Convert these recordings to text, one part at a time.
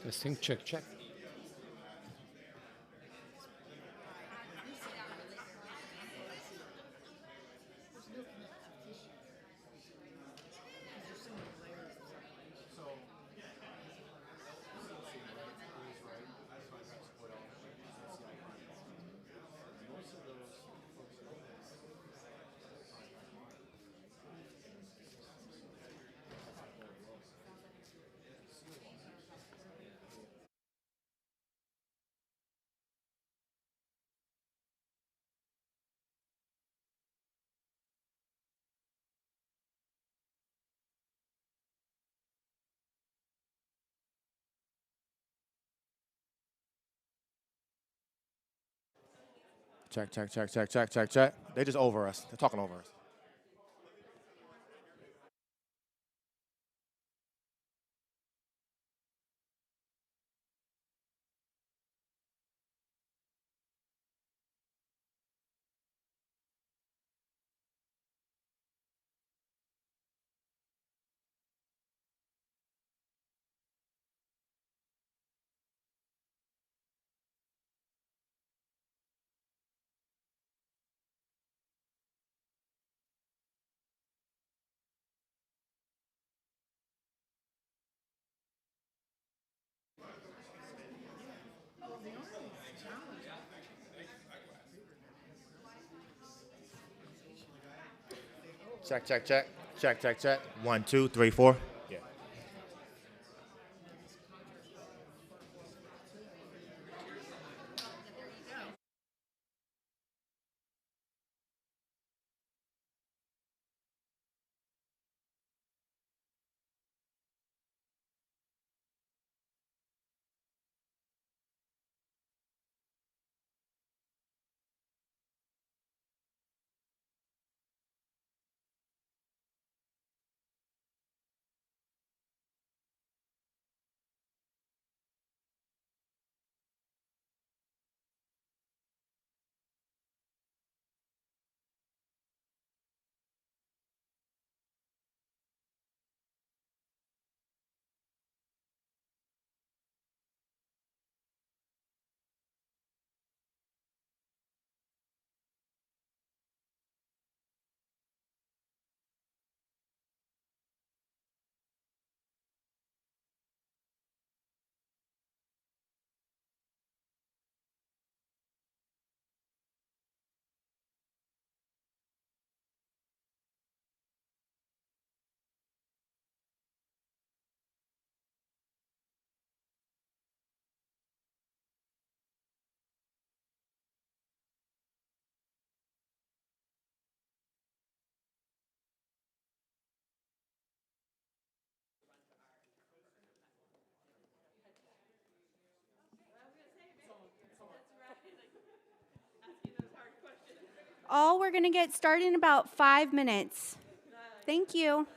Testing, check, check. Check, check, check, check, check, check, check. They just over us. They're talking over us. Check, check, check. Check, check, check. 1, 2, 3, 4. Yeah. All we're going to get started in about 5 minutes. Thank you.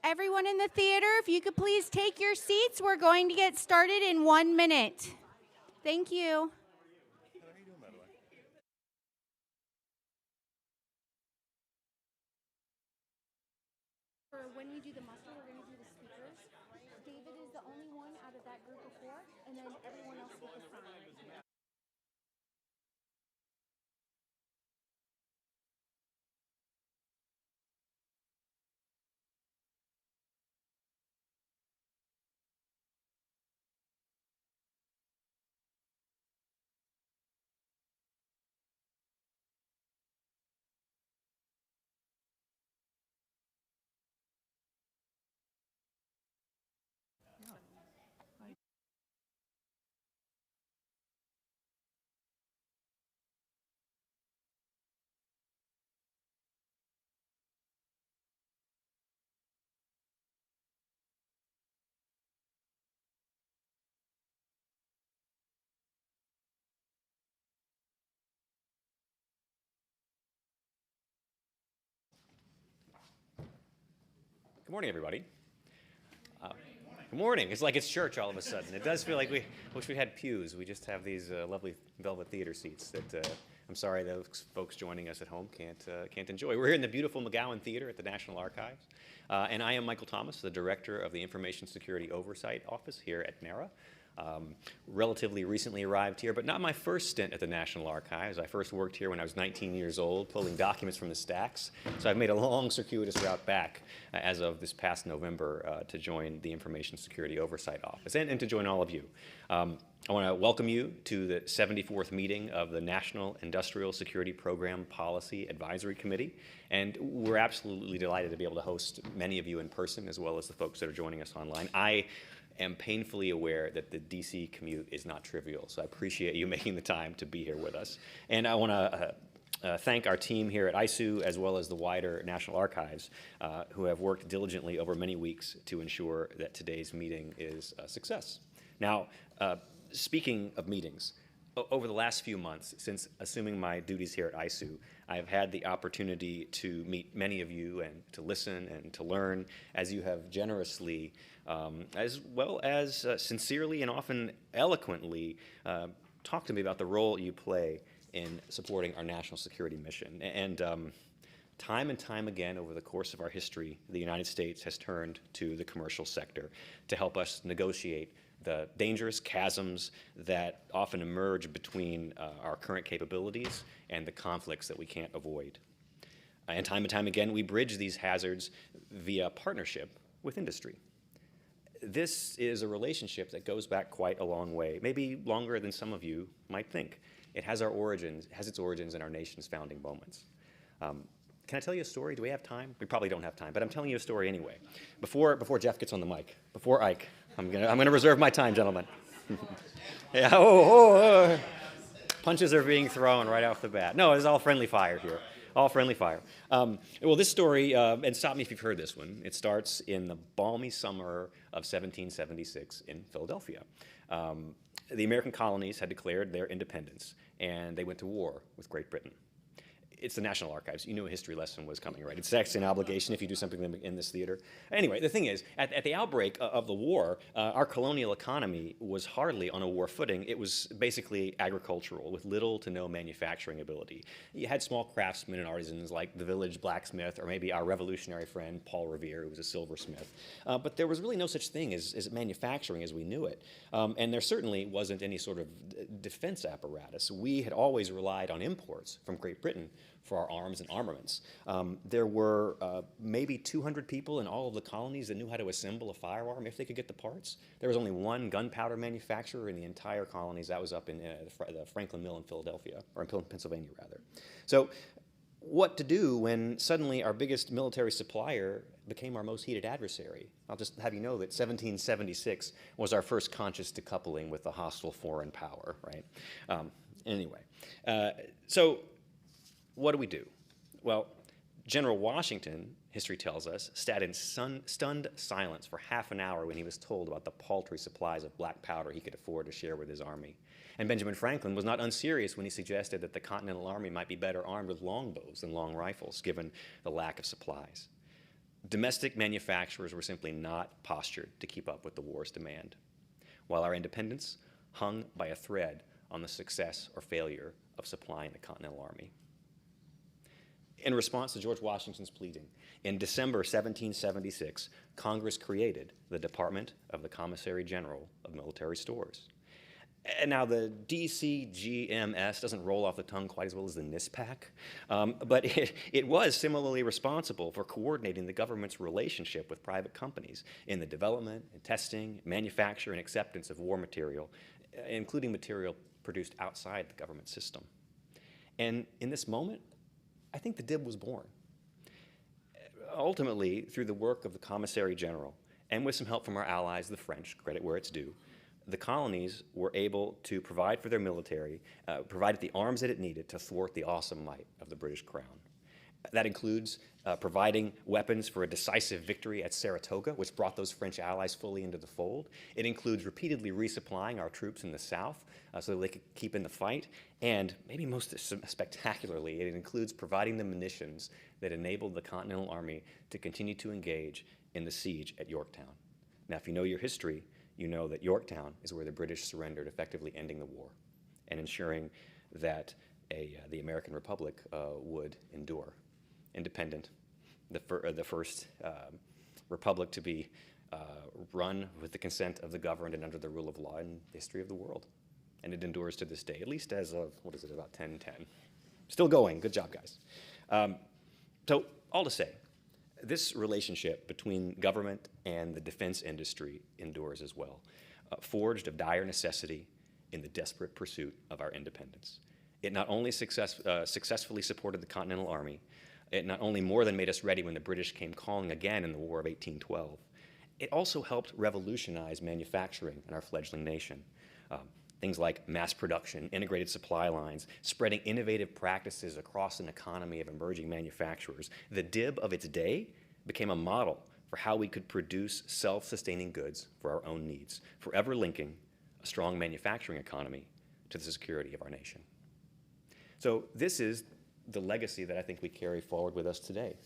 Everyone in the theater, if you could please take your seats, we're going to get started in 1 minute. Thank you. For when we do the muster, we're going to do the speakers. David is the only one out of that group of 4, and then everyone else with the sign. Good morning, everybody. Good morning. It's like it's church all of a sudden. It does feel like we wish we had pews. We just have these lovely velvet theater seats that I'm sorry those folks joining us at home can't enjoy. We're here in the beautiful McGowan Theater at the National Archives, and I am Michael Thomas, the director of the Information Security Oversight Office here at NARA. Relatively recently arrived here, but not my first stint at the National Archives. I first worked here when I was 19 years old, pulling documents from the stacks. So I've made a long, circuitous route back as of this past November to join the Information Security Oversight Office and to join all of you. I want to welcome you to the 74th meeting of the National Industrial Security Program Policy Advisory Committee. And we're absolutely delighted to be able to host many of you in person, as well as the folks that are joining us online. I am painfully aware that the DC commute is not trivial, so I appreciate you making the time to be here with us. And I want to thank our team here at ISOO, as well as the wider National Archives, who have worked diligently over many weeks to ensure that today's meeting is a success. Now, speaking of meetings, over the last few months, since assuming my duties here at ISOO, I've had the opportunity to meet many of you and to listen and to learn as you have generously, as well as sincerely and often eloquently talked to me about the role you play in supporting our national security mission. And time and time again over the course of our history, the United States has turned to the commercial sector to help us negotiate the dangerous chasms that often emerge between our current capabilities and the conflicts that we can't avoid. And time again, we bridge these hazards via partnership with industry. This is a relationship that goes back quite a long way, maybe longer than some of you might think. It has its origins in our nation's founding moments. Can I tell you a story? Do we have time? We probably don't have time, but I'm telling you a story anyway. Before Jeff gets on the mic, before Ike, I'm gonna reserve my time, gentlemen. Yeah. Punches are being thrown right off the bat. No, it's all friendly fire here. All friendly fire. Well, this story, and stop me if you've heard this one. It starts in the balmy summer of 1776 in Philadelphia. The American colonies had declared their independence, and they went to war with Great Britain. It's the National Archives. You knew a history lesson was coming, right? It's actually an obligation if you do something in this theater. Anyway, the thing is, at the outbreak of the war, our colonial economy was hardly on a war footing. It was basically agricultural with little to no manufacturing ability. You had small craftsmen and artisans like the village blacksmith or maybe our revolutionary friend Paul Revere, who was a silversmith. But there was really no such thing as manufacturing as we knew it. And there certainly wasn't any sort of defense apparatus. We had always relied on imports from Great Britain for our arms and armaments. There were maybe 200 people in all of the colonies that knew how to assemble a firearm if they could get the parts. There was only one gunpowder manufacturer in the entire colonies. That was up in the Franklin Mill in Philadelphia, or in Pennsylvania, rather. So what to do when suddenly our biggest military supplier became our most heated adversary? I'll just have you know that 1776 was our first conscious decoupling with a hostile foreign power, right? Anyway, so what do? Well, General Washington, history tells us, sat in stunned silence for half an hour when he was told about the paltry supplies of black powder he could afford to share with his army. And Benjamin Franklin was not unserious when he suggested that the Continental Army might be better armed with longbows than long rifles, given the lack of supplies. Domestic manufacturers were simply not postured to keep up with the war's demand, while our independence hung by a thread on the success or failure of supplying the Continental Army. In response to George Washington's pleading, in December 1776, Congress created the Department of the Commissary General of Military Stores. And now the DCGMS doesn't roll off the tongue quite as well as the NISPPAC, but it was similarly responsible for coordinating the government's relationship with private companies in the development and testing, manufacture, and acceptance of war material, including material produced outside the government system. And in this moment, I think the DIB was born. Ultimately, through the work of the Commissary General, and with some help from our allies, the French, credit where it's due, the colonies were able to provide for their military, provided the arms that it needed to thwart the awesome might of the British Crown. That includes providing weapons for a decisive victory at Saratoga, which brought those French allies fully into the fold. It includes repeatedly resupplying our troops in the South so that they could keep in the fight. And maybe most spectacularly, it includes providing the munitions that enabled the Continental Army to continue to engage in the siege at Yorktown. Now, if you know your history, you know that Yorktown is where the British surrendered, effectively ending the war and ensuring that the American Republic would endure. Independent, the first republic to be run with the consent of the governed and under the rule of law in the history of the world. And it endures to this day, at least as of, what is it, about 1010. Still going, good job, guys. So all to say, this relationship between government and the defense industry endures as well, forged of dire necessity in the desperate pursuit of our independence. It not only successfully supported the Continental Army, it not only more than made us ready when the British came calling again in the War of 1812, it also helped revolutionize manufacturing in our fledgling nation. Things like mass production, integrated supply lines, spreading innovative practices across an economy of emerging manufacturers. The DIB of its day became a model for how we could produce self-sustaining goods for our own needs, forever linking a strong manufacturing economy to the security of our nation. So this is the legacy that I think we carry forward with us today.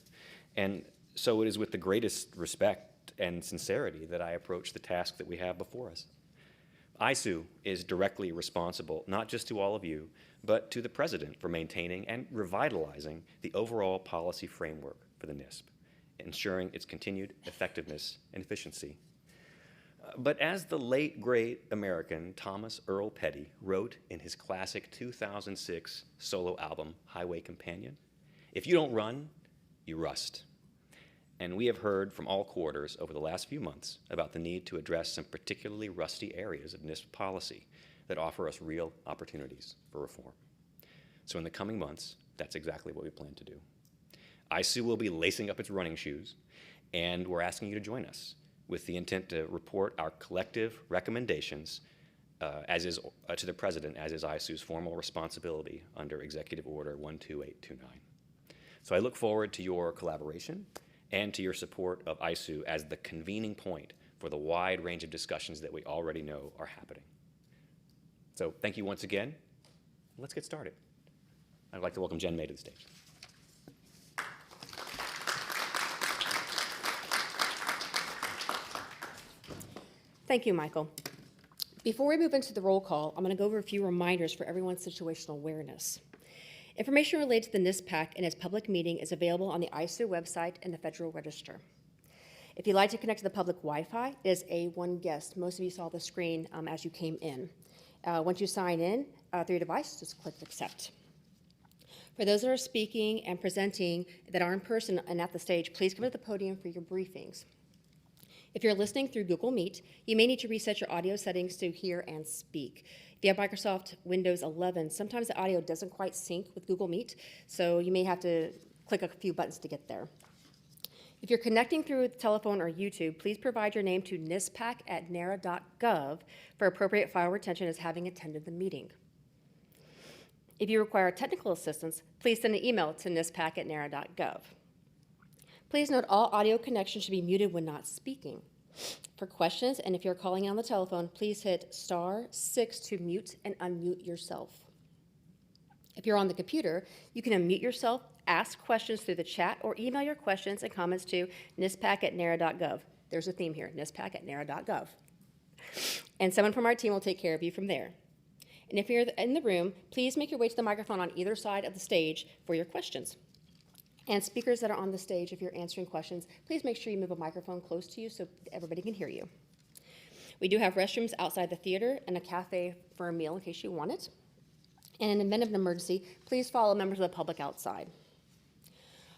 And so it is with the greatest respect and sincerity that I approach the task that we have before us. ISOO is directly responsible, not just to all of you, but to the President for maintaining and revitalizing the overall policy framework for the NISP, ensuring its continued effectiveness and efficiency. But as the late, great American Thomas Earl Petty wrote in his classic 2006 solo album, Highway Companion, if you don't run, you rust. And we have heard from all quarters over the last few months about the need to address some particularly rusty areas of NISP policy that offer us real opportunities for reform. So in the coming months, that's exactly what we plan to do. ISOO will be lacing up its running shoes, and we're asking you to join us with the intent to report our collective recommendations to the President, as is ISOO's formal responsibility under Executive Order 12829. So I look forward to your collaboration and to your support of ISOO as the convening point for the wide range of discussions that we already know are happening. So thank you once again. Let's get started. I'd like to welcome Jen May to the stage. Thank you, Michael. Before we move into the roll call, I'm going to go over a few reminders for everyone's situational awareness. Information related to the NISPPAC and its public meeting is available on the ISOO website and the Federal Register. If you'd like to connect to the public Wi-Fi, it is A1 guest. Most of you saw the screen as you came in. Once you sign in through your device, just click accept. For those that are speaking and presenting that are in person and at the stage, please come to the podium for your briefings. If you're listening through Google Meet, you may need to reset your audio settings to hear and speak. If you have Microsoft Windows 11, sometimes the audio doesn't quite sync with Google Meet, so you may have to click a few buttons to get there. If you're connecting through the telephone or YouTube, please provide your name to NISPPAC@NARA.gov for appropriate file retention as having attended the meeting. If you require technical assistance, please send an email to NISPPAC@NARA.gov. Please note all audio connections should be muted when not speaking. For questions, and if you're calling in on the telephone, please hit *6 to mute and unmute yourself. If you're on the computer, you can unmute yourself, ask questions through the chat, or email your questions and comments to NISPPAC@NARA.gov. There's a theme here, NISPPAC@NARA.gov. And someone from our team will take care of you from there. And if you're in the room, please make your way to the microphone on either side of the stage for your questions. And speakers that are on the stage, if you're answering questions, please make sure you move a microphone close to you so everybody can hear you. We do have restrooms outside the theater and a cafe for a meal in case you want it. And in the event of an emergency, please follow members of the public outside.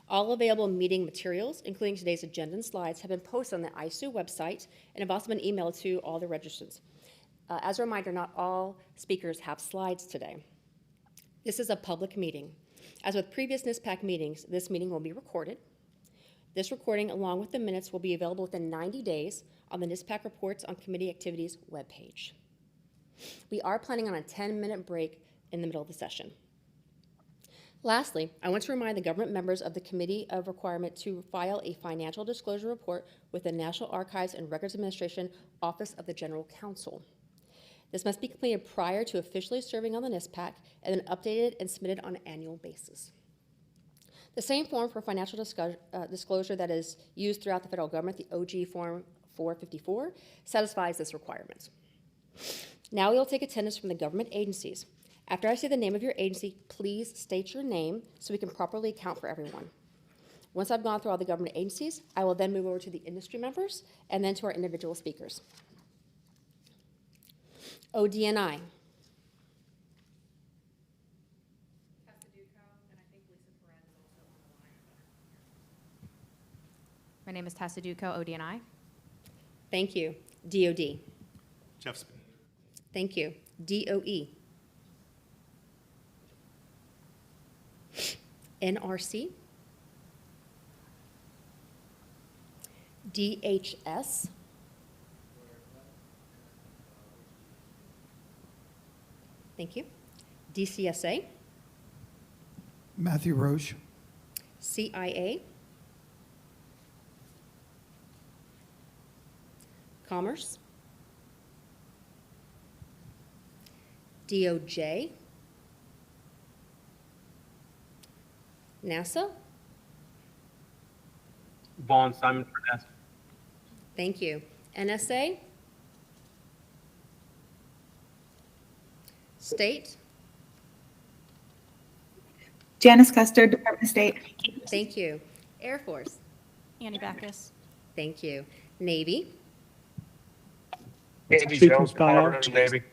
All available meeting materials, including today's agenda and slides, have been posted on the ISOO website and have also been emailed to all the registrants. As a reminder, not all speakers have slides today. This is a public meeting. As with previous NISPPAC meetings, this meeting will be recorded. This recording, along with the minutes, will be available within 90 days on the NISPPAC Reports on Committee Activities webpage. We are planning on a 10-minute break in the middle of the session. Lastly, I want to remind the government members of the Committee of Requirement to file a financial disclosure report with the National Archives and Records Administration Office of the General Counsel. This must be completed prior to officially serving on the NISPPAC and then updated and submitted on an annual basis. The same form for financial disclosure that is used throughout the federal government, the OG Form 454, satisfies this requirement. Now we will take attendance from the government agencies. After I say the name of your agency, please state your name so we can properly account for everyone. Once I've gone through all the government agencies, I will then move over to the industry members and then to our individual speakers. ODNI. My name is Tessa Duco, ODNI. Thank you. DOD. Jeff Spin. Thank you. DOE. NRC. DHS. Thank you. DCSA. Matthew Roche. CIA. Commerce. DOJ. NASA. Vaughn Simon for NASA. Thank you. NSA. State. Janice Custer, Department of State. Thank you. Air Force. Annie Backus. Thank you. Navy. Andy Jason Jones, Steinauer. Department of the Navy.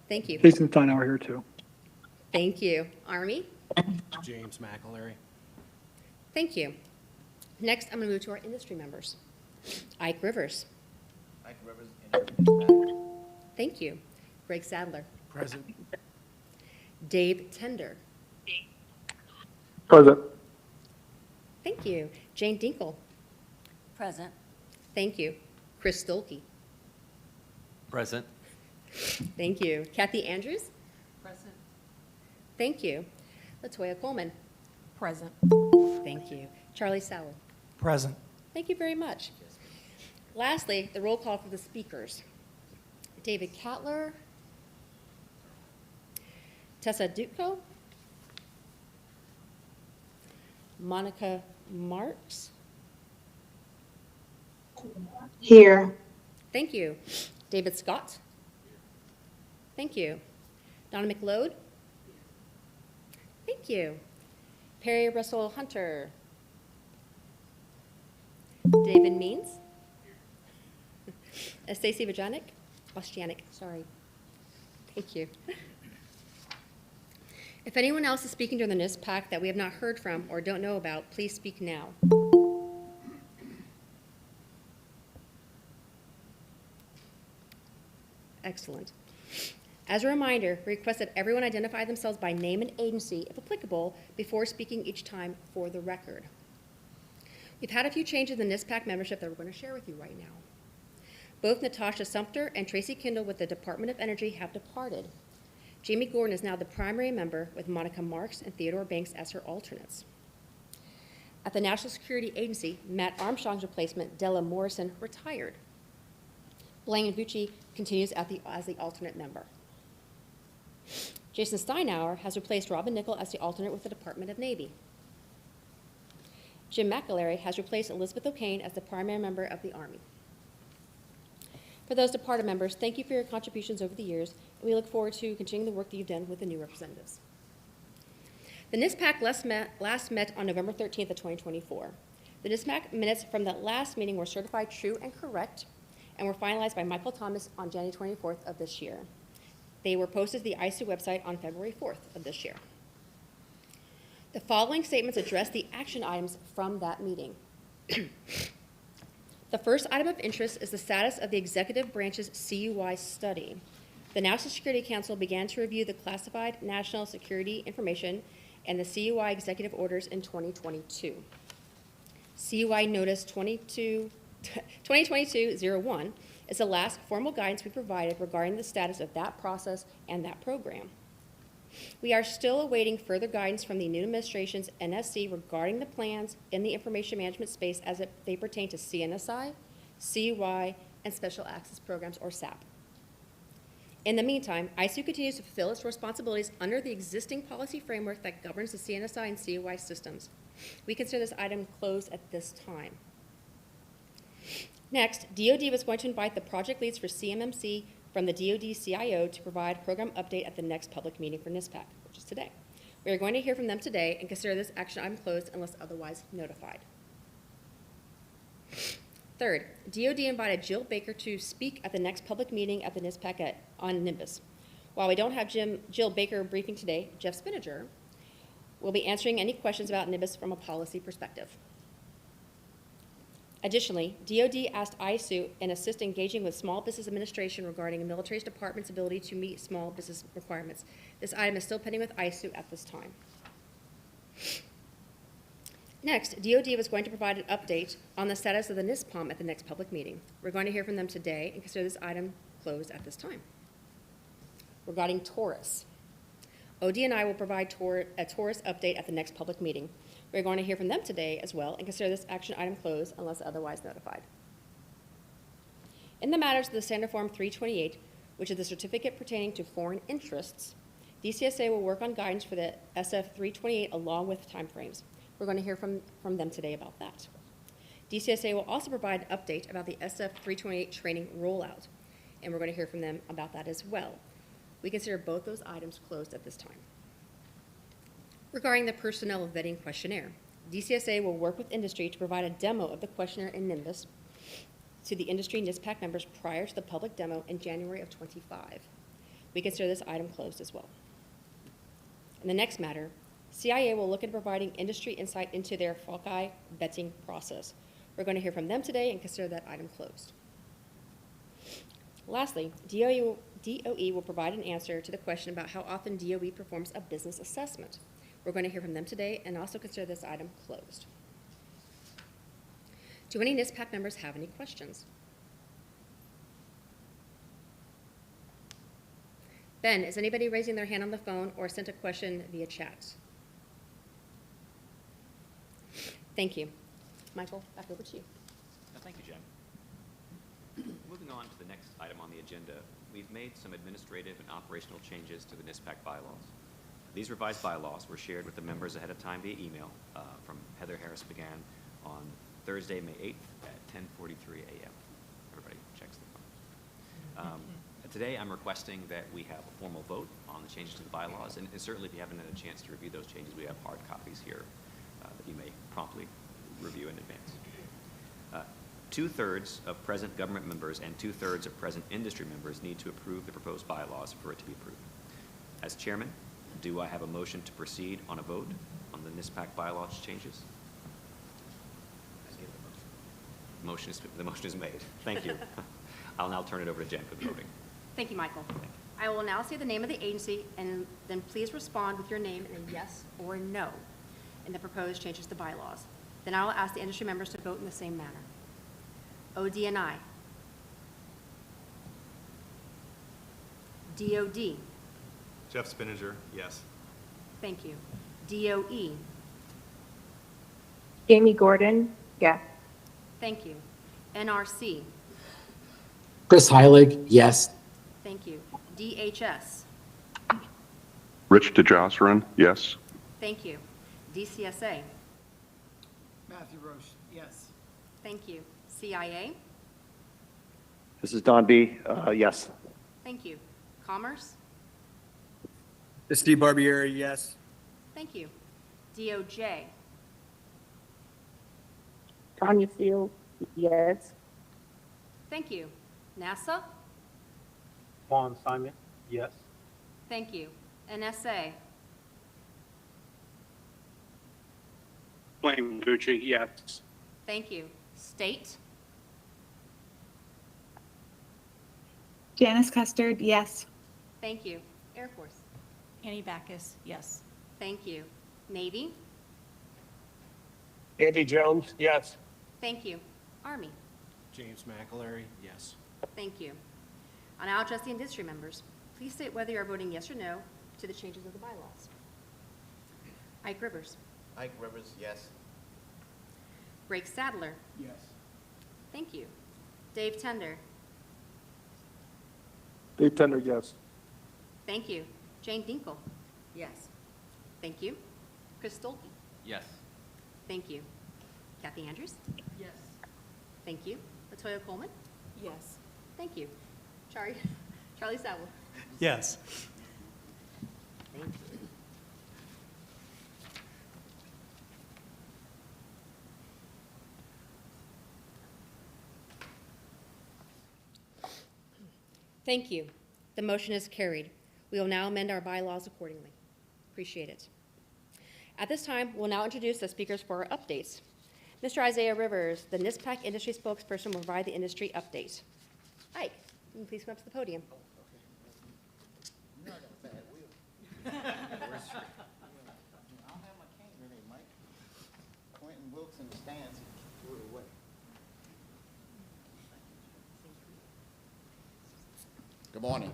Thank you. Jason Steinauer here too. Thank you. Army. James McElary. Thank you. Next, I'm going to move to our industry members. Ike Rivers. Ike Rivers. Thank you. Greg Sadler. Present. Dave Tender. Present. Thank you. Jane Dinkle. Present. Thank you. Chris Stolke. Present. Thank you. Kathy Andrews. Present. Thank you. Latoya Coleman. Present. Thank you. Charlie Sowell. Present. Thank you very much. Lastly, the roll call for the speakers. David Cattler. Tessa Duco. Monica Marks. Here. Thank you. David Scott. Thank you. Donna McLeod. Thank you. Perry Russell Hunter. David Means. Stacy Vostianic, sorry. Thank you. If anyone else is speaking during the NISPPAC that we have not heard from or don't know about, please speak now. Excellent. As a reminder, we request that everyone identify themselves by name and agency, if applicable, before speaking each time for the record. We've had a few changes in the NISPPAC membership that we're going to share with you right now. Both Natasha Sumter and Tracy Kindle with the Department of Energy have departed. Jamie Gordon is now the primary member with Monica Marks and Theodore Banks as her alternates. At the National Security Agency, Matt Armstrong's replacement, Della Morrison, retired. Blaine Vucci continues as the alternate member. Jason Steinauer has replaced Robin Nickel as the alternate with the Department of Navy. Jim McAlery has replaced Elizabeth O'Kane as the primary member of the Army. For those departed members, thank you for your contributions over the years, and we look forward to continuing the work that you've done with the new representatives. The NISPPAC last met on November 13th of 2024. The NISPPAC minutes from the last meeting were certified true and correct and were finalized by Michael Thomas on January 24th of this year. They were posted to the ISU website on February 4th of this year. The following statements address the action items from that meeting. The first item of interest is the status of the executive branch's CUI study. The National Security Council began to review the classified national security information and the CUI executive orders in 2022. CUI Notice 2022-01 is the last formal guidance we provided regarding the status of that process and that program. We are still awaiting further guidance from the new administration's NSC regarding the plans in the information management space as they pertain to CNSI, CUI, and Special Access Programs, or SAP. In the meantime, ISU continues to fulfill its responsibilities under the existing policy framework that governs the CNSI and CUI systems. We consider this item closed at this time. Next, DoD was going to invite the project leads for CMMC from the DoD CIO to provide program update at the next public meeting for NISPPAC, which is today. We are going to hear from them today and consider this action item closed unless otherwise notified. Third, DoD invited Jill Baker to speak at the next public meeting at the NISPPAC on NIMBUS. While we don't have Jill Baker briefing today, Jeff Spinnanger will be answering any questions about NIMBUS from a policy perspective. Additionally, DoD asked ISU and assist engaging with Small Business Administration regarding the military department's ability to meet small business requirements. This item is still pending with ISU at this time. Next, DoD was going to provide an update on the status of the NISPOM at the next public meeting. We're going to hear from them today and consider this item closed at this time. Regarding Taurus, OD&I will provide a Taurus update at the next public meeting. We're going to hear from them today as well and consider this action item closed unless otherwise notified. In the matters of the Standard Form 328, which is the certificate pertaining to foreign interests, DCSA will work on guidance for the SF 328 along with timeframes. We're going to hear from them today about that. DCSA will also provide an update about the SF 328 training rollout, and we're going to hear from them about that as well. We consider both those items closed at this time. Regarding the personnel vetting questionnaire, DCSA will work with industry to provide a demo of the questionnaire in NIMBUS to the industry NISPPAC members prior to the public demo in January of 25. We consider this item closed as well. In the next matter, CIA will look at providing industry insight into their FOCI vetting process. We're going to hear from them today and consider that item closed. Lastly, DOE will provide an answer to the question about how often DOE performs a business assessment. We're going to hear from them today and also consider this item closed. Do any NISPPAC members have any questions? Ben, is anybody raising their hand on the phone or sent a question via chat? Thank you. Michael, back over to you. Thank you, Jen. Moving on to the next item on the agenda, we've made some administrative and operational changes to the NISPPAC bylaws. These revised bylaws were shared with the members ahead of time via email from Heather Harris began on Thursday, May 8th at 10:43 a.m. Everybody checks the phone. Today, I'm requesting that we have a formal vote on the changes to the bylaws, and certainly if you haven't had a chance to review those changes, we have hard copies here that you may promptly review in advance. 2/3 of present government members and 2/3 of present industry members need to approve the proposed bylaws for it to be approved. As chairman, do I have a motion to proceed on a vote on the NISPPAC bylaws changes? The motion is made. Thank you. I'll now turn it over to Jen for the voting. Thank you, Michael. I will now say the name of the agency, and then please respond with your name and a yes or no in the proposed changes to bylaws. Then I will ask the industry members to vote in the same manner. OD&I. DOD. Jeff Spinnanger, yes. Thank you. DOE. Jamie Gordon, yes. Thank you. NRC. Chris Heilig, yes. Thank you. DHS. Rich DeJosserin, yes. Thank you. DCSA? Matthew Roche, yes. Thank you. CIA? This is Don B. Yes. Thank you. Commerce? This is Steve Barbieri, yes. Thank you. DOJ? Tanya Field, yes. Thank you. NASA? Juan Simon, yes. Thank you. NSA? Blaine Bucci, yes. Thank you. State? Janice Custard, yes. Thank you. Air Force? Annie Backus, yes. Thank you. Navy? Andy Jones, yes. Thank you. Army? James McAlery, yes. Thank you. I'll now address the industry members. Please state whether you are voting yes or no to the changes of the bylaws. Ike Rivers? Ike Rivers, yes. Greg Sadler? Yes. Thank you. Dave Tender? Dave Tender, yes. Thank you. Jane Dinkle? Yes. Thank you. Chris Stolke? Yes. Thank you. Kathy Andrews? Yes. Thank you. Latoya Coleman? Yes. Thank you. Charlie Sowell? Yes. Thank you. Thank you. The motion is carried. We will now amend our bylaws accordingly. Appreciate it. At this time, we'll now introduce the speakers for our updates. Mr. Isaiah Rivers, the NISPPAC industry spokesperson, will provide the industry update. Ike, you can please come up to the podium. Good morning.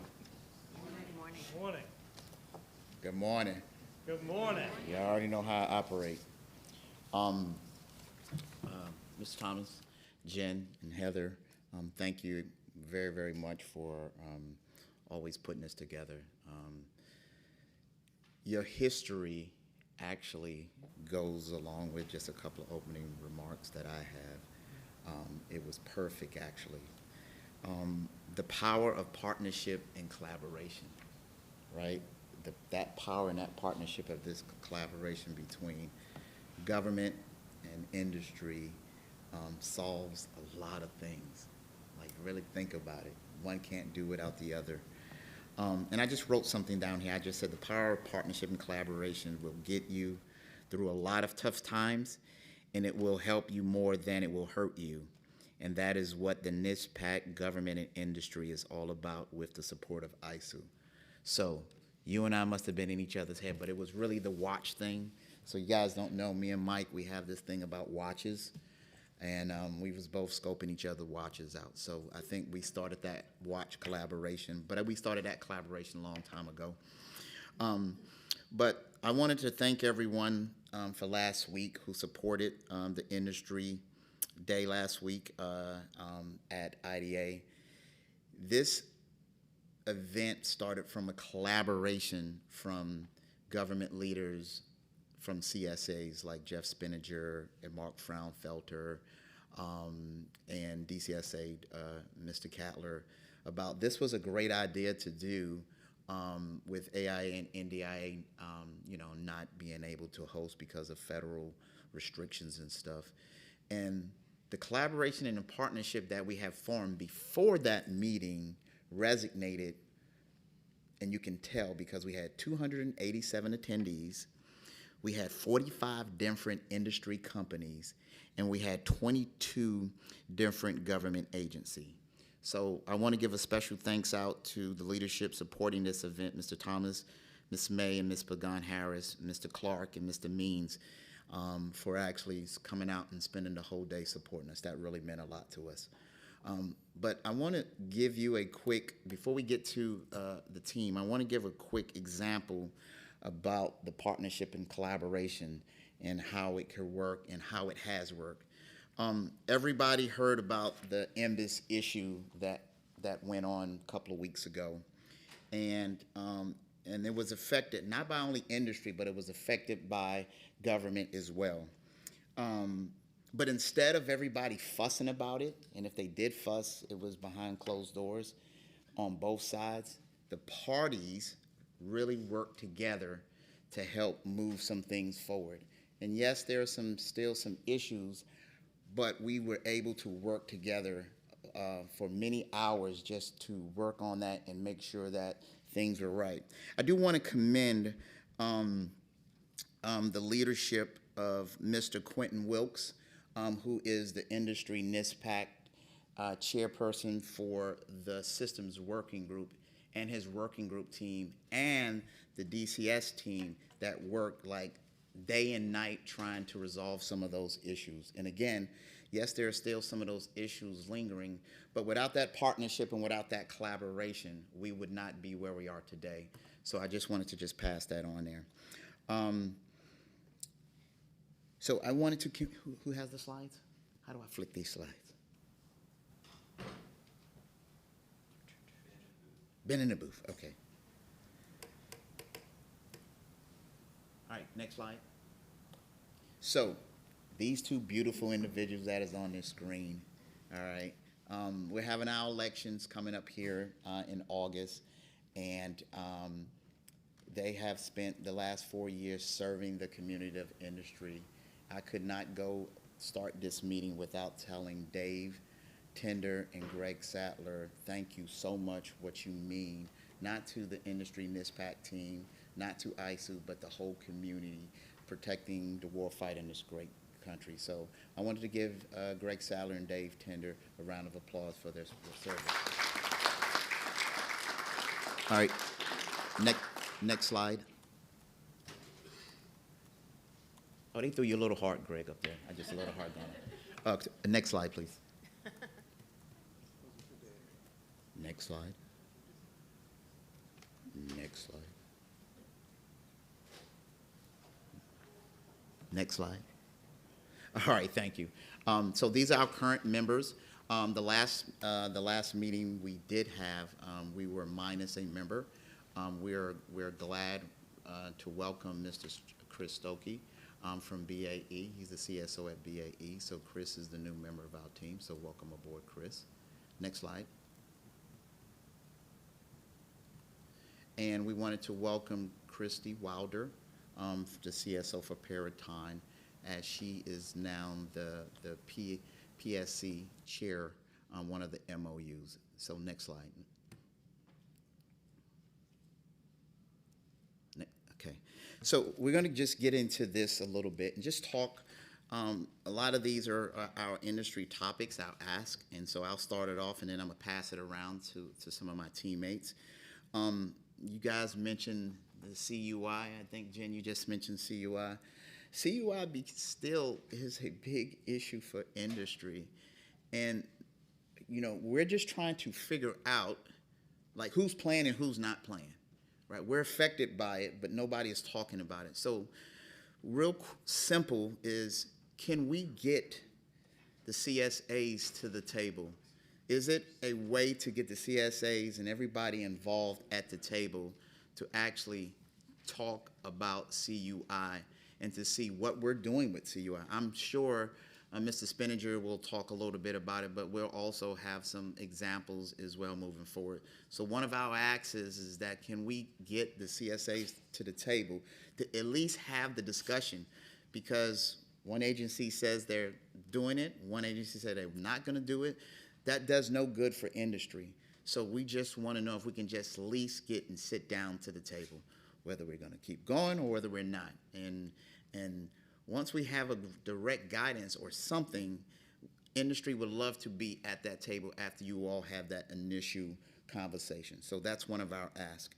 Good morning. Morning. Good morning. Good morning. You already know how I operate. Mr. Thomas, Jen, and Heather, thank you very, very much for always putting this together. Your history actually goes along with just a couple of opening remarks that I have. It was perfect, actually. The power of partnership and collaboration, right? That power and that partnership of this collaboration between government and industry solves a lot of things. Like, really think about it. One can't do without the other. And I just wrote something down here. I just said the power of partnership and collaboration will get you through a lot of tough times, and it will help you more than it will hurt you. And that is what the NISPPAC government and industry is all about with the support of ISOO. So you and I must have been in each other's head, but it was really the watch thing. So you guys don't know, me and Mike, we have this thing about watches. And we was both scoping each other's watches out. So I think we started that watch collaboration, but we started that collaboration a long time ago. But I wanted to thank everyone for last week who supported the industry day last week at IDA. This event started from a collaboration from government leaders from CSAs like Jeff Spinnanger and Mark Fraunfelter and DCSA, Mr. Cattler, about this was a great idea to do with AIA and NDIA, not being able to host because of federal restrictions and stuff. And the collaboration and the partnership that we have formed before that meeting resonated, and you can tell because we had 287 attendees, we had 45 different industry companies, and we had 22 different government agencies. So I want to give a special thanks out to the leadership supporting this event, Mr. Thomas, Ms. May, and Ms. Pagan Harris, Mr. Clark, and Mr. Means, for actually coming out and spending the whole day supporting us. That really meant a lot to us. But I want to give you a quick, before we get to the team, I want to give a quick example about the partnership and collaboration and how it could work and how it has worked. Everybody heard about the MBIS issue that went on a couple of weeks ago. And and it was affected not by only industry, but it was affected by government as well. But instead of everybody fussing about it, and if they did fuss, it was behind closed doors on both sides, the parties really worked together to help move some things forward. And yes, there are still some issues, but we were able to work together for many hours just to work on that and make sure that things were right. I do want to commend the leadership of Mr. Quentin Wilkes, who is the industry NISPPAC chairperson for the systems working group, and his working group team, and the DCS team that worked like day and night trying to resolve some of those issues. And again, yes, there are still some of those issues lingering, but without that partnership and without that collaboration, we would not be where we are today. So I just wanted to just pass that on there. So I wanted to, who has the slides? How do I flick these slides? Been in the booth, okay. All right, next slide. So these two beautiful individuals that is on this screen, all right. We're having our elections coming up here in August, and they have spent the last 4 years serving the community of industry. I could not go start this meeting without telling Dave Tender and Greg Sattler, thank you so much what you mean, not to the industry NISPPAC team, not to ISU, but the whole community, protecting the war fight in this great country. So I wanted to give Greg Sattler and Dave Tender a round of applause for their service. All right, next slide. Oh, they threw you a little heart, Greg, up there. I just a little heart down there. Next slide, please. Next slide. Next slide. Next slide. All right, thank you. So these are our current members. The last meeting we did have, we were minus a member. We're glad to welcome Mr. Chris Stokey from BAE. He's the CSO at BAE. So Chris is the new member of our team. So welcome aboard, Chris. Next slide. And we wanted to welcome Christy Wilder, the CSO for Paratime, as she is now the PSC chair on one of the MOUs. So next slide. Okay, so we're going to just get into this a little bit and just talk. A lot of these are our industry topics, I'll ask, and so I'll start it off and then I'm going to pass it around to some of my teammates. You guys mentioned the CUI. I think, Jen, you just mentioned CUI. CUI still is a big issue for industry. And, you know, we're just trying to figure out, like, who's playing and who's not playing, right? We're affected by it, but nobody is talking about it. So real simple is, can we get the CSAs to the table? Is it a way to get the CSAs and everybody involved at the table to actually talk about CUI and to see what we're doing with CUI? I'm sure Mr. Spinninger will talk a little bit about it, but we'll also have some examples as well moving forward. So one of our axes is that can we get the CSAs to the table to at least have the discussion, because one agency says they're doing it, one agency said they're not going to do it. That does no good for industry. So we just want to know if we can just at least get and sit down to the table, whether we're going to keep going or whether we're not. And once we have a direct guidance or something, industry would love to be at that table after you all have that initial conversation. So that's one of our asks.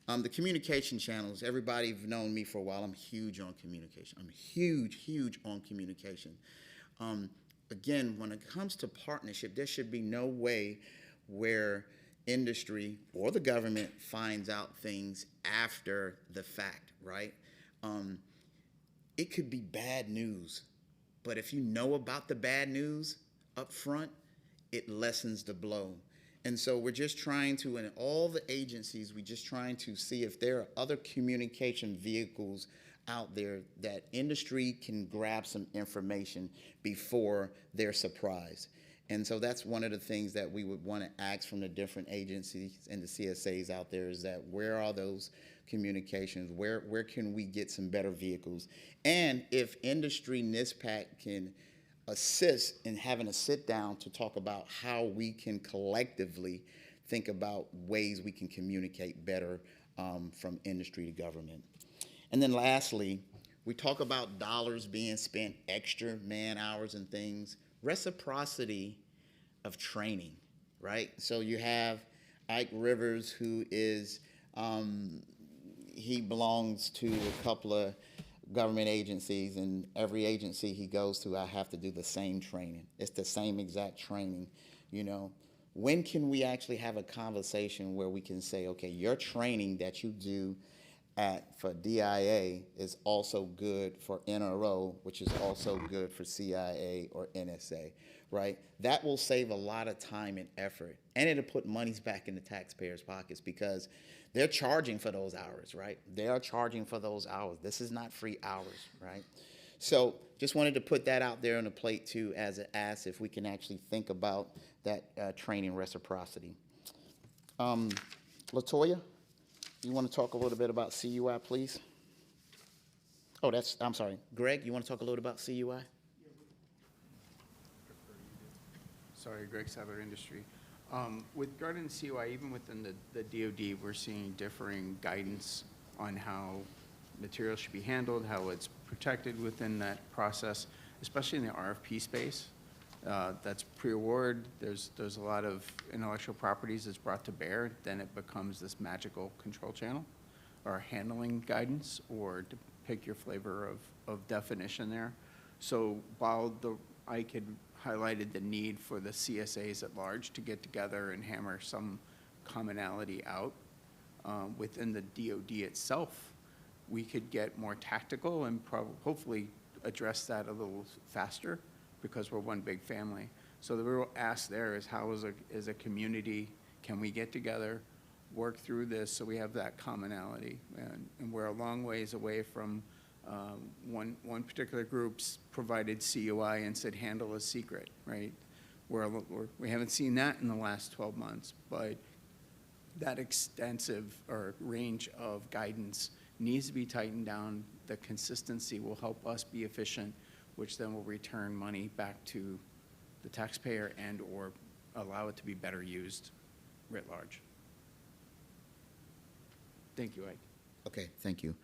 The communication channels, everybody's known me for a while. I'm huge on communication. I'm huge on communication. Again, when it comes to partnership, there should be no way where industry or the government finds out things after the fact, right? It could be bad news, but if you know about the bad news up front, it lessens the blow. And so we're just trying to, in all the agencies, we're just trying to see if there are other communication vehicles out there that industry can grab some information before they're surprised. And so that's one of the things that we would want to ask from the different agencies and the CSAs out there is that where are those communications? Where can we get some better vehicles? And if industry NISPPAC can assist in having a sit down to talk about how we can collectively think about ways we can communicate better from industry to government. And then lastly, we talk about dollars being spent, extra man hours and things, reciprocity of training, right? So you have Ike Rivers, who is, he belongs to a couple of government agencies, and every agency he goes to, I have to do the same training. It's the same exact training, you know. When can we actually have a conversation where we can say, okay, your training that you do for DIA is also good for NRO, which is also good for CIA or NSA, right? That will save a lot of time and effort, and it'll put monies back in the taxpayers' pockets because they're charging for those hours, right? They are charging for those hours. This is not free hours, right? So just wanted to put that out there on the plate too as an ask if we can actually think about that training reciprocity. LaToya, you want to talk a little bit about CUI, please? Oh, I'm sorry. Greg, you want to talk a little about CUI? Sorry, Greg Sadler, Industry. With regarding CUI, even within the DoD, we're seeing differing guidance on how material should be handled, how it's protected within that process, especially in the RFP space. That's pre-award. There's a lot of intellectual properties that's brought to bear. Then it becomes this magical control channel or handling guidance, or to pick your flavor of definition there. So while I could highlighted the need for the CSAs at large to get together and hammer some commonality out within the DoD itself, we could get more tactical and hopefully address that a little faster because we're one big family. So the real ask there is how as a community can we get together, work through this so we have that commonality. And we're a long ways away from one particular group's provided CUI and said handle a secret, right? We haven't seen that in the last 12 months, but that extensive or range of guidance needs to be tightened down. The consistency will help us be efficient, which then will return money back to the taxpayer and or allow it to be better used writ large. Thank you, Ike. Okay, thank you.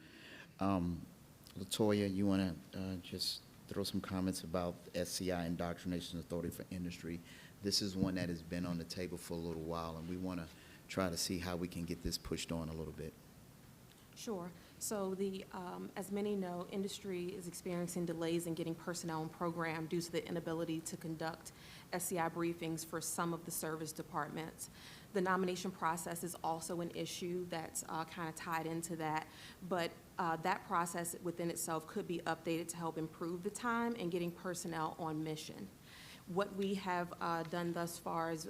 LaToya, you want to just throw some comments about SCI, Indoctrination Authority for Industry. This is one that has been on the table for a little while, and we want to try to see how we can get this pushed on a little bit. Sure. So as many know, industry is experiencing delays in getting personnel and program due to the inability to conduct SCI briefings for some of the service departments. The nomination process is also an issue that's kind of tied into that, but that process within itself could be updated to help improve the time in getting personnel on mission. What we have done thus far is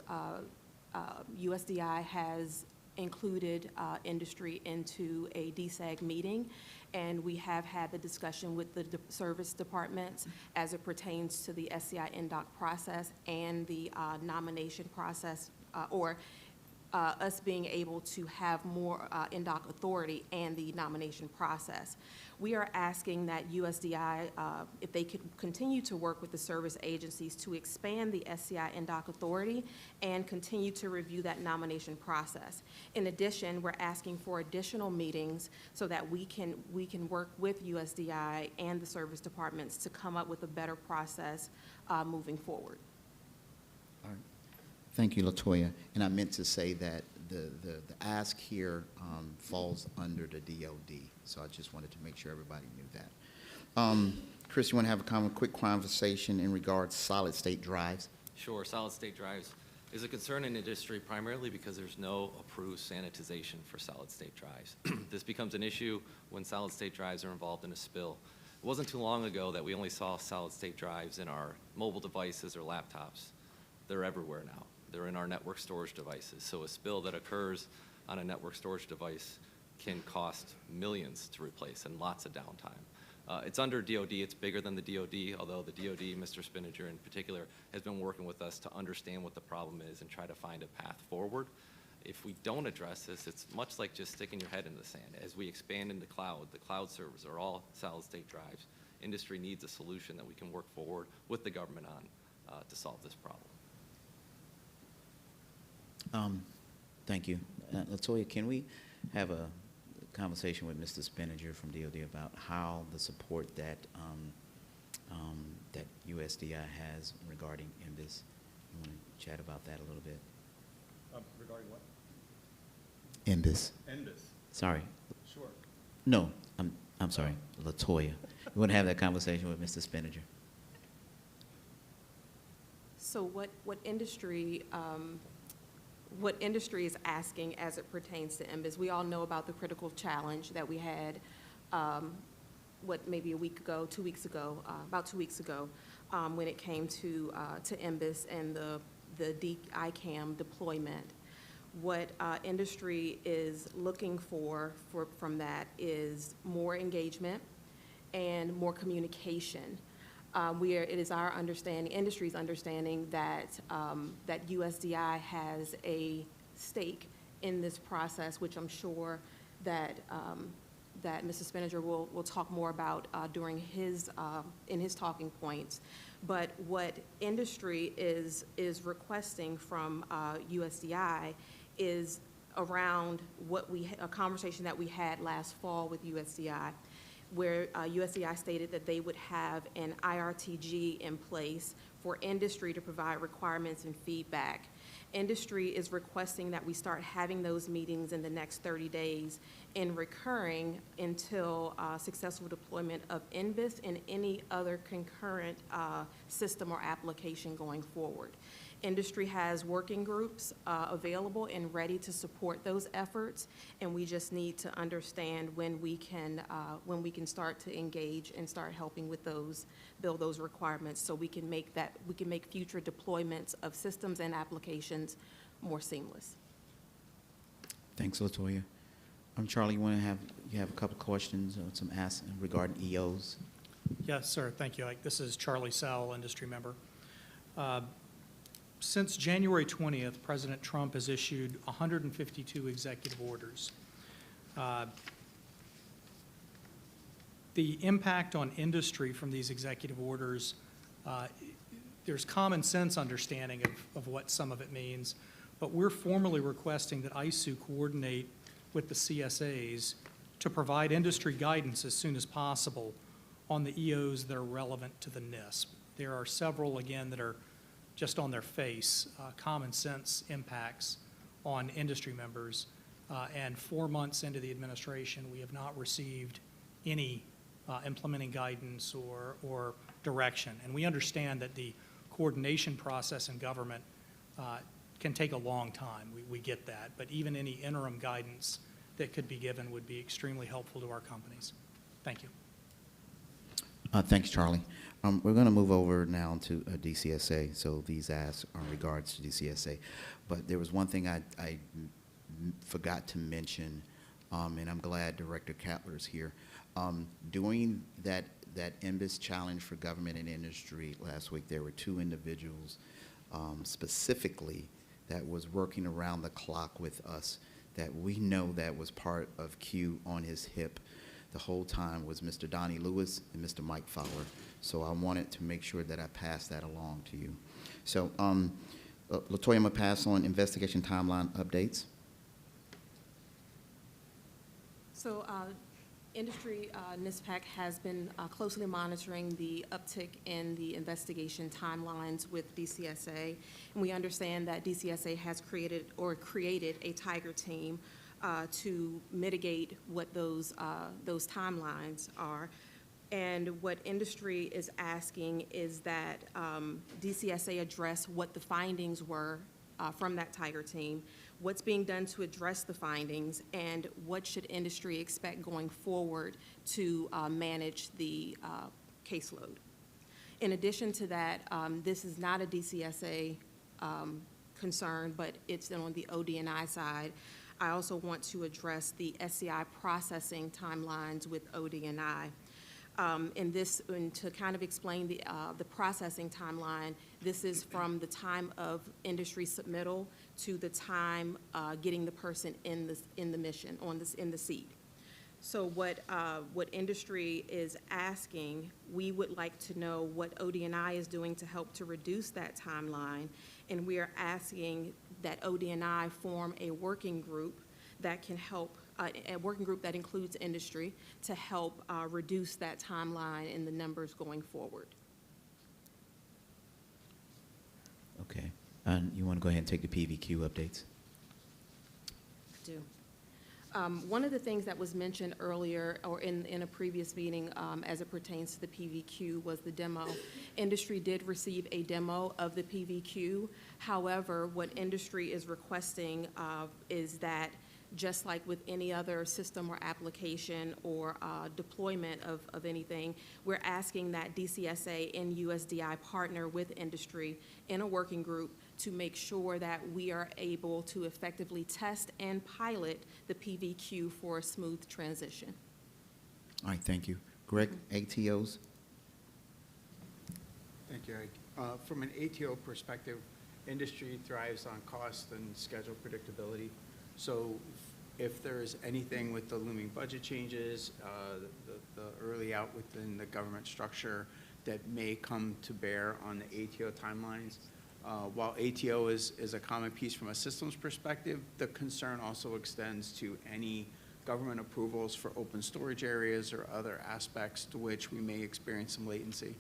USDI has included industry into a DSAG meeting, and we have had the discussion with the service departments as it pertains to the SCI NDOC process and the nomination process, or us being able to have more NDOC authority and the nomination process. We are asking that USDI, if they could continue to work with the service agencies to expand the SCI NDOC authority and continue to review that nomination process. In addition, we're asking for additional meetings so that we can work with USDI and the service departments to come up with a better process moving forward. All right. Thank you, LaToya. And I meant to say that the ask here falls under the DOD, so I just wanted to make sure everybody knew that. Chris, you want to have a quick conversation in regards to solid-state drives? Sure. Solid-state drives is a concern in industry primarily because there's no approved sanitization for solid-state drives. This becomes an issue when solid-state drives are involved in a spill. It wasn't too long ago that we only saw solid-state drives in our mobile devices or laptops. They're everywhere now. They're in our network storage devices. So a spill that occurs on a network storage device can cost millions to replace and lots of downtime. It's under DOD. It's bigger than the DOD, although the DOD, Mr. Spinnanger in particular, has been working with us to understand what the problem is and try to find a path forward. If we don't address this, it's much like just sticking your head in the sand. As we expand into cloud, the cloud servers are all solid-state drives. Industry needs a solution that we can work forward with the government on to solve this problem. Thank you. LaToya, can we have a conversation with Mr. Spinnanger from DOD about how the support that that USDI has regarding NBIS? You want to chat about that a little bit? Regarding what? NBIS. NBIS. Sorry. Sure. No, I'm sorry, LaToya. We want to have that conversation with Mr. Spinnanger. So what industry is asking as it pertains to NBIS? We all know about the critical challenge that we had, maybe a week ago, 2 weeks ago, about 2 weeks ago, when it came to NBIS and the ICAM deployment. What industry is looking from that is more engagement and more communication. It is our understanding, industry's understanding, that that USDI has a stake in this process, which I'm sure that that Mr. Spinnanger will talk more about during his in his talking points. But what industry is requesting from USDI is around a conversation that we had last fall with USDI, where USDI stated that they would have an IRTG in place for industry to provide requirements and feedback. Industry is requesting that we start having those meetings in the next 30 days and recurring until successful deployment of NBIS and any other concurrent system or application going forward. Industry has working groups available and ready to support those efforts, and we just need to understand when we can start to engage and start helping with build those requirements, so we can make future deployments of systems and applications more seamless. Thanks, LaToya. Charlie, you have a couple of questions or some asks regarding EOs? Yes, sir. Thank you. This is Charlie Sowell, industry member. Since January 20th, President Trump has issued 152 executive orders. The impact on industry from these executive orders, there's common sense understanding of what some of it means, but we're formally requesting that ISOO coordinate with the CSAs to provide industry guidance as soon as possible on the EOs that are relevant to the NISP. There are several, again, that are just on their face, common sense impacts on industry members. And 4 months into the administration, we have not received any implementing guidance or direction. And we understand that the coordination process in government can take a long time. We get that. But even any interim guidance that could be given would be extremely helpful to our companies. Thank you. Thanks, Charlie. We're going to move over now to DCSA, so these asks are in regards to DCSA. But there was one thing I forgot to mention, and I'm glad Director Cattler is here. During that NBIS challenge for government and industry last week, there were 2 individuals specifically that was working around the clock with us that we know that was part of Q on his hip the whole time was Mr. Donnie Lewis and Mr. Mike Fowler. So I wanted to make sure that I passed that along to you. So LaToya, I'm going to pass on investigation timeline updates. So industry NISPPAC has been closely monitoring the uptick in the investigation timelines with DCSA. And we understand that DCSA has created a Tiger team to mitigate what those timelines are. And what industry is asking is that DCSA address what the findings were from that Tiger team, what's being done to address the findings, and what should industry expect going forward to manage the caseload. In addition to that, this is not a DCSA concern, but it's on the OD&I side. I also want to address the SCI processing timelines with OD&I. And to kind of explain the processing timeline, this is from the time of industry submittal to the time getting the person in the mission, in the seat. So what industry is asking, we would like to know what OD&I is doing to help to reduce that timeline, and we are asking that OD&I form a working group that can help, a working group that includes industry, to help reduce that timeline and the numbers going forward. Okay. And you want to go ahead and take the PVQ updates? I do. One of the things that was mentioned earlier or in a previous meeting as it pertains to the PVQ was the demo. Industry did receive a demo of the PVQ. However, what industry is requesting is that just like with any other system or application or deployment of anything, we're asking that DCSA and USDI partner with industry in a working group to make sure that we are able to effectively test and pilot the PVQ for a smooth transition. All right, thank you. Greg, ATOs? Thank you, Ike. From an ATO perspective, industry thrives on cost and schedule predictability. So if there's anything with the looming budget changes, the early out within the government structure that may come to bear on the ATO timelines, while ATO is a common piece from a systems perspective, the concern also extends to any government approvals for open storage areas or other aspects to which we may experience some latency.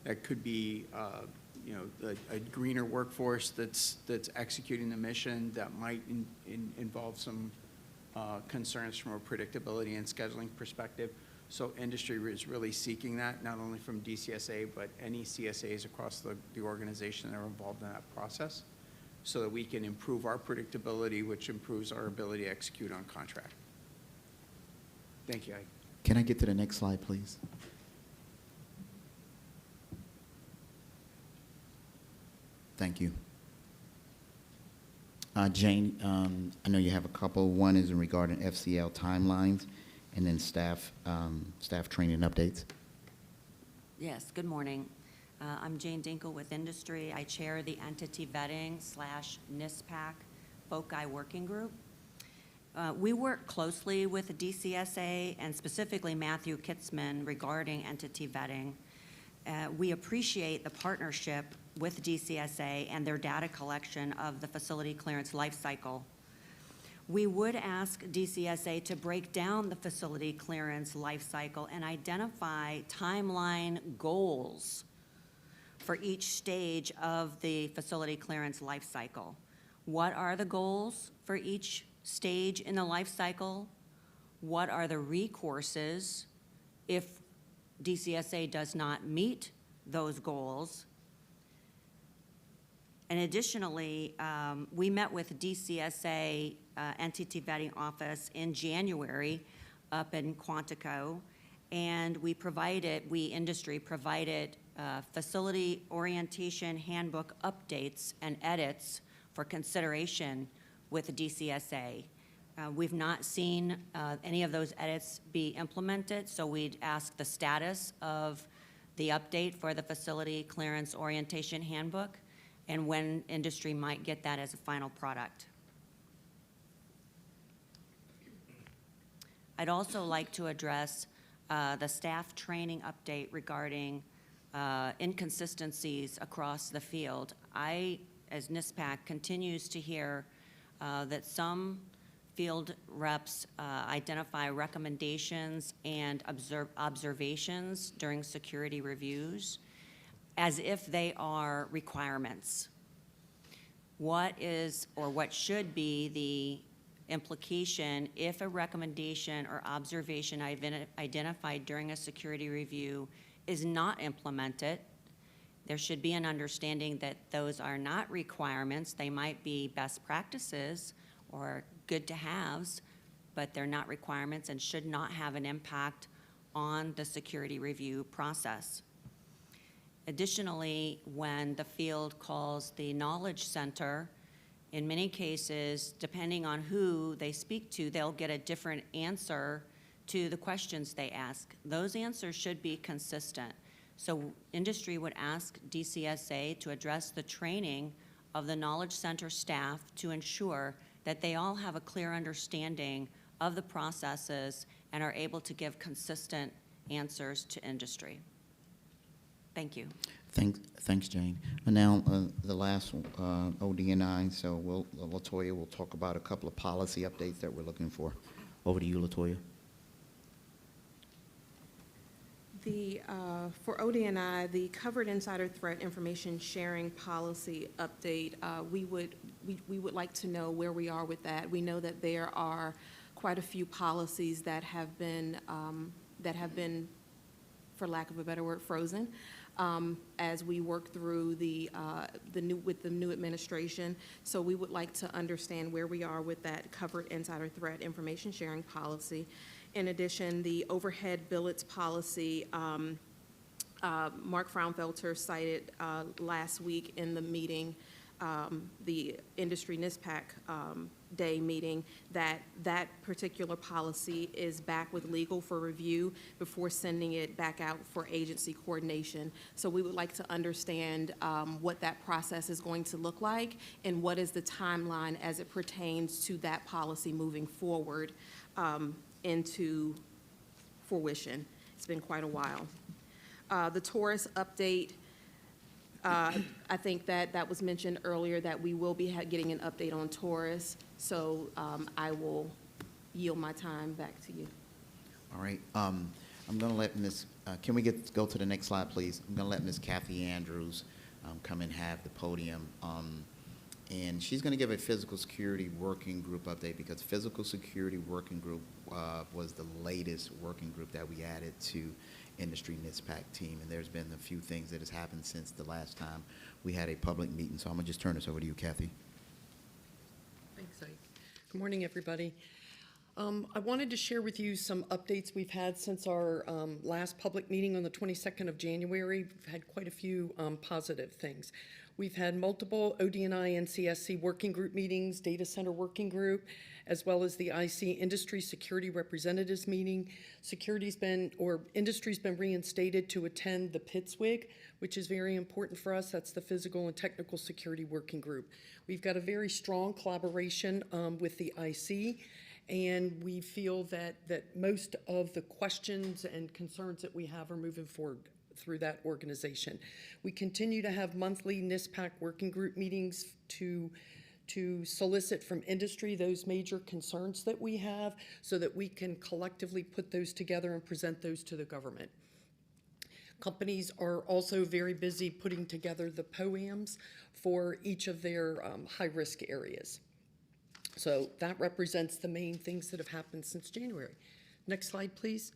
That could be a greener workforce that's executing the mission that might involve some concerns from a predictability and scheduling perspective. So industry is really seeking that, not only from DCSA, but any CSAs across the organization that are involved in that process, so that we can improve our predictability, which improves our ability to execute on contract. Thank you, Ike. Can I get to the next slide, please? Thank you. Jane, I know you have a couple. One is in regarding FCL timelines, and then staff training updates. Yes, good morning. I'm Jane Dinkle with Industry. I chair the Entity Vetting / NISPPAC FOCI Working Group. We work closely with the DCSA and specifically Matthew Kitzman regarding entity vetting. We appreciate the partnership with DCSA and their data collection of the facility clearance lifecycle. We would ask DCSA to break down the facility clearance lifecycle and identify timeline goals for each stage of the facility clearance lifecycle. What are the goals for each stage in the lifecycle? What are the recourses if DCSA does not meet those goals? And additionally, we met with DCSA Entity Vetting Office in January up in Quantico, and industry provided facility orientation handbook updates and edits for consideration with the DCSA. We've not seen any of those edits be implemented, so we'd ask the status of the update for the facility clearance orientation handbook and when industry might get that as a final product. I'd also like to address the staff training update regarding inconsistencies across the field. I, as NISPPAC, continues to hear that some field reps identify recommendations and observations during security reviews as if they are requirements. What is or what should be the implication if a recommendation or observation identified during a security review is not implemented? There should be an understanding that those are not requirements. They might be best practices or good to haves, but they're not requirements and should not have an impact on the security review process. Additionally, when the field calls the Knowledge Center in many cases, depending on who they speak to, they'll get a different answer to the questions they ask. Those answers should be consistent. So industry would ask DCSA to address the training of the Knowledge Center staff to ensure that they all have a clear understanding of the processes and are able to give consistent answers to industry. Thank you. Thanks, Jane. And now the last ODNI, so LaToya will talk about a couple of policy updates that we're looking for. Over to you, LaToya. For ODNI, the covered insider threat information sharing policy update, we would like to know where we are with that. We know that there are quite a few policies that have been, for lack of a better word, frozen as we work through with the new administration. So we would like to understand where we are with that covered insider threat information sharing policy. In addition, the overhead billets policy, Mark Fraunfelter cited last week in the meeting, the industry NISPPAC day meeting, that particular policy is back with legal for review before sending it back out for agency coordination. So we would like to understand what that process is going to look like and what is the timeline as it pertains to that policy moving forward into fruition. It's been quite a while. The Taurus update, I think that was mentioned earlier that we will be getting an update on Taurus, so I will yield my time back to you. All right. I'm going to let Ms. Can we go to the next slide, please? I'm going to let Ms. Kathy Andrews come and have the podium. And she's going to give a physical security working group update, because physical security working group was the latest working group that we added to industry NISPPAC team. And there's been a few things that has happened since the last time we had a public meeting. So I'm going to just turn this over to you, Kathy. Thanks, Ike. Good morning, everybody. I wanted to share with you some updates we've had since our last public meeting on the 22nd of January. We've had quite a few positive things. We've had multiple ODNI and CSC working group meetings, data center working group, as well as the IC Industry Security Representatives meeting. Industry's been reinstated to attend the PITSWIG, which is very important for us. That's the Physical and Technical Security Working Group. We've got a very strong collaboration with the IC, and we feel that most of the questions and concerns that we have are moving forward through that organization. We continue to have monthly NISPPAC working group meetings to solicit from industry those major concerns that we have so that we can collectively put those together and present those to the government. Companies are also very busy putting together the POAMs for each of their high-risk areas. So that represents the main things that have happened since January. Next slide, please.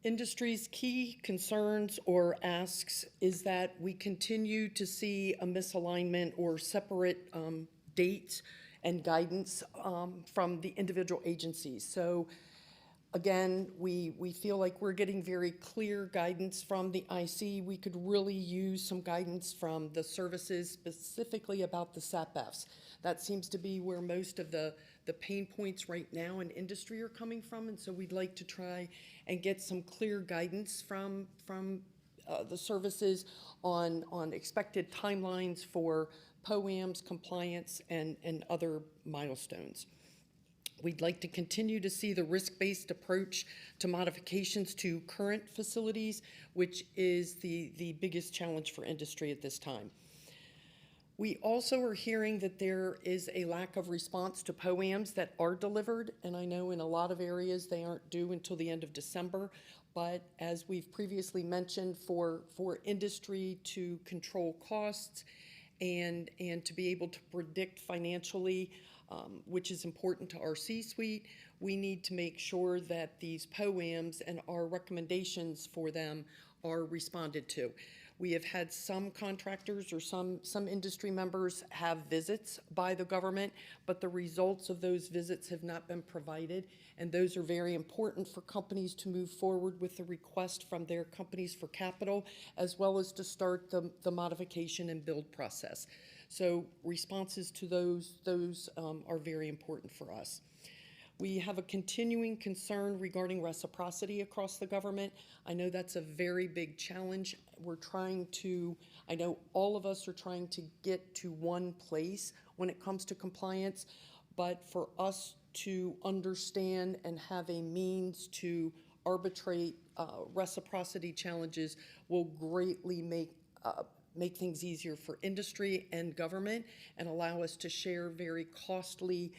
Industry's key concerns or asks is that we continue to see a misalignment or separate dates and guidance from the individual agencies. So again, we feel like we're getting very clear guidance from the IC. We could really use some guidance from the services, specifically about the SAPFs. That seems to be where most of the pain points right now in industry are coming from, and so we'd like to try and get some clear guidance from the services on expected timelines for POAMs, compliance, and other milestones. We'd like to continue to see the risk-based approach to modifications to current facilities, which is the biggest challenge for industry at this time. We also are hearing that there is a lack of response to POAMs that are delivered, and I know in a lot of areas they aren't due until the end of December, but as we've previously mentioned, for industry to control costs and to be able to predict financially, which is important to our C-suite, we need to make sure that these POAMs and our recommendations for them are responded to. We have had some contractors or some industry members have visits by the government, but the results of those visits have not been provided, and those are very important for companies to move forward with the request from their companies for capital, as well as to start the modification and build process. So responses to those are very important for us. We have a continuing concern regarding reciprocity across the government. I know that's a very big challenge. I know all of us are trying to get to one place when it comes to compliance, but for us to understand and have a means to arbitrate reciprocity challenges will greatly make things easier for industry and government and allow us to share very costly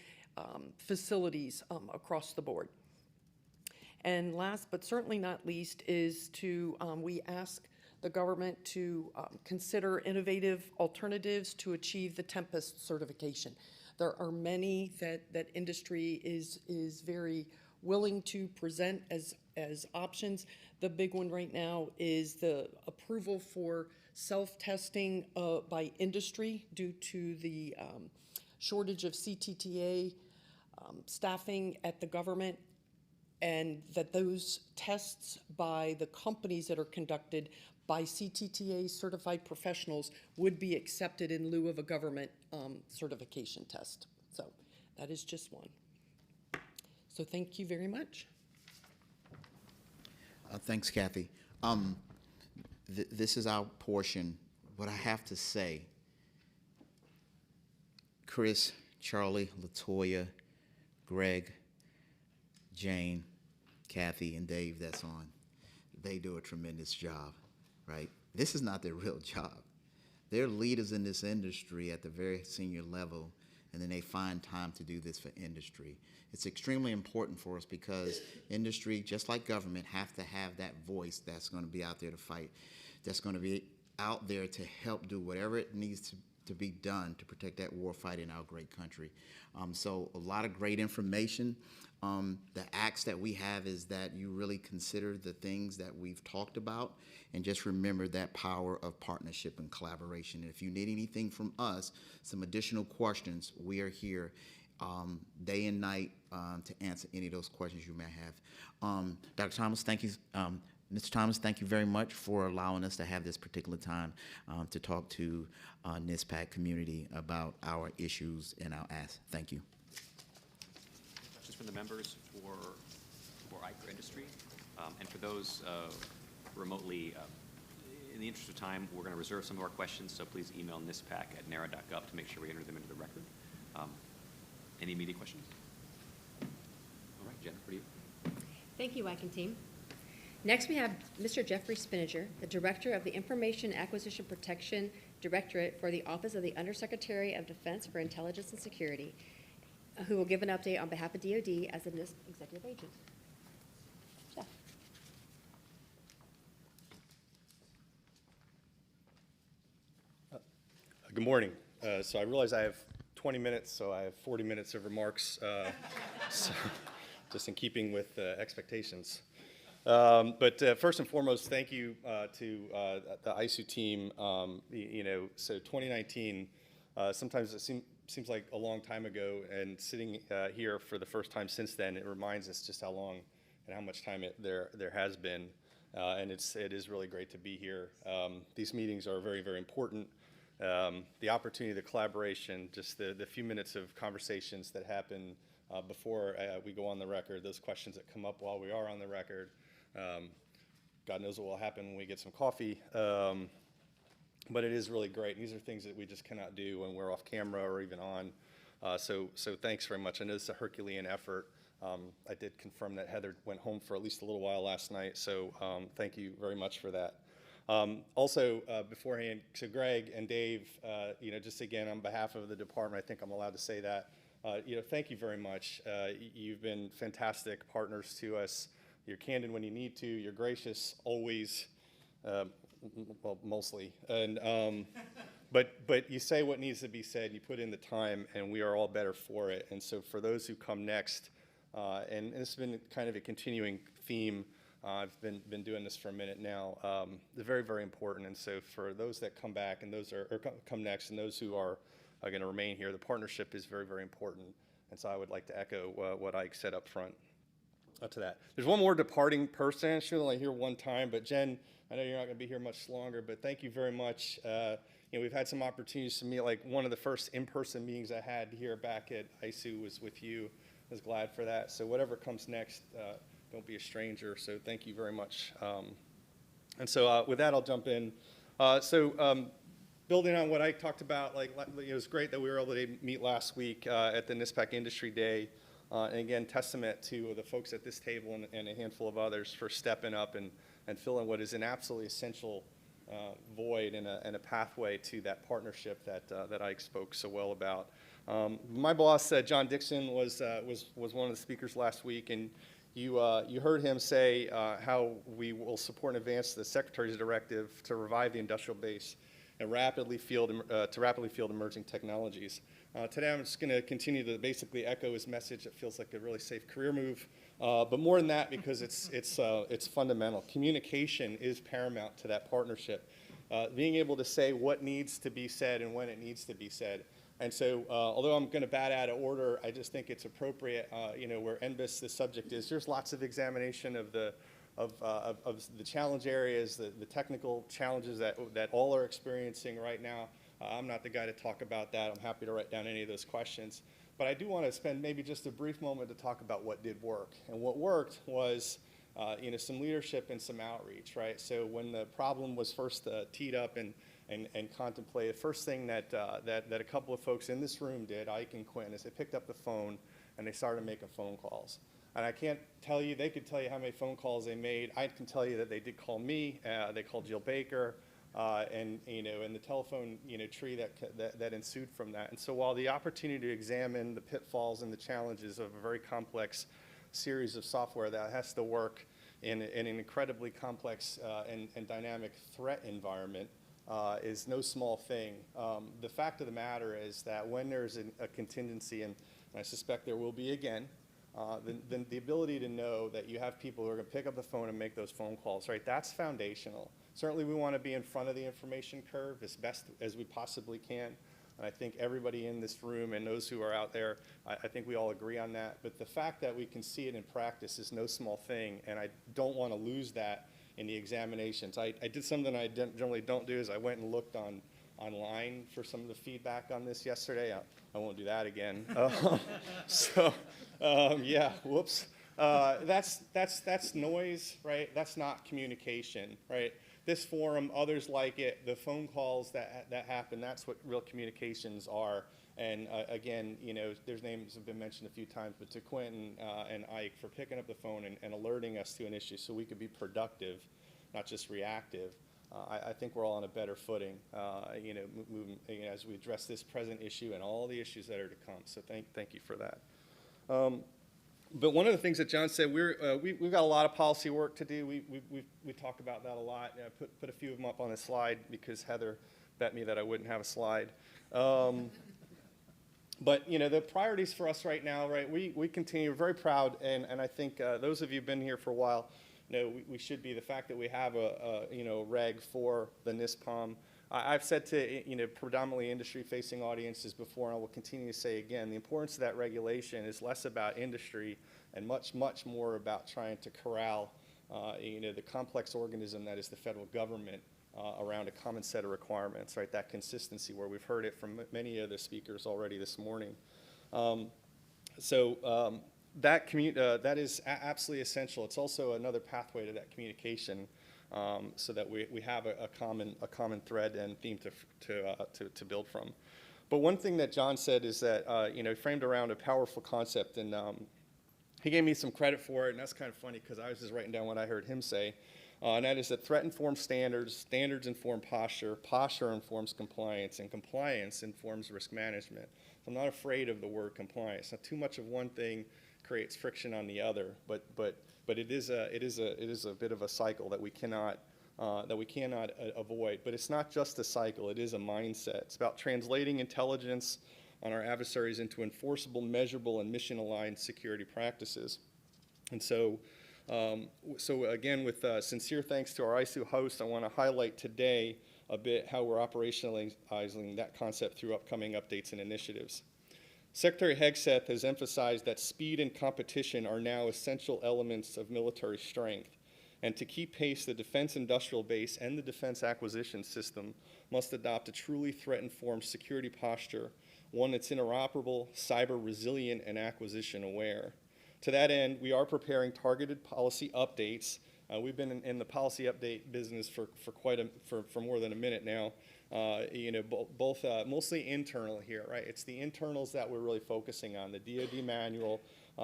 facilities across the board. And last but certainly not least is we ask the government to consider innovative alternatives to achieve the Tempest certification. There are many that industry is very willing to present as options. The big one right now is the approval for self-testing by industry due to the shortage of CTTA staffing at the government, and that those tests by the companies that are conducted by CTTA certified professionals would be accepted in lieu of a government certification test. So that is just one. So thank you very much. Thanks, Kathy. This is our portion. What I have to say, Chris, Charlie, LaToya, Greg, Jane, Kathy, and Dave that's on, they do a tremendous job, right? This is not their real job. They're leaders in this industry at the very senior level, and then they find time to do this for industry. It's extremely important for us because industry, just like government, have to have that voice that's going to be out there to fight, that's going to be out there to help do whatever it needs to be done to protect that war fight in our great country. So a lot of great information. The ask that we have is that you really consider the things that we've talked about and just remember that power of partnership and collaboration. And if you need anything from us, some additional questions, we are here day and night to answer any of those questions you may have. Dr. Thomas, thank you. Mr. Thomas, thank you very much for allowing us to have this particular time to talk to NISPPAC community about our issues and our asks. Thank you. Questions from the members for ICR industry? And for those remotely, in the interest of time, we're going to reserve some of our questions, so please email NISPPAC@nara.gov to make sure we enter them into the record. Any immediate questions? All right, Jen, for you. Thank you, ICAN team. Next, we have Mr. Jeffrey Spinnaker, the Director of the Information Acquisition Protection Directorate for the Office of the Undersecretary of Defense for Intelligence and Security, who will give an update on behalf of DoD as the NISP executive agent. Jeff. Good morning. So I realize I have 20 minutes, so I have 40 minutes of remarks, so just in keeping with expectations. But first and foremost, thank you to the ISU team. So 2019, sometimes it seems like a long time ago, and sitting here for the first time since then, it reminds us just how long and how much time there has been, and it is really great to be here. These meetings are very, very important. The opportunity, the collaboration, just the few minutes of conversations that happen before we go on the record, those questions that come up while we are on the record. God knows what will happen when we get some coffee, but it is really great. These are things that we just cannot do when we're off camera or even on. So thanks very much. I know it's a Herculean effort. I did confirm that Heather went home for at least a little while last night, so thank you very much for that. Also, beforehand, to Greg and Dave, just again on behalf of the department, I think I'm allowed to say that. Thank you very much. You've been fantastic partners to us. You're candid when you need to. You're gracious always, well, mostly. And but you say what needs to be said. You put in the time, and we are all better for it. And so for those who come next, and this has been kind of a continuing theme. I've been doing this for a minute now. They're very, very important. And so for those that come back and those or come next, and those who are going to remain here, the partnership is very, very important. And so I would like to echo what Ike said up front to that. There's one more departing person. She'll only hear one time, but Jen, I know you're not going to be here much longer, but thank you very much. we've had some opportunities to meet. Like one of the first in-person meetings I had here back at ISU was with you. I was glad for that. So whatever comes next, don't be a stranger. So thank you very much. And so with that, I'll jump in. Building on what I talked about, it was great that we were able to meet last week at the NISPPAC Industry Day. And again, testament to the folks at this table and a handful of others for stepping up and filling what is an absolutely essential void and a pathway to that partnership that Ike spoke so well about. My boss, John Dixon, was one of the speakers last week, and you heard him say how we will support and advance the Secretary's directive to revive the industrial base and rapidly field emerging technologies. Today I'm just going to continue to basically echo his message. It feels like a really safe career move, but more than that, because it's fundamental. Communication is paramount to that partnership. Being able to say what needs to be said and when it needs to be said. And so, although I'm going to bat out of order, I just think it's appropriate. Where NBIS the subject is, there's lots of examination of the challenge areas, the technical challenges that all are experiencing right now. I'm not the guy to talk about that. I'm happy to write down any of those questions. But I do want to spend maybe just a brief moment to talk about what did work. And what worked was some leadership and some outreach, right? So when the problem was first teed up and contemplated, the first thing that a couple of folks in this room did, Ike and Quinn, is they picked up the phone and they started making phone calls. And I can't tell you, they could tell you how many phone calls they made. I can tell you that they did call me. They called Jill Baker. And the telephone tree that ensued from that. And so while the opportunity to examine the pitfalls and the challenges of a very complex series of software that has to work in an incredibly complex and dynamic threat environment is no small thing, the fact of the matter is that when there's a contingency, and I suspect there will be again, then the ability to know that you have people who are going to pick up the phone and make those phone calls, right? That's foundational. Certainly we want to be in front of the information curve as best as we possibly can. And I think everybody in this room and those who are out there, I think we all agree on that. But the fact that we can see it in practice is no small thing, and I don't want to lose that in the examinations. I did something I generally don't do, is I went and looked online for some of the feedback on this yesterday. I won't do that again. Yeah, whoops. That's noise, right? That's not communication, right? This forum, others like it, the phone calls that happen, that's what real communications are. And again, there's names have been mentioned a few times, but to Quentin and Ike for picking up the phone and alerting us to an issue so we could be productive, not just reactive. I think we're all on a better footing, moving, as we address this present issue and all the issues that are to come. So thank you for that. But one of the things that John said, we've got a lot of policy work to do. We talk about that a lot. I put a few of them up on the slide because Heather bet me that I wouldn't have a slide. But the priorities for us right now, right? We continue, we're very proud, and I think those of you who've been here for a while, we should be. The fact that we have a reg for the NISPOM. I've said to predominantly industry-facing audiences before, and I will continue to say again, the importance of that regulation is less about industry and much more about trying to corral the complex organism that is the federal government around a common set of requirements, right? That consistency, where we've heard it from many of the speakers already this morning. That is absolutely essential. It's also another pathway to that communication. So that we have a common thread and theme to build from. But one thing that John said is that he framed around a powerful concept, and he gave me some credit for it, and that's kind of funny because I was just writing down what I heard him say, and that is that threat informs standards, standards inform posture, posture informs compliance, and compliance informs risk management. So I'm not afraid of the word compliance. Now, too much of one thing creates friction on the other, but it is a bit of a cycle that we cannot avoid. But it's not just a cycle; it is a mindset. It's about translating intelligence on our adversaries into enforceable, measurable, and mission-aligned security practices. And so again, with sincere thanks to our ISU host, I want to highlight today a bit how we're operationalizing that concept through upcoming updates and initiatives. Secretary Hegseth has emphasized that speed and competition are now essential elements of military strength. And to keep pace, the defense industrial base and the defense acquisition system must adopt a truly threat-informed security posture, one that's interoperable, cyber resilient, and acquisition aware. To that end, we are preparing targeted policy updates. We've been in the policy update business for more than a minute now. Both mostly internal here, right? It's the internals that we're really focusing on. The DoD manual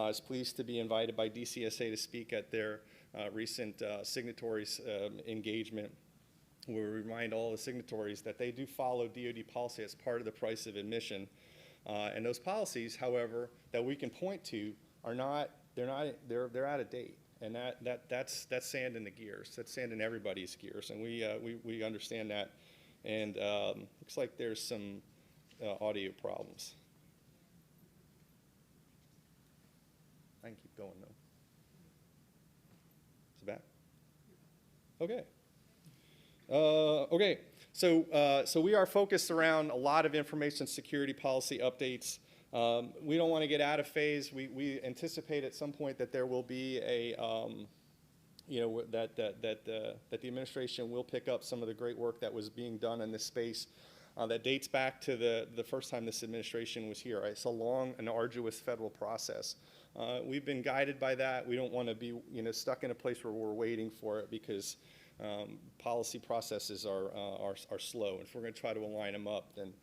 is pleased to be invited by DCSA to speak at their recent signatories engagement, where we remind all the signatories that they do follow DoD policy as part of the price of admission. And those policies, however, that we can point to are they're out of date. And that's sand in the gears. That's sand in everybody's gears. And we understand that. And looks like there's some audio problems. I can keep going though. Is it back? Okay. Okay. So we are focused around a lot of information security policy updates. We don't want to get out of phase. We anticipate at some point that there will be a, that the administration will pick up some of the great work that was being done in this space that dates back to the first time this administration was here. It's a long and arduous federal process. We've been guided by that. We don't want to be stuck in a place where we're waiting for it because policy processes are slow. And if we're going to try to align them up, then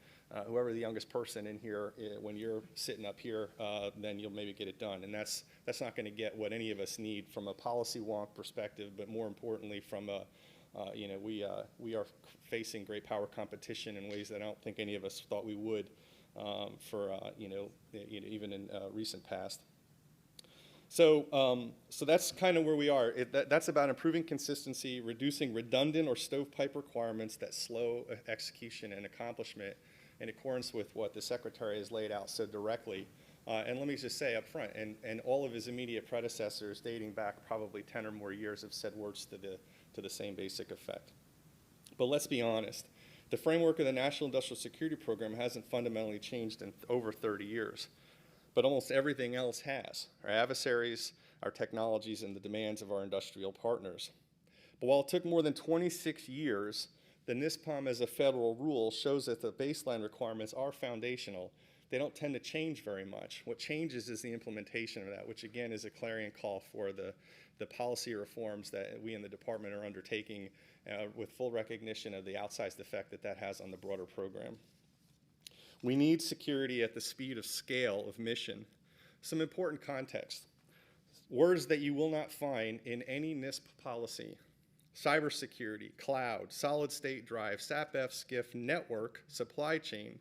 whoever the youngest person in here, when you're sitting up here, then you'll maybe get it done. And that's not going to get what any of us need from a policy wonk perspective, but more importantly from a, we are facing great power competition in ways that I don't think any of us thought we would even in recent past. So that's kind of where we are. That's about improving consistency, reducing redundant or stovepipe requirements that slow execution and accomplishment in accordance with what the Secretary has laid out so directly. And let me just say up front, and all of his immediate predecessors dating back probably 10 or more years have said words to the same basic effect. But let's be honest. The framework of the National Industrial Security Program hasn't fundamentally changed in over 30 years. But almost everything else has. Our adversaries, our technologies, and the demands of our industrial partners. But while it took more than 26 years, the NISPOM as a federal rule shows that the baseline requirements are foundational. They don't tend to change very much. What changes is the implementation of that, which again is a clarion call for the policy reforms that we in the department are undertaking with full recognition of the outsized effect that has on the broader program. We need security at the speed of scale of mission. Some important context. Words that you will not find in any NISP policy. Cybersecurity, cloud, solid state drive, SAP-F, SCIF, network, supply chain.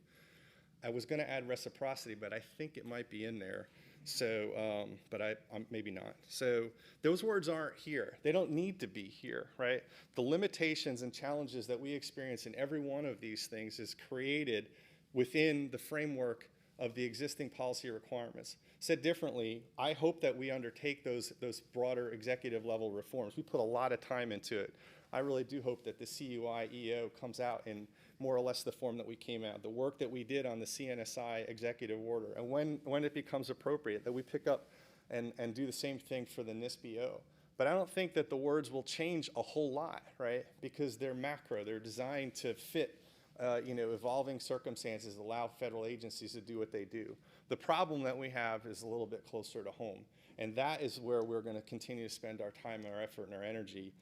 I was going to add reciprocity, but I think it might be in there. So, but I'm maybe not. So those words aren't here. They don't need to be here, right? The limitations and challenges that we experience in every one of these things is created within the framework of the existing policy requirements. Said differently, I hope that we undertake those broader executive level reforms. We put a lot of time into it. I really do hope that the CUI-EO comes out in more or less the form that we came out. The work that we did on the CNSI executive order, and when it becomes appropriate, that we pick up and do the same thing for the NISPPO. But I don't think that the words will change a whole lot, right? Because they're macro, they're designed to fit evolving circumstances, allow federal agencies to do what they do. The problem that we have is a little bit closer to home. And that is where we're going to continue to spend our time and our effort and our energy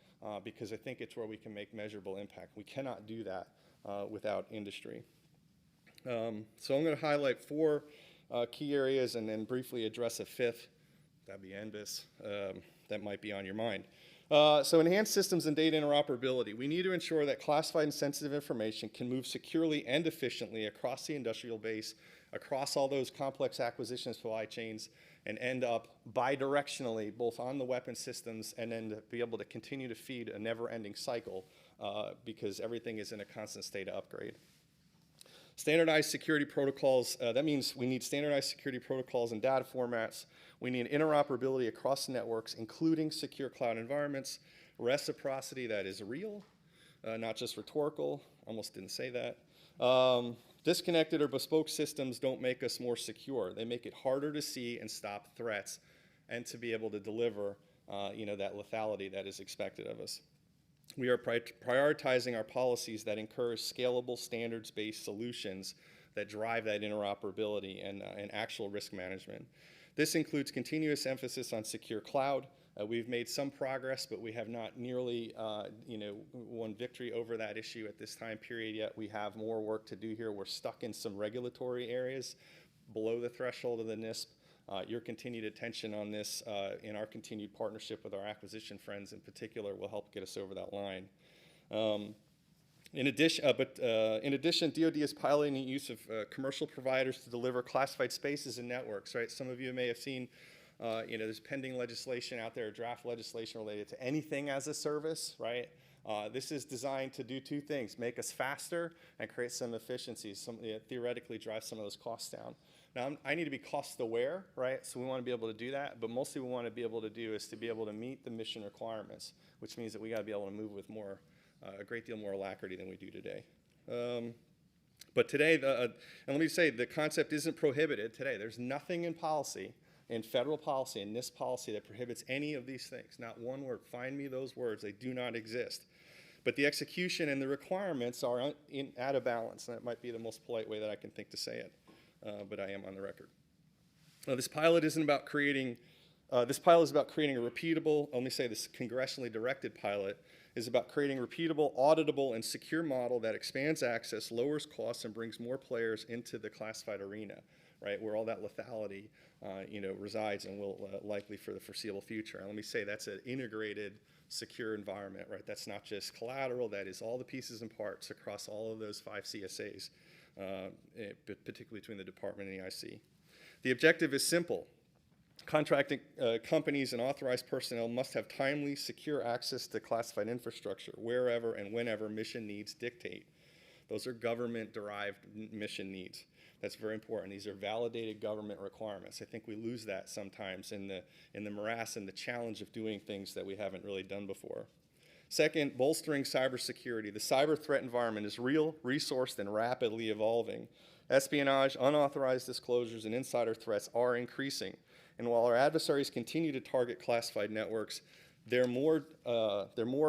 because I think it's where we can make measurable impact. We cannot do that without industry. So I'm going to highlight 4 key areas and then briefly address a 5th. That'd be NBIS. That might be on your mind. So enhanced systems and data interoperability. We need to ensure that classified and sensitive information can move securely and efficiently across the industrial base, across all those complex acquisition supply chains, and end up bidirectionally both on the weapon systems and then to be able to continue to feed a never-ending cycle because everything is in a constant state of upgrade. Standardized security protocols, that means we need standardized security protocols and data formats. We need interoperability across networks, including secure cloud environments, reciprocity that is real, not just rhetorical, almost didn't say that. Disconnected or bespoke systems don't make us more secure. They make it harder to see and stop threats and to be able to deliver that lethality that is expected of us. We are prioritizing our policies that encourage scalable, standards-based solutions that drive that interoperability and actual risk management. This includes continuous emphasis on secure cloud. We've made some progress, but we have not nearly won victory over that issue at this time period yet. We have more work to do here. We're stuck in some regulatory areas below the threshold of the NISP. Your continued attention on this and our continued partnership with our acquisition friends in particular will help get us over that line. In addition, DoD is piloting the use of commercial providers to deliver classified spaces and networks, right? Some of you may have seen, there's pending legislation out there, draft legislation related to anything as a service, right? This is designed to do two things: make us faster and create some efficiencies, theoretically drive some of those costs down. Now, I need to be cost aware, right? So we want to be able to do that, but mostly we want to be able to do is to be able to meet the mission requirements, which means that we got to be able to move with a great deal more alacrity than we do today. But today, and let me say, the concept isn't prohibited today. There's nothing in policy, in federal policy, in this policy, that prohibits any of these things. Not one word. Find me those words. They do not exist. But the execution and the requirements are out of balance, and that might be the most polite way that I can think to say it, but I am on the record. This pilot is about creating a repeatable, let me say this congressionally directed pilot, is about creating a repeatable, auditable, and secure model that expands access, lowers costs, and brings more players into the classified arena, right, where all that lethality resides and will likely for the foreseeable future. And let me say that's an integrated, secure environment, right? That's not just collateral, that is all the pieces and parts across all of those 5 CSAs, particularly between the department and the IC. The objective is simple. Contracting companies and authorized personnel must have timely, secure access to classified infrastructure wherever and whenever mission needs dictate. Those are government-derived mission needs. That's very important. These are validated government requirements. I think we lose that sometimes in the morass and the challenge of doing things that we haven't really done before. Second, bolstering cybersecurity. The cyber threat environment is real, resourced, and rapidly evolving. Espionage, unauthorized disclosures, and insider threats are increasing. And while our adversaries continue to target classified networks, they're more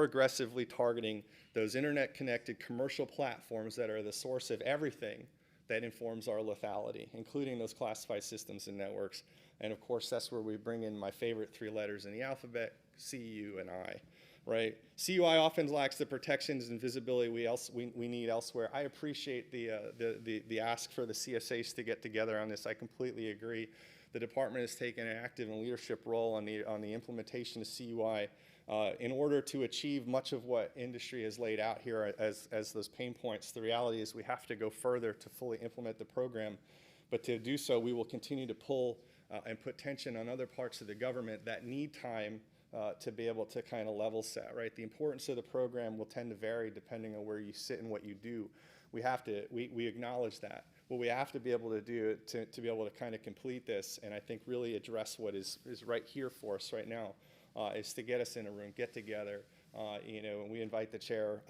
aggressively targeting those internet-connected commercial platforms that are the source of everything that informs our lethality, including those classified systems and networks. And of course, that's where we bring in my favorite 3 letters in the alphabet, C, U, and I, right? CUI often lacks the protections and visibility we need elsewhere. I appreciate the ask for the CSAs to get together on this. I completely agree. The department has taken an active and leadership role on the implementation of CUI in order to achieve much of what industry has laid out here as those pain points. The reality is we have to go further to fully implement the program, but to do so, we will continue to pull and put tension on other parts of the government that need time to be able to kind of level set, right? The importance of the program will tend to vary depending on where you sit and what you do. We acknowledge that. What we have to be able to do to be able to kind of complete this, and I think really address what is right here for us right now, is to get us in a room, get together, and we invite the chair,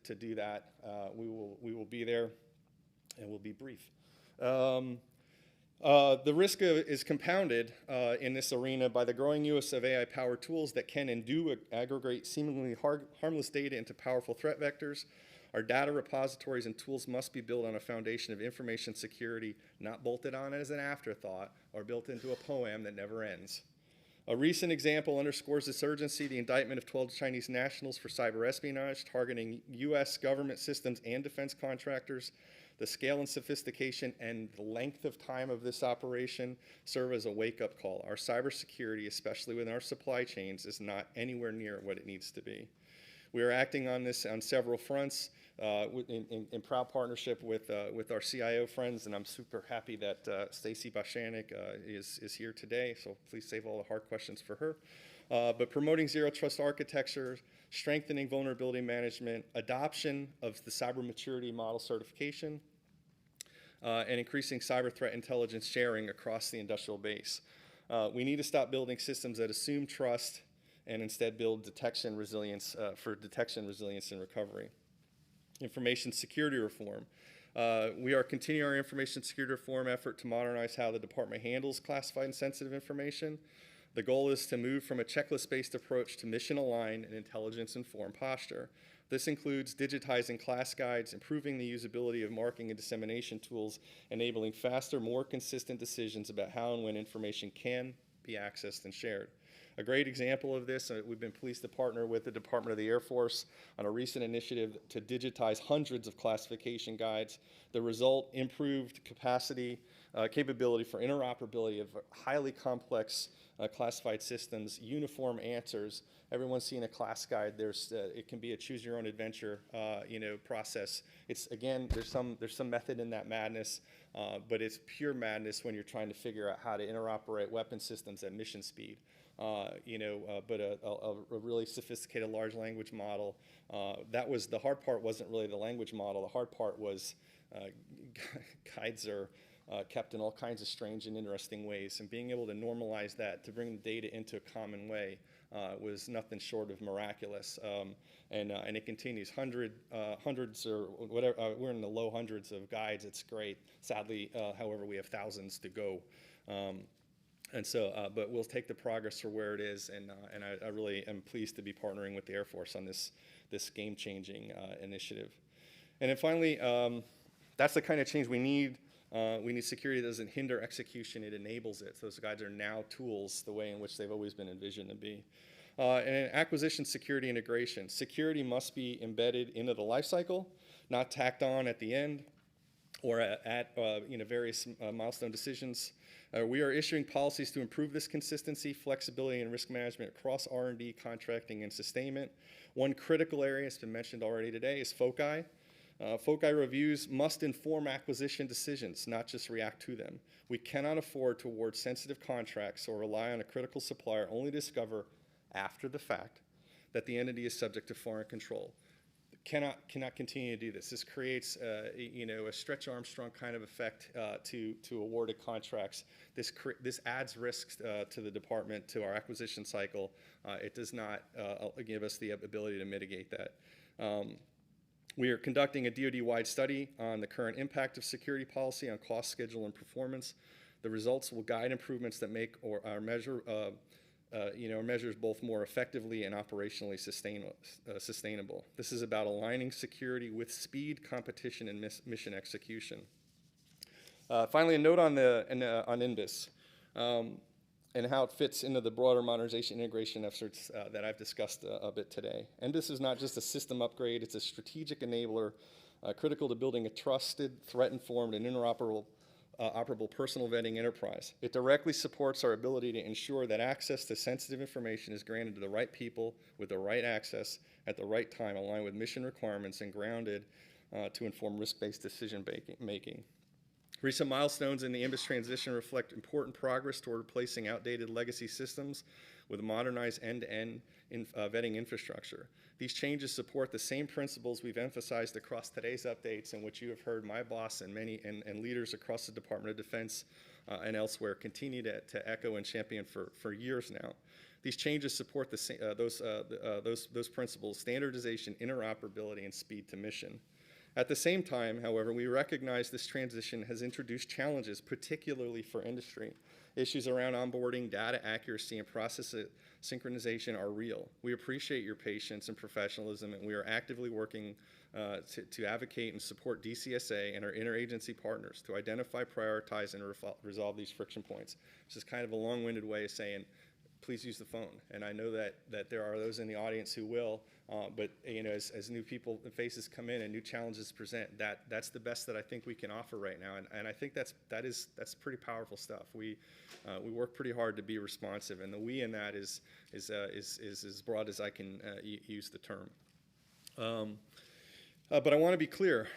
to do that. We will be there, and we'll be brief. The risk is compounded in this arena by the growing use of AI-powered tools that can and do aggregate seemingly harmless data into powerful threat vectors. Our data repositories and tools must be built on a foundation of information security, not bolted on as an afterthought or built into a poem that never ends. A recent example underscores this urgency: the indictment of 12 Chinese nationals for cyber espionage, targeting U.S. government systems and defense contractors. The scale and sophistication and the length of time of this operation serve as a wake-up call. Our cybersecurity, especially within our supply chains, is not anywhere near what it needs to be. We are acting on this on several fronts in proud partnership with our CIO friends, and I'm super happy that Stacy Bashanik is here today, so please save all the hard questions for her. But promoting zero trust architecture, strengthening vulnerability management, adoption of the cyber maturity model certification, and increasing cyber threat intelligence sharing across the industrial base. We need to stop building systems that assume trust and instead build detection resilience and recovery. Information security reform. We are continuing our information security reform effort to modernize how the department handles classified and sensitive information. The goal is to move from a checklist-based approach to mission-aligned and intelligence-informed posture. This includes digitizing class guides, improving the usability of marking and dissemination tools, enabling faster, more consistent decisions about how and when information can be accessed and shared. A great example of this, we've been pleased to partner with the Department of the Air Force on a recent initiative to digitize hundreds of classification guides. The result, improved capability for interoperability of highly complex classified systems, uniform answers. Everyone's seen a class guide. It can be a choose-your-own-adventure, process. It's again, there's some method in that madness, but it's pure madness when you're trying to figure out how to interoperate weapon systems at mission speed. But a really sophisticated large language model. The hard part wasn't really the language model. The hard part was guides are kept in all kinds of strange and interesting ways, and being able to normalize that to bring the data into a common way was nothing short of miraculous. And it continues. Hundreds or whatever. We're in the low hundreds of guides. It's great. Sadly, however, we have thousands to go. And so, but we'll take the progress for where it is, and I really am pleased to be partnering with the Air Force on this game-changing initiative. And then finally, that's the kind of change we need. We need security that doesn't hinder execution, it enables it. So those guides are now tools the way in which they've always been envisioned to be. And acquisition security integration. Security must be embedded into the life cycle, not tacked on at the end or at various milestone decisions. We are issuing policies to improve this consistency, flexibility, and risk management across R&D, contracting, and sustainment. One critical area, has been mentioned already today, is FOCI. FOCI reviews must inform acquisition decisions, not just react to them. We cannot afford to award sensitive contracts or rely on a critical supplier only to discover after the fact that the entity is subject to foreign control. Cannot continue to do this. This creates a Stretch Armstrong kind of effect to awarded contracts. This adds risks to the department, to our acquisition cycle. It does not give us the ability to mitigate that. We are conducting a DoD-wide study on the current impact of security policy on cost, schedule, and performance. The results will guide improvements that make our measures both more effectively and operationally sustainable. This is about aligning security with speed, competition, and mission execution. Finally, a note on NISPPAC and how it fits into the broader modernization integration efforts that I've discussed a bit today. NISPPAC is not just a system upgrade, it's a strategic enabler critical to building a trusted, threat-informed, and interoperable personal vetting enterprise. It directly supports our ability to ensure that access to sensitive information is granted to the right people with the right access at the right time, aligned with mission requirements and grounded to inform risk-based decision making. Recent milestones in the NISPPAC transition reflect important progress toward replacing outdated legacy systems with a modernized end-to-end vetting infrastructure. These changes support the same principles we've emphasized across today's updates, and which you have heard my boss and many leaders across the Department of Defense and elsewhere continue to echo and champion for years now. These changes support those principles: standardization, interoperability, and speed to mission. At the same time, however, we recognize this transition has introduced challenges, particularly for industry. Issues around onboarding, data accuracy, and process synchronization are real. We appreciate your patience and professionalism, and we are actively working to advocate and support DCSA and our interagency partners to identify, prioritize, and resolve these friction points. This is kind of a long-winded way of saying, please use the phone. And I know that there are those in the audience who will, but as new people and faces come in and new challenges present, that's the best that I think we can offer right now. And I think that's pretty powerful stuff. We work pretty hard to be responsive, and the we in that is as broad as I can use the term. But I want to be clear.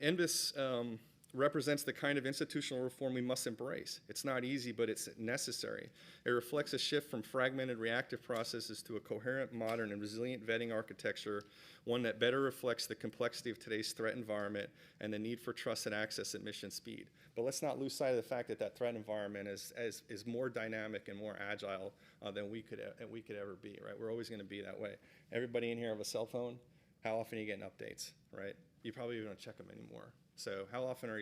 NISPPAC represents the kind of institutional reform we must embrace. It's not easy, but it's necessary. It reflects a shift from fragmented reactive processes to a coherent, modern, and resilient vetting architecture, one that better reflects the complexity of today's threat environment and the need for trusted access at mission speed. But let's not lose sight of the fact that threat environment is more dynamic and more agile than we could ever be, right? We're always going to be that way. Everybody in here have a cell phone? How often are you getting updates, right? You probably don't check them anymore. So how often are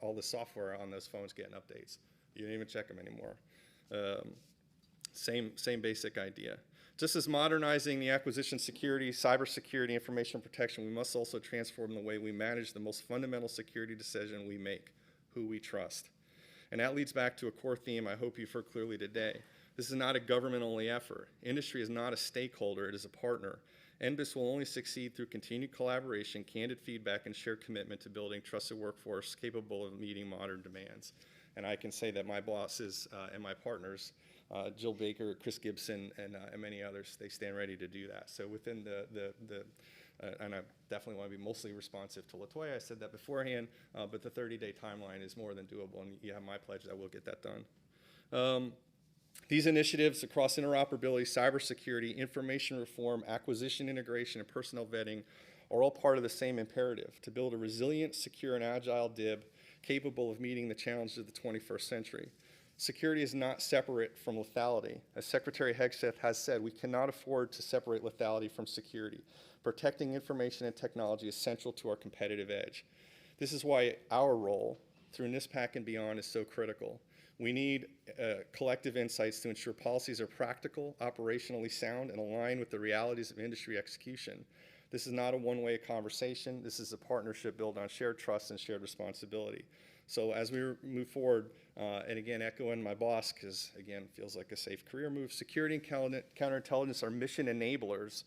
all the software on those phones getting updates? You don't even check them anymore. Same basic idea. Just as modernizing the acquisition security, cybersecurity, information protection, we must also transform the way we manage the most fundamental security decision we make, who we trust. And that leads back to a core theme I hope you've heard clearly today. This is not a government-only effort. Industry is not a stakeholder, it is a partner. NBIS will only succeed through continued collaboration, candid feedback, and shared commitment to building trusted workforce capable of meeting modern demands. And I can say that my bosses and my partners, Jill Baker, Chris Gibson, and many others, they stand ready to do that. So within and I definitely want to be mostly responsive to LaToya. I said that beforehand, but the 30-day timeline is more than doable, and you have my pledge that we'll get that done. These initiatives across interoperability, cybersecurity, information reform, acquisition integration, and personnel vetting are all part of the same imperative: to build a resilient, secure, and agile DIB capable of meeting the challenges of the 21st century. Security is not separate from lethality. As Secretary Hegseth has said, we cannot afford to separate lethality from security. Protecting information and technology is central to our competitive edge. This is why our role through NISPPAC and beyond is so critical. We need collective insights to ensure policies are practical, operationally sound, and aligned with the realities of industry execution. This is not a one-way conversation. This is a partnership built on shared trust and shared responsibility. So as we move forward, and again, echoing my boss, because again, feels like a safe career move, security and counterintelligence are mission enablers.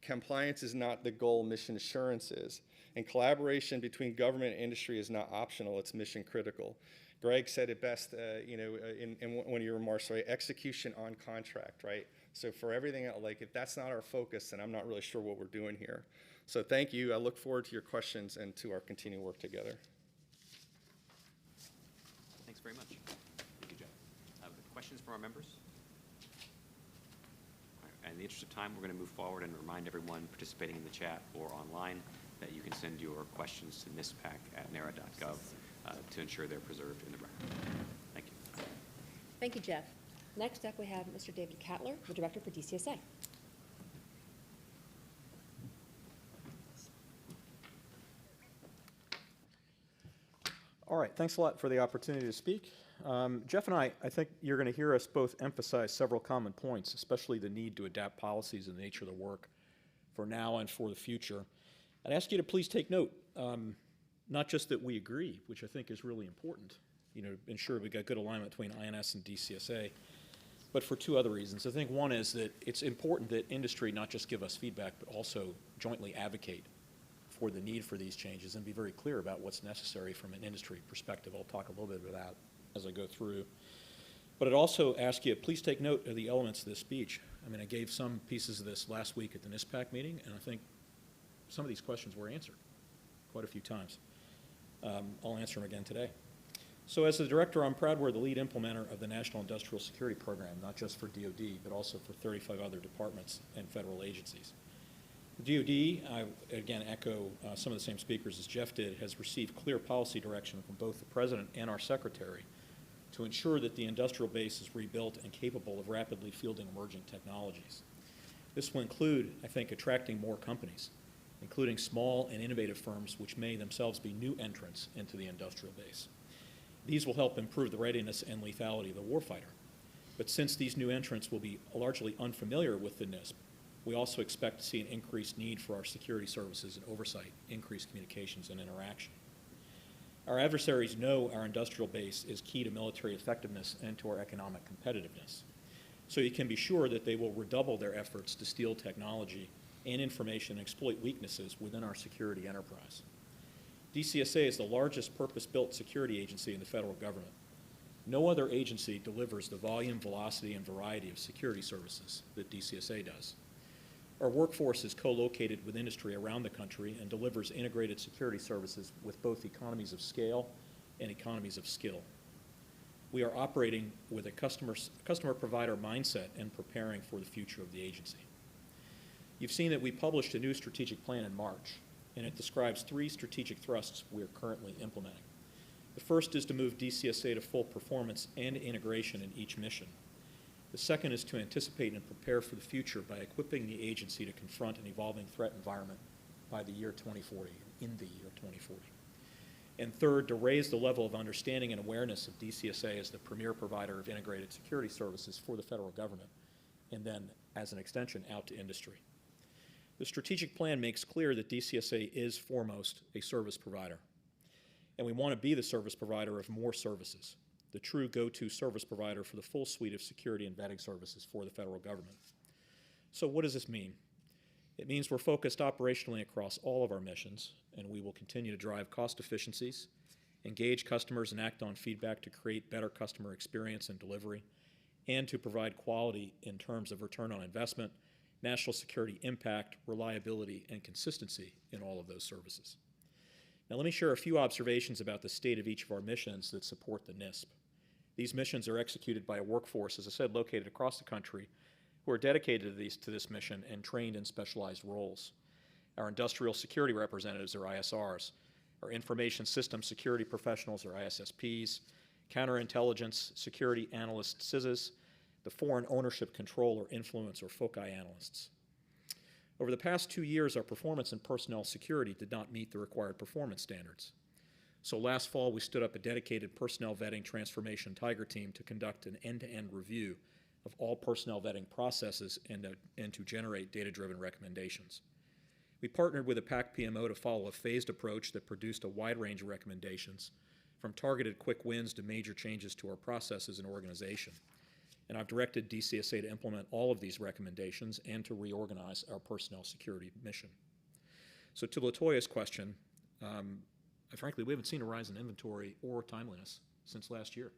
Compliance is not the goal, mission assurance is. And collaboration between government and industry is not optional, it's mission critical. Greg said it best, in one of your remarks, right? Execution on contract, right? So for everything else, like if that's not our focus, then I'm not really sure what we're doing here. So thank you. I look forward to your questions and to our continued work together. Thanks very much. Thank you, Jeff. Questions from our members? All right, in the interest of time, we're going to move forward and remind everyone participating in the chat or online that you can send your questions to NISPPAC@nara.gov to ensure they're preserved in the record. Thank you. Thank you, Jeff. Next up, we have Mr. David Cattler, the Director for DCSA. All right, thanks a lot for the opportunity to speak. Jeff and I think you're going to hear us both emphasize several common points, especially the need to adapt policies and the nature of the work for now and for the future. I'd ask you to please take note, not just that we agree, which I think is really important, to ensure we got good alignment between INS and DCSA, but for two other reasons. I think one is that it's important that industry not just give us feedback, but also jointly advocate for the need for these changes and be very clear about what's necessary from an industry perspective. I'll talk a little bit about that as I go through. But I'd also ask you, please take note of the elements of this speech. I mean, I gave some pieces of this last week at the NISPPAC meeting, and I think some of these questions were answered quite a few times. I'll answer them again today. So as the director, I'm proud we're the lead implementer of the National Industrial Security Program, not just for DoD, but also for 35 other departments and federal agencies. The DoD, I again echo some of the same speakers as Jeff did, has received clear policy direction from both the President and our Secretary to ensure that the industrial base is rebuilt and capable of rapidly fielding emerging technologies. This will include, I think, attracting more companies, including small and innovative firms which may themselves be new entrants into the industrial base. These will help improve the readiness and lethality of the warfighter. But since these new entrants will be largely unfamiliar with the NISP, we also expect to see an increased need for our security services and oversight, increased communications and interaction. Our adversaries know our industrial base is key to military effectiveness and to our economic competitiveness. So you can be sure that they will redouble their efforts to steal technology and information and exploit weaknesses within our security enterprise. DCSA is the largest purpose-built security agency in the federal government. No other agency delivers the volume, velocity, and variety of security services that DCSA does. Our workforce is co-located with industry around the country and delivers integrated security services with both economies of scale and economies of skill. We are operating with a customer-provider mindset and preparing for the future of the agency. You've seen that we published a new strategic plan in March, and it describes 3 strategic thrusts we are currently implementing. The first is to move DCSA to full performance and integration in each mission. The second is to anticipate and prepare for the future by equipping the agency to confront an evolving threat environment by the year 2040, in the year 2040. And third, to raise the level of understanding and awareness of DCSA as the premier provider of integrated security services for the federal government, and then, as an extension, out to industry. The strategic plan makes clear that DCSA is foremost a service provider, and we want to be the service provider of more services, the true go-to service provider for the full suite of security and vetting services for the federal government. So what does this mean? It means we're focused operationally across all of our missions, and we will continue to drive cost efficiencies, engage customers and act on feedback to create better customer experience and delivery, and to provide quality in terms of return on investment, national security impact, reliability, and consistency in all of those services. Now let me share a few observations about the state of each of our missions that support the NISP. These missions are executed by a workforce, as I said, located across the country, who are dedicated to this mission and trained in specialized roles. Our industrial security representatives, or ISRs, our information system security professionals, or ISSPs, counterintelligence security analysts, CISAs, the foreign ownership control or influence, or FOCI analysts. Over the past 2 years, our performance in personnel security did not meet the required performance standards. So last fall, we stood up a dedicated personnel vetting transformation Tiger team to conduct an end-to-end review of all personnel vetting processes and to generate data-driven recommendations. We partnered with a PAC PMO to follow a phased approach that produced a wide range of recommendations, from targeted quick wins to major changes to our processes and organization. And I've directed DCSA to implement all of these recommendations and to reorganize our personnel security mission. So to LaToya's question, frankly, we haven't seen a rise in inventory or timeliness since last year.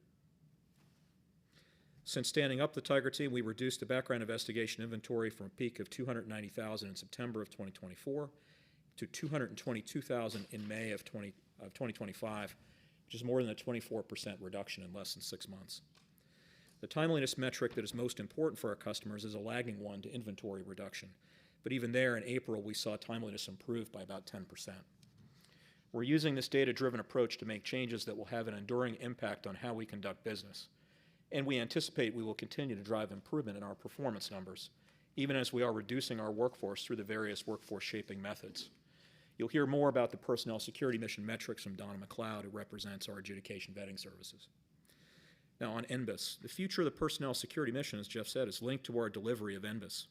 Since standing up the Tiger team, we reduced the background investigation inventory from a peak of 290,000 in September of 2024 to 222,000 in May of 2025, which is more than a 24% reduction in less than 6 months. The timeliness metric that is most important for our customers is a lagging one to inventory reduction, but even there in April we saw timeliness improve by about 10%. We're using this data-driven approach to make changes that will have an enduring impact on how we conduct business. And we anticipate we will continue to drive improvement in our performance numbers, even as we are reducing our workforce through the various workforce shaping methods. You'll hear more about the personnel security mission metrics from Donna McLeod, who represents our adjudication vetting services. Now on NBIS, the future of the personnel security mission, as Jeff said, is linked to our delivery of NBIS.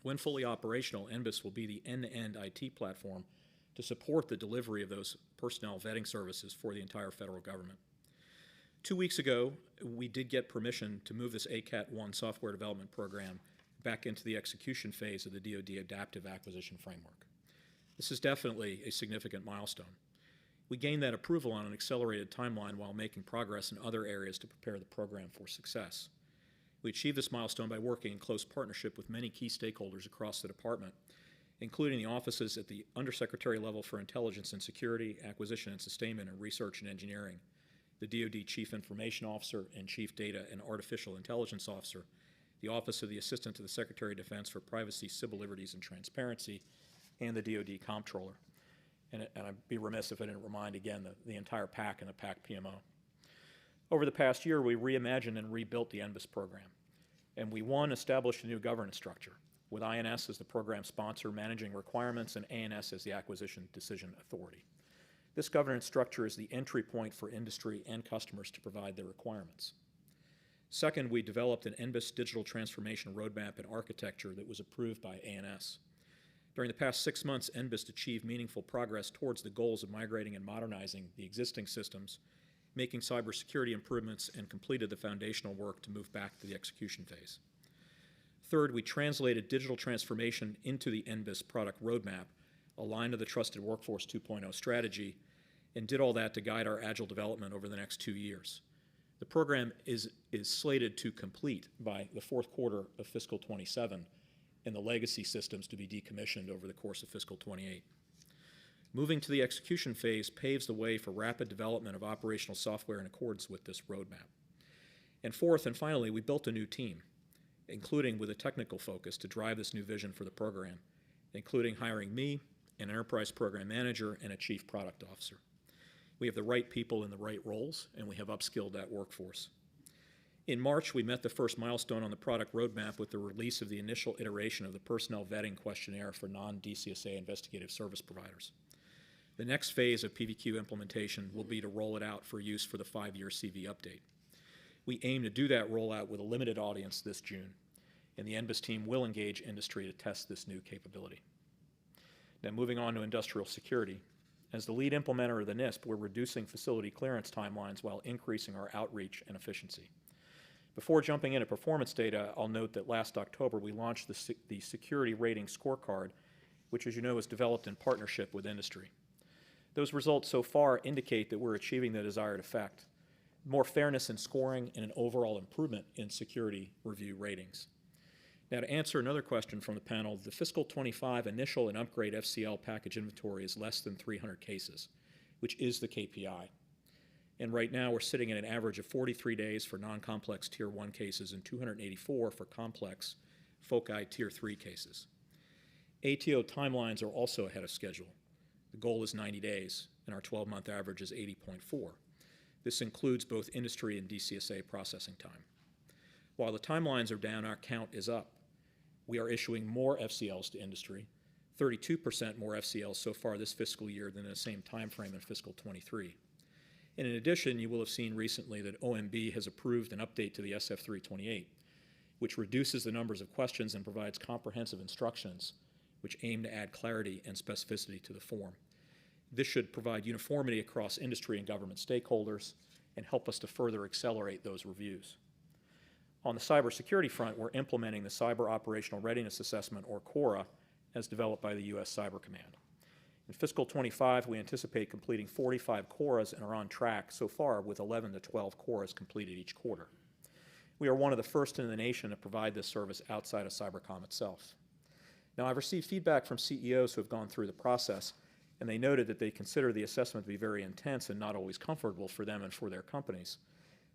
When fully operational, NBIS will be the end-to-end IT platform to support the delivery of those personnel vetting services for the entire federal government. 2 weeks ago, we did get permission to move this ACAT-1 software development program back into the execution phase of the DoD Adaptive Acquisition Framework. This is definitely a significant milestone. We gained that approval on an accelerated timeline while making progress in other areas to prepare the program for success. We achieved this milestone by working in close partnership with many key stakeholders across the department, including the offices at the Undersecretary level for Intelligence and Security, Acquisition and Sustainment, and Research and Engineering, the DoD Chief Information Officer and Chief Data and Artificial Intelligence Officer, the Office of the Assistant to the Secretary of Defense for Privacy, Civil Liberties, and Transparency, and the DoD Comptroller. And I'd be remiss if I didn't remind again the entire PAC and the PAC PMO. Over the past year, we reimagined and rebuilt the NBIS program. And we, one, established a new governance structure, with INS as the program sponsor managing requirements and ANS as the acquisition decision authority. This governance structure is the entry point for industry and customers to provide their requirements. Second, we developed an NBIS digital transformation roadmap and architecture that was approved by ANS. During the past 6 months, NBIS achieved meaningful progress towards the goals of migrating and modernizing the existing systems, making cybersecurity improvements, and completed the foundational work to move back to the execution phase. Third, we translated digital transformation into the NBIS product roadmap, aligned to the Trusted Workforce 2.0 strategy, and did all that to guide our agile development over the next 2 years. The program is slated to complete by the fourth quarter of fiscal 27, and the legacy systems to be decommissioned over the course of fiscal 28. Moving to the execution phase paves the way for rapid development of operational software in accordance with this roadmap. And fourth and finally, we built a new team, including with a technical focus to drive this new vision for the program, including hiring me, an enterprise program manager, and a chief product officer. We have the right people in the right roles, and we have upskilled that workforce. In March, we met the first milestone on the product roadmap with the release of the initial iteration of the personnel vetting questionnaire for non-DCSA investigative service providers. The next phase of PVQ implementation will be to roll it out for use for the 5-year CV update. We aim to do that rollout with a limited audience this June, and the NBIS team will engage industry to test this new capability. Now, moving on to industrial security. As the lead implementer of the NISP, we're reducing facility clearance timelines while increasing our outreach and efficiency. Before jumping into performance data, I'll note that last October we launched the Security Rating Scorecard, which, as you know, is developed in partnership with industry. Those results so far indicate that we're achieving the desired effect: more fairness in scoring and an overall improvement in security review ratings. Now, to answer another question from the panel, the fiscal 25 initial and upgrade FCL package inventory is less than 300 cases, which is the KPI. And right now we're sitting at an average of 43 days for non-complex Tier 1 cases and 284 for complex FOCI Tier 3 cases. ATO timelines are also ahead of schedule. The goal is 90 days, and our 12-month average is 80.4. This includes both industry and DCSA processing time. While the timelines are down, our count is up. We are issuing more FCLs to industry, 32% more FCLs so far this fiscal year than in the same time frame in fiscal 23. And in addition, you will have seen recently that OMB has approved an update to the SF328, which reduces the numbers of questions and provides comprehensive instructions which aim to add clarity and specificity to the form. This should provide uniformity across industry and government stakeholders and help us to further accelerate those reviews. On the cybersecurity front, we're implementing the Cyber Operational Readiness Assessment, or CORA, as developed by the U.S. Cyber Command. In fiscal 25, we anticipate completing 45 CORAs and are on track so far with 11 to 12 CORAs completed each quarter. We are one of the first in the nation to provide this service outside of Cybercom itself. Now, I've received feedback from CEOs who have gone through the process, and they noted that they consider the assessment to be very intense and not always comfortable for them and for their companies,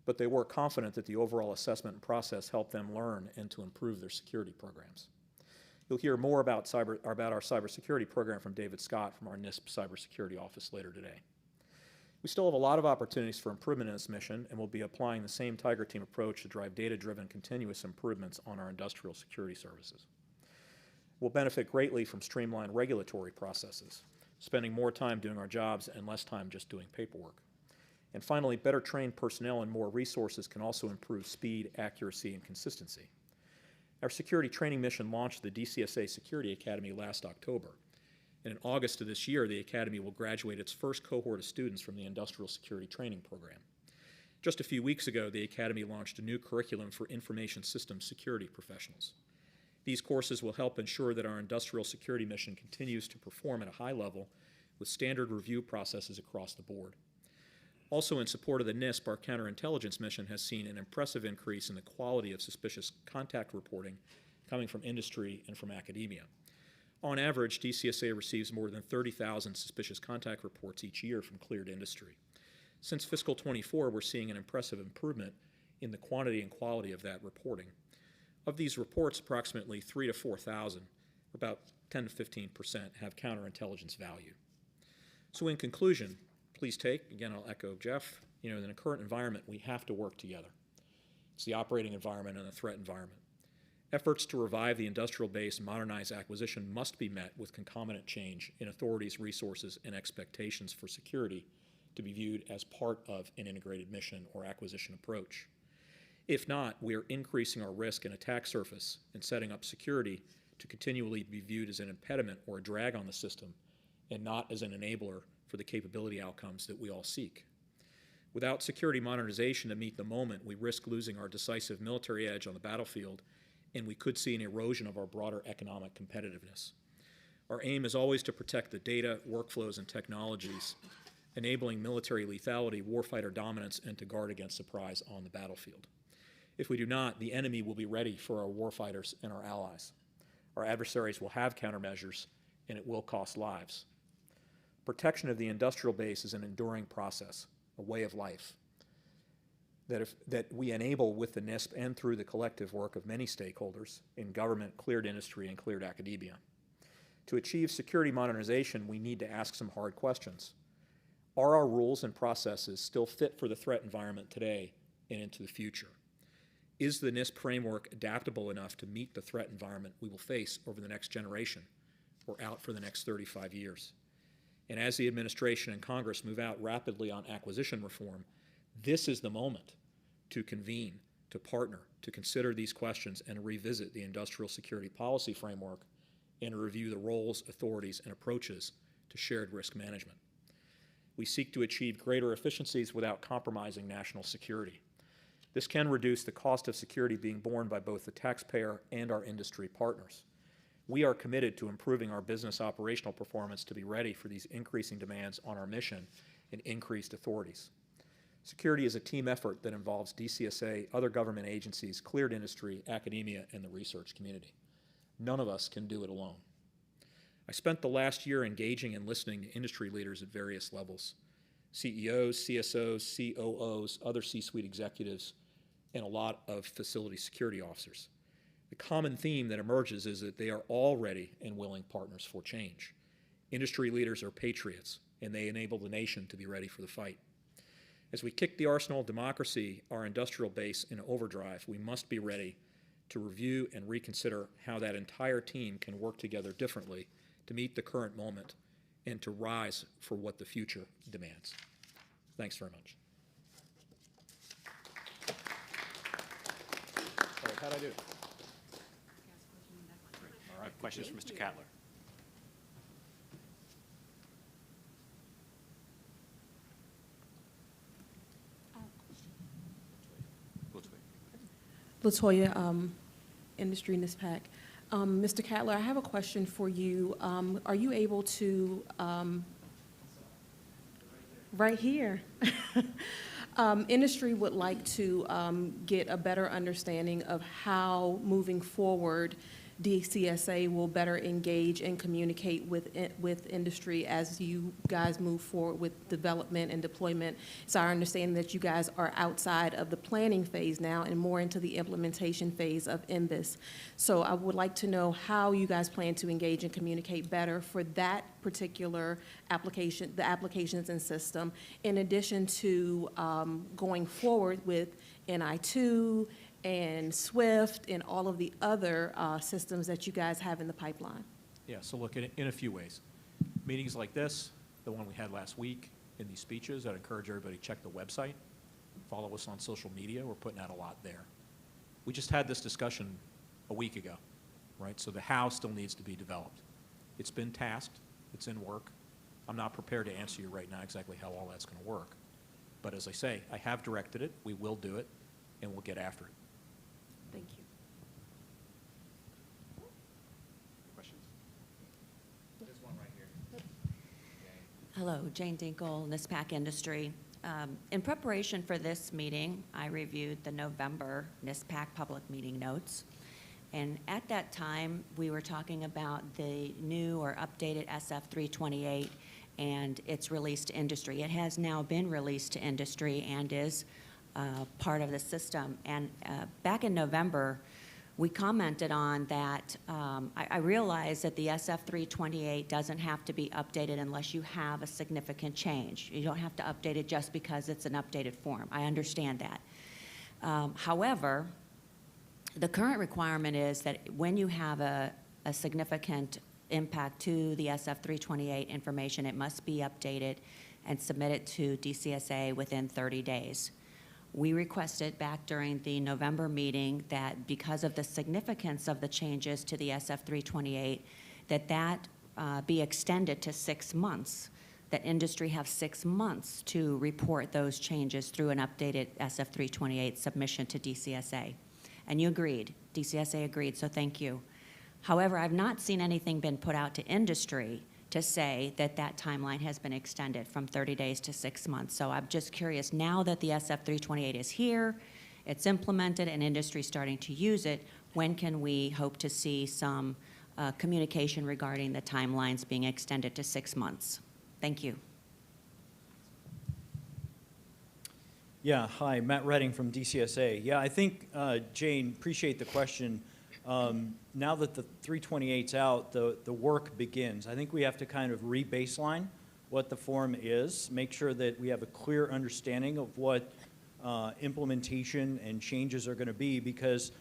but they were confident that the overall assessment and process helped them learn and to improve their security programs. You'll hear more about our cybersecurity program from David Scott from our NISP Cybersecurity Office later today. We still have a lot of opportunities for improvement in this mission, and we'll be applying the same Tiger Team approach to drive data-driven continuous improvements on our industrial security services. We'll benefit greatly from streamlined regulatory processes, spending more time doing our jobs and less time just doing paperwork. And finally, better trained personnel and more resources can also improve speed, accuracy, and consistency. Our security training mission launched the DCSA Security Academy last October, and in August of this year, the Academy will graduate its first cohort of students from the Industrial Security Training Program. Just a few weeks ago, the Academy launched a new curriculum for information systems security professionals. These courses will help ensure that our industrial security mission continues to perform at a high level with standard review processes across the board. Also, in support of the NISP, our counterintelligence mission has seen an impressive increase in the quality of suspicious contact reporting coming from industry and from academia. On average, DCSA receives more than 30,000 suspicious contact reports each year from cleared industry. Since fiscal 24, we're seeing an impressive improvement in the quantity and quality of that reporting. Of these reports, approximately 3,000 to 4,000, about 10 to 15%, have counterintelligence value. So in conclusion, please take, again, I'll echo Jeff, in the current environment, we have to work together. It's the operating environment and the threat environment. Efforts to revive the industrial base and modernize acquisition must be met with concomitant change in authorities, resources, and expectations for security to be viewed as part of an integrated mission or acquisition approach. If not, we are increasing our risk and attack surface and setting up security to continually be viewed as an impediment or a drag on the system and not as an enabler for the capability outcomes that we all seek. Without security modernization to meet the moment, we risk losing our decisive military edge on the battlefield, and we could see an erosion of our broader economic competitiveness. Our aim is always to protect the data, workflows, and technologies, enabling military lethality, warfighter dominance, and to guard against surprise on the battlefield. If we do not, the enemy will be ready for our warfighters and our allies. Our adversaries will have countermeasures, and it will cost lives. Protection of the industrial base is an enduring process, a way of life, that we enable with the NISP and through the collective work of many stakeholders in government, cleared industry, and cleared academia. To achieve security modernization, we need to ask some hard questions. Are our rules and processes still fit for the threat environment today and into the future? Is the NISP framework adaptable enough to meet the threat environment we will face over the next generation or out for the next 35 years? And as the administration and Congress move out rapidly on acquisition reform, this is the moment to convene, to partner, to consider these questions and revisit the industrial security policy framework and to review the roles, authorities, and approaches to shared risk management. We seek to achieve greater efficiencies without compromising national security. This can reduce the cost of security being borne by both the taxpayer and our industry partners. We are committed to improving our business operational performance to be ready for these increasing demands on our mission and increased authorities. Security is a team effort that involves DCSA, other government agencies, cleared industry, academia, and the research community. None of us can do it alone. I spent the last year engaging and listening to industry leaders at various levels: CEOs, CSOs, COOs, other C-suite executives, and a lot of facility security officers. The common theme that emerges is that they are all ready and willing partners for change. Industry leaders are patriots, and they enable the nation to be ready for the fight. As we kick the arsenal of democracy, our industrial base, in overdrive, we must be ready to review and reconsider how that entire team can work together differently to meet the current moment and to rise for what the future demands. Thanks very much. All right, how'd I do? All right, questions for Mr. Cattler? Latoya, Industry NISPPAC. Mr. Cattler, I have a question for you. Are you able to, right here, industry would like to get a better understanding of how, moving forward, DCSA will better engage and communicate with industry as you guys move forward with development and deployment. It's our understanding that you guys are outside of the planning phase now and more into the implementation phase of NBIS. So I would like to know how you guys plan to engage and communicate better for that particular application, the applications and system, in addition to going forward with NI2 and SWIFT and all of the other systems that you guys have in the pipeline. Yeah, so look, in a few ways. Meetings like this, the one we had last week, in these speeches, I'd encourage everybody to check the website, follow us on social media. We're putting out a lot there. We just had this discussion a week ago, right? So the how still needs to be developed. It's been tasked, it's in work. I'm not prepared to answer you right now exactly how all that's going to work. But as I say, I have directed it, we will do it, and we'll get after it. Thank you. Questions? There's one right here. Hello, Jane Dinkle, NISPPAC Industry. In preparation for this meeting, I reviewed the November NISPPAC public meeting notes. And at that time, we were talking about the new or updated SF-328 and its release to industry. It has now been released to industry and is part of the system. And back in November, we commented on that. I realize that the SF-328 doesn't have to be updated unless you have a significant change. You don't have to update it just because it's an updated form. I understand that. However, the current requirement is that when you have a significant impact to the SF-328 information, it must be updated and submitted to DCSA within 30 days. We requested back during the November meeting that because of the significance of the changes to the SF-328, that be extended to 6 months, that industry have 6 months to report those changes through an updated SF-328 submission to DCSA. And you agreed, DCSA agreed, so thank you. However, I've not seen anything been put out to industry to say that that timeline has been extended from 30 days to 6 months. So I'm just curious, now that the SF-328 is here, it's implemented and industry starting to use it, when can we hope to see some communication regarding the timelines being extended to 6 months? Thank you. Yeah, hi, Matt Redding from DCSA. Yeah, I think, Jane, appreciate the question. Now that the 328's out, the work begins. I think we have to kind of re-baseline what the form is, make sure that we have a clear understanding of what implementation and changes are going to be, because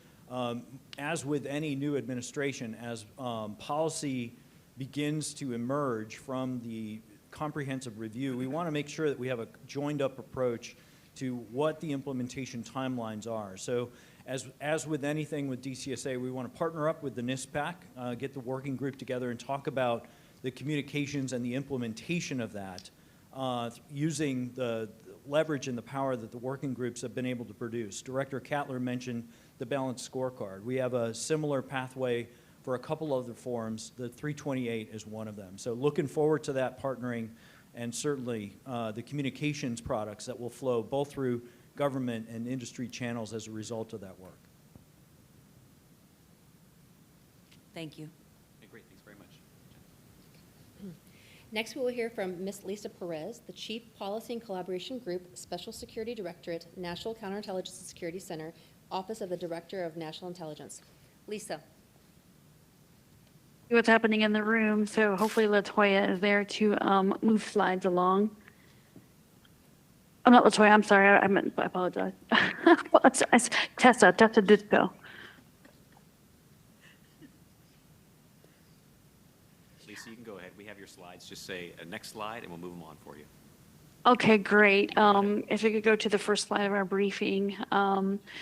as with any new administration, as policy begins to emerge from the comprehensive review, we want to make sure that we have a joined-up approach to what the implementation timelines are. So as with anything with DCSA, we want to partner up with the NISPPAC, get the working group together and talk about the communications and the implementation of that, using the leverage and the power that the working groups have been able to produce. Director Cattler mentioned the balanced scorecard. We have a similar pathway for a couple other forums. The 328 is one of them. So looking forward to that partnering, and certainly the communications products that will flow both through government and industry channels as a result of that work. Thank you. Okay, great, thanks very much. Next, we will hear from Ms. Lisa Perez, the Chief Policy and Collaboration Group, Special Security Directorate, National Counterintelligence and Security Center, Office of the Director of National Intelligence. Lisa. What's happening in the room, so hopefully LaToya is there to move slides along. I'm not LaToya, I'm sorry, I apologize. I apologize. Tessa Ditko. Lisa, you can go ahead. We have your slides. Just say next slide, and we'll move them on for you. Okay, great. If we could go to the first slide of our briefing.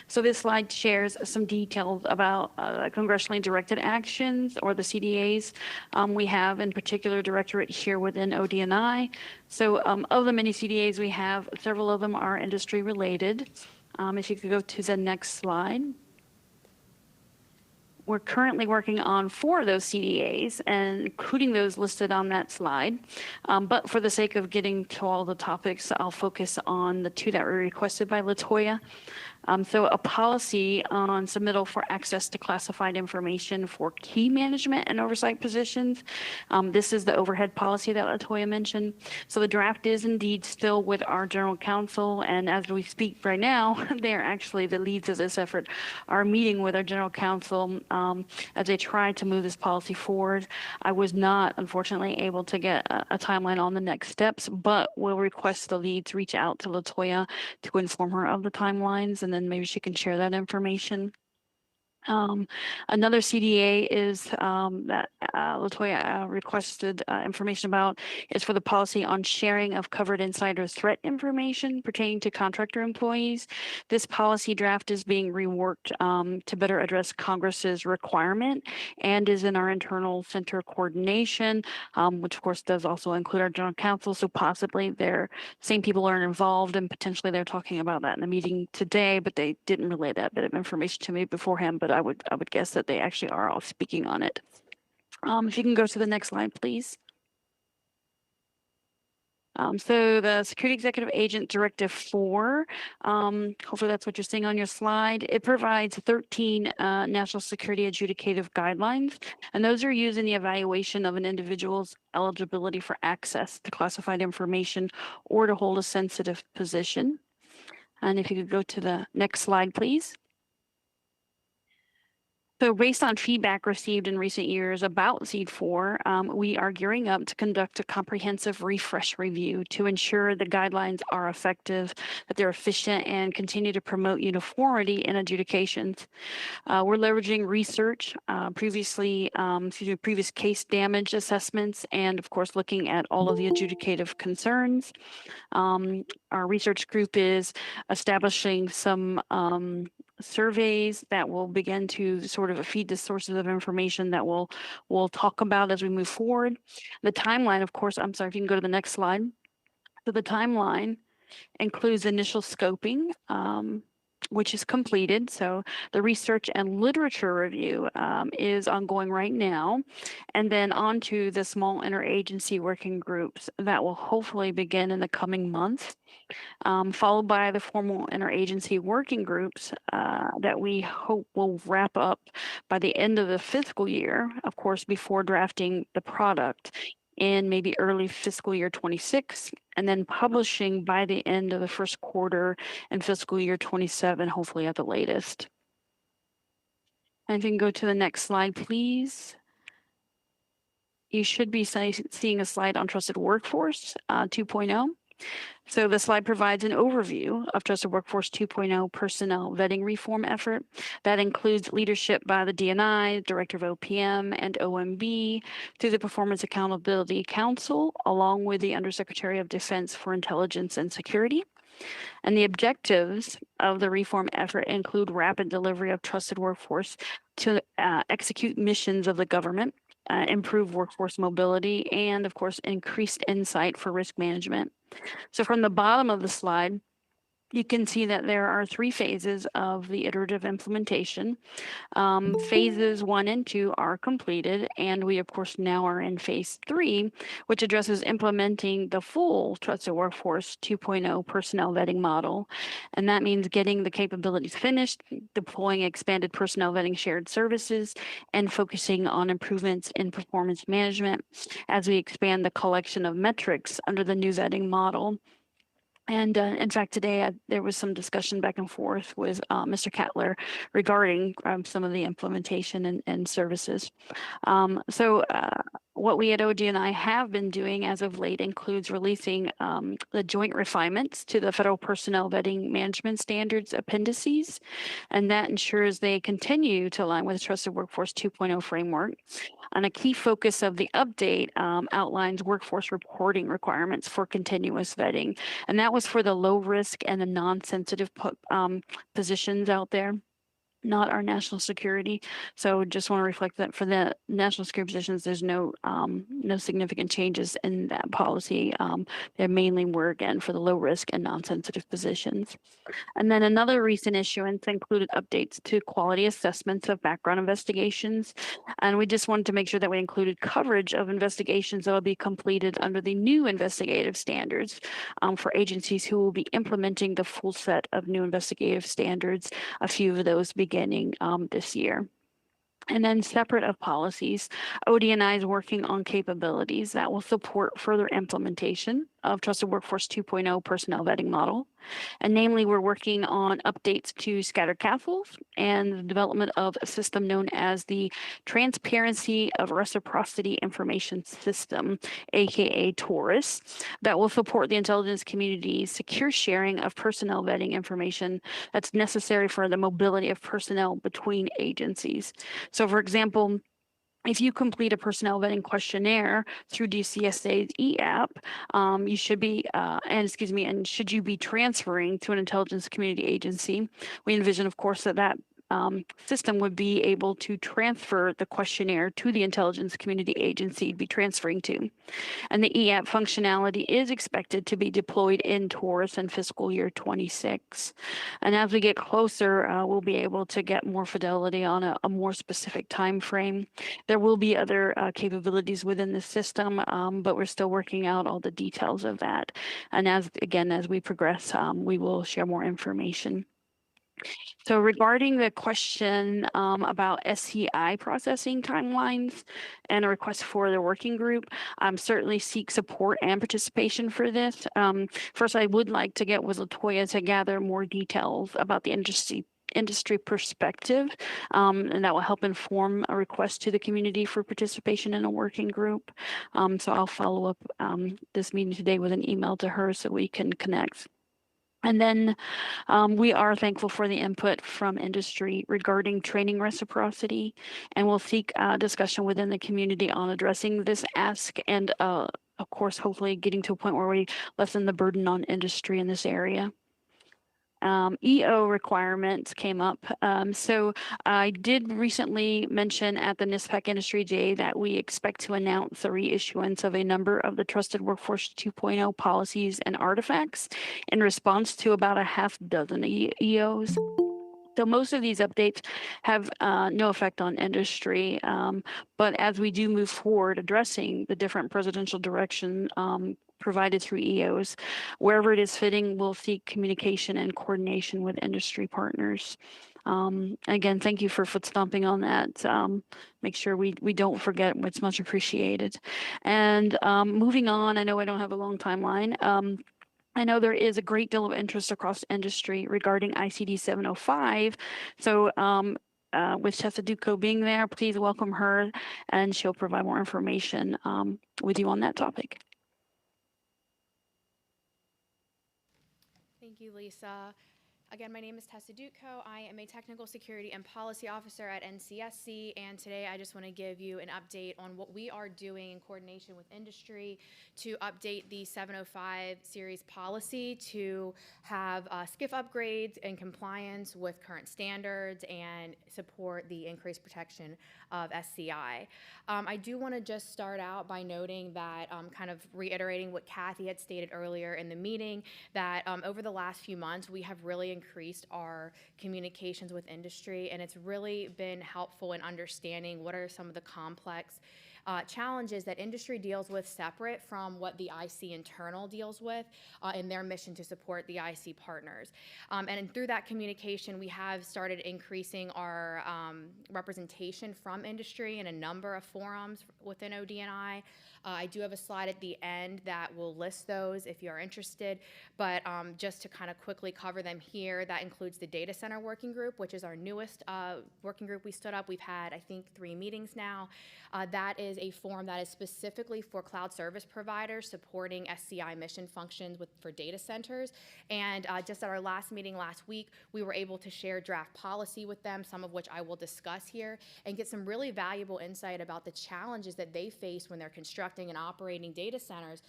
So this slide shares some details about congressionally directed actions, or the CDAs. We have in particular directorate here within ODNI. So of the many CDAs we have, several of them are industry related. If you could go to the next slide. We're currently working on 4 of those CDAs, and including those listed on that slide. But for the sake of getting to all the topics, I'll focus on the 2 that were requested by LaToya. So a policy on submittal for access to classified information for key management and oversight positions. This is the overhead policy that LaToya mentioned. So the draft is indeed still with our general counsel, and as we speak right now, they're actually the leads of this effort are meeting with our general counsel as they try to move this policy forward. I was not, unfortunately, able to get a timeline on the next steps, but will request the leads reach out to LaToya to inform her of the timelines, and then maybe she can share that information. Another CDA is that LaToya requested information about is for the policy on sharing of covered insider threat information pertaining to contractor employees. This policy draft is being reworked to better address Congress's requirement and is in our internal center coordination, which of course does also include our general counsel. So possibly they're same people are involved, and potentially they're talking about that in a meeting today, but they didn't relay that bit of information to me beforehand. But I would guess that they actually are all speaking on it. If you can go to the next slide, please. So the Security Executive Agent Directive 4, hopefully that's what you're seeing on your slide. It provides 13 national security adjudicative guidelines, and those are used in the evaluation of an individual's eligibility for access to classified information or to hold a sensitive position. And if you could go to the next slide, please. So based on feedback received in recent years about SEAD 4, we are gearing up to conduct a comprehensive refresh review to ensure the guidelines are effective, that they're efficient, and continue to promote uniformity in adjudications. We're leveraging research, previous case damage assessments, and of course looking at all of the adjudicative concerns. Our research group is establishing some surveys that will begin to sort of feed the sources of information that we'll talk about as we move forward. The timeline, of course, I'm sorry, if you can go to the next slide. So the timeline includes initial scoping, which is completed. So the research and literature review is ongoing right now. And then on to the small interagency working groups that will hopefully begin in the coming months. Followed by the formal interagency working groups that we hope will wrap up by the end of the fiscal year, of course, before drafting the product in maybe early fiscal year 26, and then publishing by the end of the first quarter in fiscal year 27, hopefully at the latest. And if you can go to the next slide, please. You should be seeing a slide on Trusted Workforce 2.0. So the slide provides an overview of Trusted Workforce 2.0 personnel vetting reform effort. That includes leadership by the DNI, Director of OPM, and OMB through the Performance Accountability Council, along with the Undersecretary of Defense for Intelligence and Security. And the objectives of the reform effort include rapid delivery of trusted workforce to execute missions of the government, improve workforce mobility, and of course, increased insight for risk management. So from the bottom of the slide, you can see that there are 3 phases of the iterative implementation. Phases 1 and 2 are completed, and we of course now are in phase 3, which addresses implementing the full Trusted Workforce 2.0 personnel vetting model. And that means getting the capabilities finished, deploying expanded personnel vetting shared services, and focusing on improvements in performance management as we expand the collection of metrics under the new vetting model. And in fact, today there was some discussion back and forth with Mr. Cattler regarding some of the implementation and services. So what we at ODNI have been doing as of late includes releasing the joint refinements to the Federal Personnel Vetting Management Standards appendices, and that ensures they continue to align with the Trusted Workforce 2.0 framework. And a key focus of the update outlines workforce reporting requirements for continuous vetting. And that was for the low risk and the non-sensitive positions out there, not our national security. So just want to reflect that for the national security positions, there's no significant changes in that policy. They mainly were, again, for the low risk and non-sensitive positions. And then another recent issuance included updates to quality assessments of background investigations. And we just wanted to make sure that we included coverage of investigations that will be completed under the new investigative standards for agencies who will be implementing the full set of new investigative standards, a few of those beginning this year. And then separate of policies, ODNI is working on capabilities that will support further implementation of Trusted Workforce 2.0 personnel vetting model. And namely, we're working on updates to scattered CAFLs and the development of a system known as the Transparency of Reciprocity Information System, aka TORIS, that will support the intelligence community's secure sharing of personnel vetting information that's necessary for the mobility of personnel between agencies. So for example, if you complete a personnel vetting questionnaire through DCSA's e-app, you should be, and should you be transferring to an intelligence community agency, we envision, of course, that system would be able to transfer the questionnaire to the intelligence community agency you'd be transferring to. And the e-app functionality is expected to be deployed in Taurus in fiscal year 26. And as we get closer, we'll be able to get more fidelity on a more specific time frame. There will be other capabilities within the system, but we're still working out all the details of that. And as we progress, we will share more information. So regarding the question about SCI processing timelines and a request for the working group, certainly seek support and participation for this. First, I would like to get with Latoya to gather more details about the industry perspective, and that will help inform a request to the community for participation in a working group. So I'll follow up this meeting today with an email to her so we can connect. And then we are thankful for the input from industry regarding training reciprocity, and we'll seek discussion within the community on addressing this ask and, of course, hopefully getting to a point where we lessen the burden on industry in this area. EO requirements came up. So I did recently mention at the NISPPAC Industry Day that we expect to announce the reissuance of a number of the Trusted Workforce 2.0 policies and artifacts in response to about a half dozen EOs. So most of these updates have no effect on industry, but as we do move forward addressing the different presidential direction provided through EOs, wherever it is fitting, we'll seek communication and coordination with industry partners. Again, thank you for foot stomping on that. Make sure we don't forget. It's much appreciated. And moving on, I know I don't have a long timeline. I know there is a great deal of interest across industry regarding ICD 705. So with Chef Duco being there, please welcome her and she'll provide more information with you on that topic. you, Lisa. Again, my name is Tessa Dutko. I am a Technical Security and Policy Officer at NCSC, and today I just want to give you an update on what we are doing in coordination with industry to update the 705 series policy to have SCIF upgrades and compliance with current standards and support the increased protection of SCI. I do want to just start out by noting that, kind of reiterating what Kathy had stated earlier in the meeting, that over the last few months, we have really increased our communications with industry, and it's really been helpful in understanding what are some of the complex challenges that industry deals with separate from what the IC internal deals with in their mission to support the IC partners. And through that communication, we have started increasing our representation from industry in a number of forums within ODNI. I do have a slide at the end that will list those if you're interested, but just to kind of quickly cover them here, that includes the Data Center Working Group, which is our newest working group we stood up. We've had, I think, 3 meetings now. That is a forum that is specifically for cloud service providers supporting SCI mission functions for data centers. And just at our last meeting last week, we were able to share draft policy with them, some of which I will discuss here, and get some really valuable insight about the challenges that they face when they're constructing and operating data centers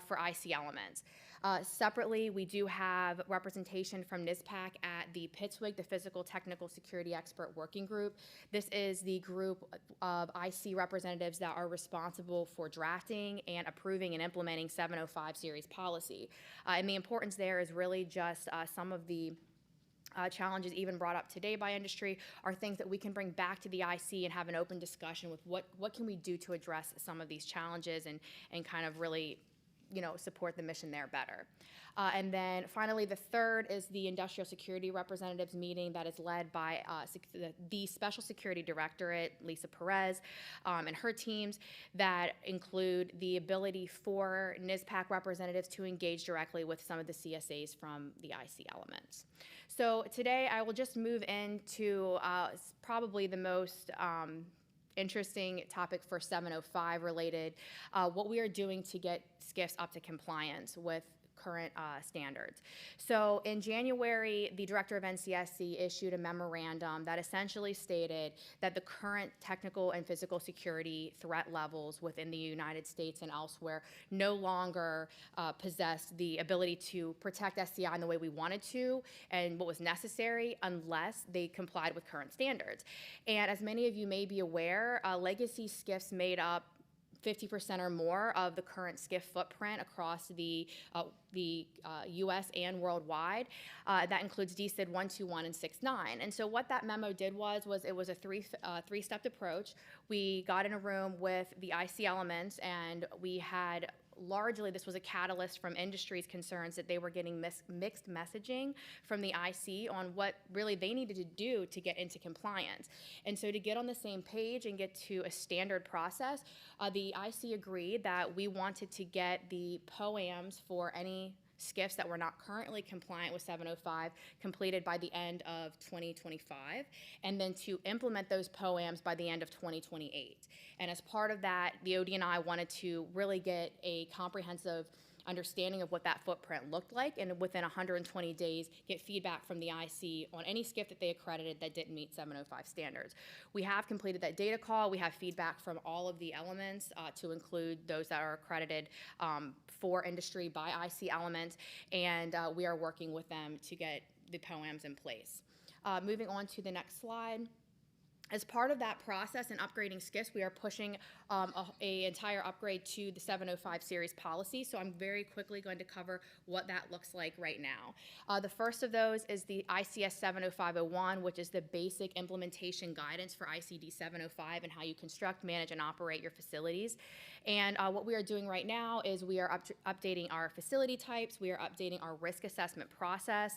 for IC elements. Separately, we do have representation from NISPPAC at the PITSWIG, the Physical Technical Security Expert Working Group. This is the group of IC representatives that are responsible for drafting and approving and implementing 705 series policy. And the importance there is really just some of the challenges even brought up today by industry are things that we can bring back to the IC and have an open discussion with what can we do to address some of these challenges and kind of really support the mission there better. And then finally, the third is the Industrial Security Representatives meeting that is led by the Special Security Directorate, Lisa Perez, and her teams, that include the ability for NISPPAC representatives to engage directly with some of the CSAs from the IC elements. So today I will just move into probably the most interesting topic for 705 related, what we are doing to get SCIFs up to compliance with current standards. So in January, the director of NCSC issued a memorandum that essentially stated that the current technical and physical security threat levels within the United States and elsewhere no longer possess the ability to protect SCI in the way we wanted to and what was necessary unless they complied with current standards. And as many of you may be aware, legacy SCIFs made up 50% or more of the current SCIF footprint across the U.S. and worldwide. That includes DCID 121 and 69. And so what that memo did was it was a three-step approach. We got in a room with the IC elements, and we had largely, this was a catalyst from industry's concerns that they were getting mixed messaging from the IC on what really they needed to do to get into compliance. And so to get on the same page and get to a standard process, the IC agreed that we wanted to get the POAMs for any SCIFs that were not currently compliant with 705 completed by the end of 2025, and then to implement those POAMs by the end of 2028. And as part of that, the ODNI wanted to really get a comprehensive understanding of what that footprint looked like, and within 120 days, get feedback from the IC on any SCIF that they accredited that didn't meet 705 standards. We have completed that data call. We have feedback from all of the elements to include those that are accredited for industry by IC elements, and we are working with them to get the POAMs in place. Moving on to the next slide. As part of that process in upgrading SCIFs, we are pushing an entire upgrade to the 705 series policy. So I'm very quickly going to cover what that looks like right now. The first of those is the ICS 70501, which is the basic implementation guidance for ICD 705 and how you construct, manage, and operate your facilities. And what we are doing right now is we are updating our facility types. We are updating our risk assessment process.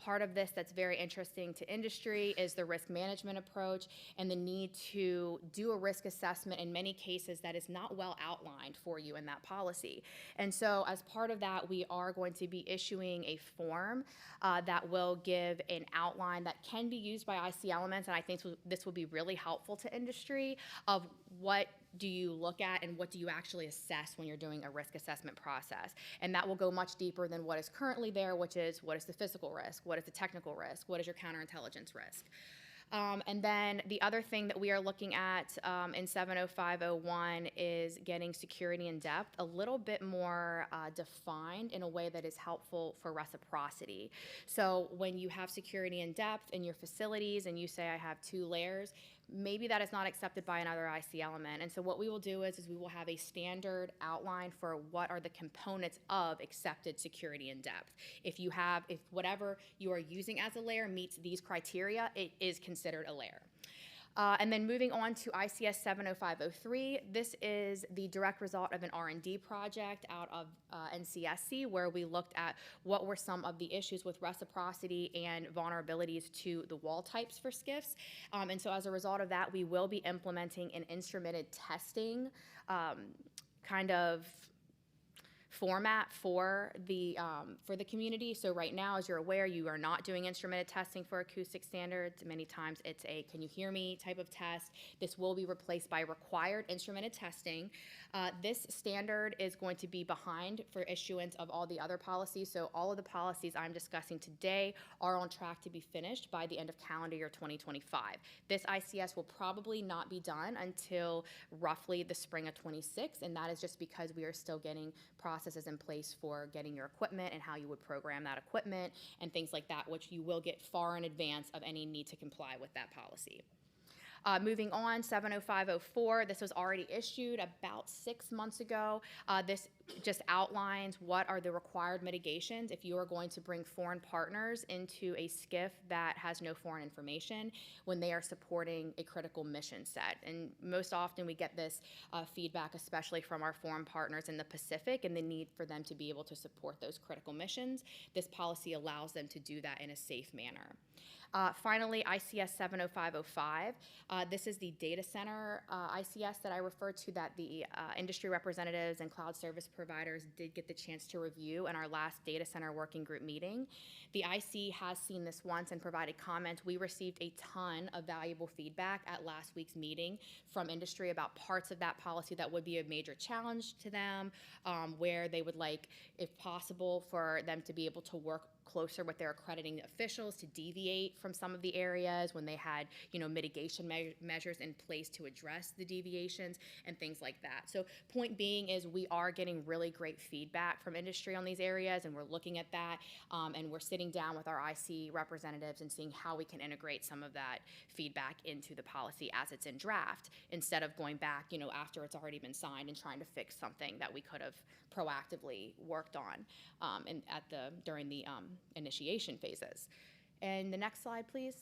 Part of this that's very interesting to industry is the risk management approach and the need to do a risk assessment in many cases that is not well outlined for you in that policy. And so as part of that, we are going to be issuing a form that will give an outline that can be used by IC elements, and I think this will be really helpful to industry of what do you look at and what do you actually assess when you're doing a risk assessment process? And that will go much deeper than what is currently there, which is what is the physical risk, what is the technical risk, what is your counterintelligence risk. And then the other thing that we are looking at in 70501 is getting security in depth a little bit more defined in a way that is helpful for reciprocity. So when you have security in depth in your facilities and you say I have 2 layers, maybe that is not accepted by another IC element. And so what we will do is we will have a standard outline for what are the components of accepted security in depth. If whatever you are using as a layer meets these criteria, it is considered a layer. And then moving on to ICS 70503, this is the direct result of an R&D project out of NCSC, where we looked at what were some of the issues with reciprocity and vulnerabilities to the wall types for SCIFs. And so as a result of that, we will be implementing an instrumented testing kind of format for the community. So right now, as you're aware, you are not doing instrumented testing for acoustic standards. Many times it's a can you hear me type of test. This will be replaced by required instrumented testing. This standard is going to be behind for issuance of all the other policies. So all of the policies I'm discussing today are on track to be finished by the end of calendar year 2025. This ICS will probably not be done until roughly the spring of 26, and that is just because we are still getting processes in place for getting your equipment and how you would program that equipment and things like that, which you will get far in advance of any need to comply with that policy. Moving on, 70504, this was already issued about 6 months ago. This just outlines what are the required mitigations if you are going to bring foreign partners into a SCIF that has no foreign information when they are supporting a critical mission set. And most often we get this feedback, especially from our foreign partners in the Pacific, and the need for them to be able to support those critical missions. This policy allows them to do that in a safe manner. Finally, ICS 70505. This is the data center ICS that I referred to that the industry representatives and cloud service providers did get the chance to review in our last data center working group meeting. The IC has seen this once and provided comments. We received a ton of valuable feedback at last week's meeting from industry about parts of that policy that would be a major challenge to them, where they would like, if possible, for them to be able to work closer with their accrediting officials to deviate from some of the areas when they had, mitigation measures in place to address the deviations and things like that. So point being is we are getting really great feedback from industry on these areas, and we're looking at that, and we're sitting down with our IC representatives and seeing how we can integrate some of that feedback into the policy as it's in draft, instead of going back, after it's already been signed and trying to fix something that we could have proactively worked on during the initiation phases. And the next slide, please.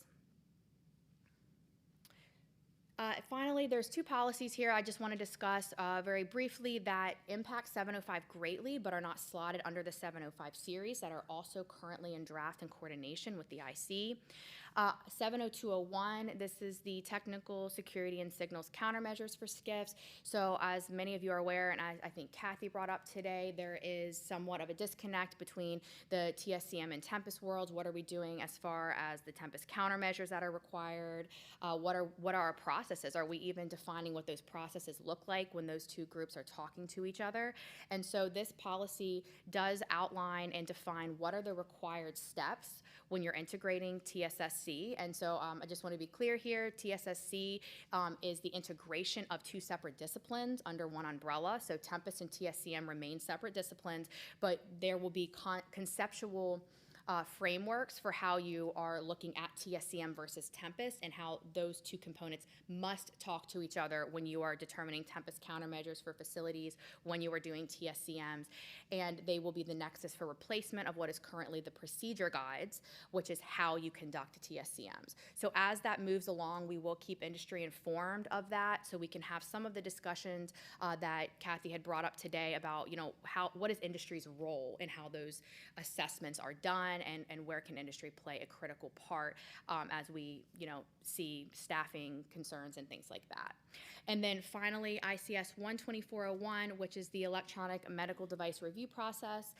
Finally, there's 2 policies here I just want to discuss very briefly that impact 705 greatly, but are not slotted under the 705 series, that are also currently in draft and coordination with the IC. 70201, this is the technical security and signals countermeasures for SCIFs. So as many of you are aware, and I think Kathy brought up today, there is somewhat of a disconnect between the TSCM and Tempest worlds. What are we doing as far as the Tempest countermeasures that are required? What are our processes? Are we even defining what those processes look like when those 2 groups are talking to each other? And so this policy does outline and define what are the required steps when you're integrating TSSC. And so I just want to be clear here, TSSC is the integration of 2 separate disciplines under one umbrella. So Tempest and TSCM remain separate disciplines, but there will be conceptual frameworks for how you are looking at TSCM versus Tempest, and how those 2 components must talk to each other when you are determining Tempest countermeasures for facilities, when you are doing TSCMs, and they will be the nexus for replacement of what is currently the procedure guides, which is how you conduct TSCMs. So as that moves along, we will keep industry informed of that, so we can have some of the discussions that Kathy had brought up today about, what is industry's role in how those assessments are done, on, and where can industry play a critical part as we, see staffing concerns and things like that. And then finally, ICS 12401, which is the electronic medical device review process.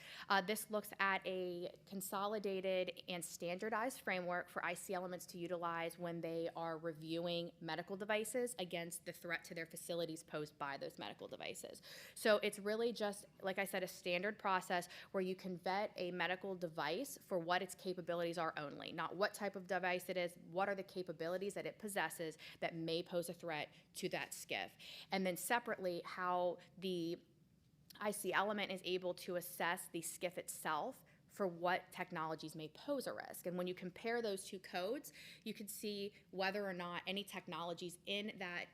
This looks at a consolidated and standardized framework for IC elements to utilize when they are reviewing medical devices against the threat to their facilities posed by those medical devices. So it's really just, like I said, a standard process where you can vet a medical device for what its capabilities are only, not what type of device it is, what are the capabilities that it possesses that may pose a threat to that SCIF. And then separately, how the IC element is able to assess the SCIF itself for what technologies may pose a risk. And when you compare those two codes, you can see whether or not any technologies in that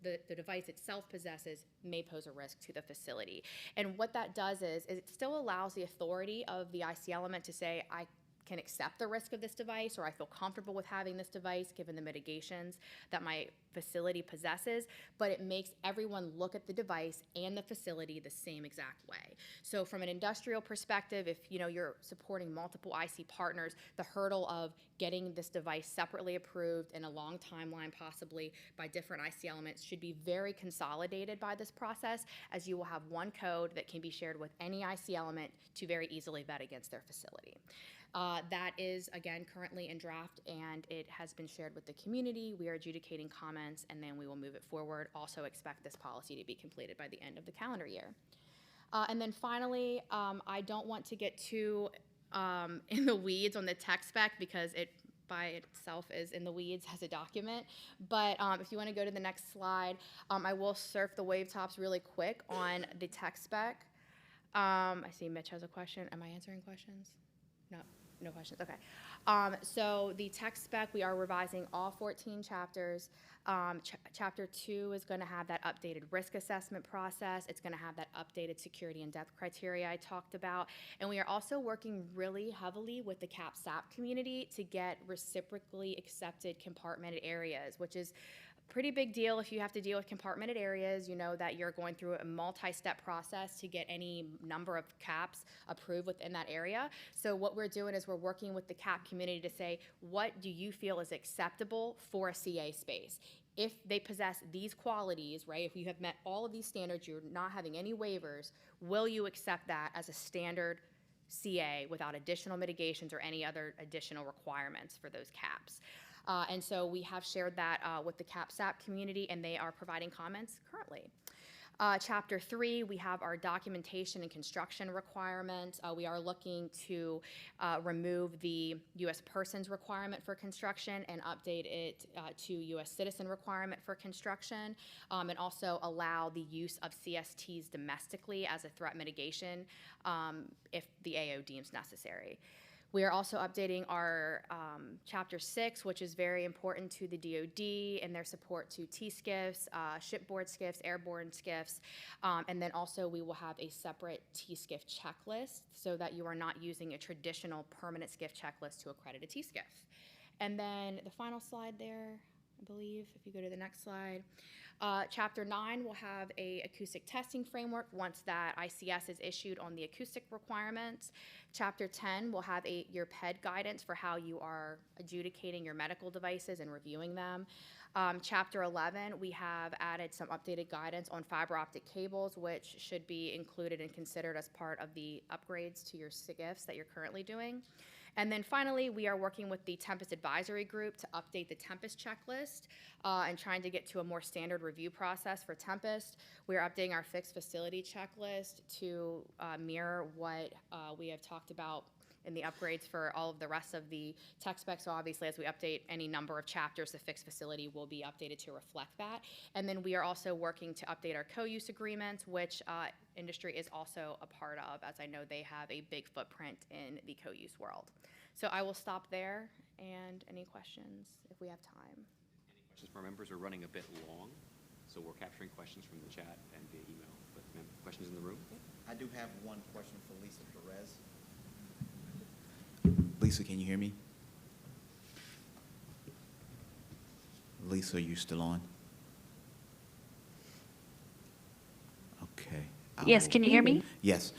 the device itself possesses may pose a risk to the facility. And what that does is it still allows the authority of the IC element to say, I can accept the risk of this device, or I feel comfortable with having this device given the mitigations that my facility possesses, but it makes everyone look at the device and the facility the same exact way. So from an industrial perspective, if you're supporting multiple IC partners, the hurdle of getting this device separately approved in a long timeline, possibly by different IC elements, should be very consolidated by this process, as you will have one code that can be shared with any IC element to very easily vet against their facility. That is, again, currently in draft, and it has been shared with the community. We are adjudicating comments, and then we will move it forward. Also expect this policy to be completed by the end of the calendar year. And then finally, I don't want to get too in the weeds on the tech spec, because it by itself is in the weeds as a document. But if you want to go to the next slide, I will surf the wave tops really quick on the tech spec. I see Mitch has a question. Am I answering questions? No questions, okay. So the tech spec, we are revising all 14 chapters. Chapter 2 is going to have that updated risk assessment process. It's going to have that updated security and depth criteria I talked about. And we are also working really heavily with the CAP-SAP community to get reciprocally accepted compartmented areas, which is pretty big deal. If you have to deal with compartmented areas, you know that you're going through a multi-step process to get any number of CAPs approved within that area. So what we're doing is we're working with the CAP community to say, what do you feel is acceptable for a CA space? If they possess these qualities, right, if you have met all of these standards, you're not having any waivers, will you accept that as a standard CA without additional mitigations or any other additional requirements for those CAPs? And so we have shared that with the CAP-SAP community, and they are providing comments currently. Chapter 3, we have our documentation and construction requirements. We are looking to remove the U.S. persons requirement for construction and update it to U.S. citizen requirement for construction, and also allow the use of CSTs domestically as a threat mitigation if the AO deems necessary. We are also updating our Chapter 6, which is very important to the DoD and their support to T-SCIFs, shipboard SCIFs, airborne SCIFs, and then also we will have a separate T-SCIF checklist so that you are not using a traditional permanent SCIF checklist to accredit a T-SCIF. And then the final slide there, I believe, if you go to the next slide. Chapter 9 will have a acoustic testing framework once that ICS is issued on the acoustic requirements. Chapter 10 will have your PED guidance for how you are adjudicating your medical devices and reviewing them. Chapter 11, we have added some updated guidance on fiber optic cables, which should be included and considered as part of the upgrades to your SCIFs that you're currently doing. And then finally, we are working with the Tempest Advisory Group to update the Tempest checklist and trying to get to a more standard review process for Tempest. We are updating our fixed facility checklist to mirror what we have talked about in the upgrades for all of the rest of the tech specs. So obviously, as we update any number of chapters, the fixed facility will be updated to reflect that. And then we are also working to update our co-use agreements, which industry is also a part of, as I know they have a big footprint in the co-use world. So I will stop there, and any questions if we have time. Any questions from our members? We're running a bit long, so we're capturing questions from the chat and via email. But questions in the room? I do have one question for Lisa Perez. Lisa, can you hear me? Lisa, are you still on? Okay. Yes, can you hear me? Yes.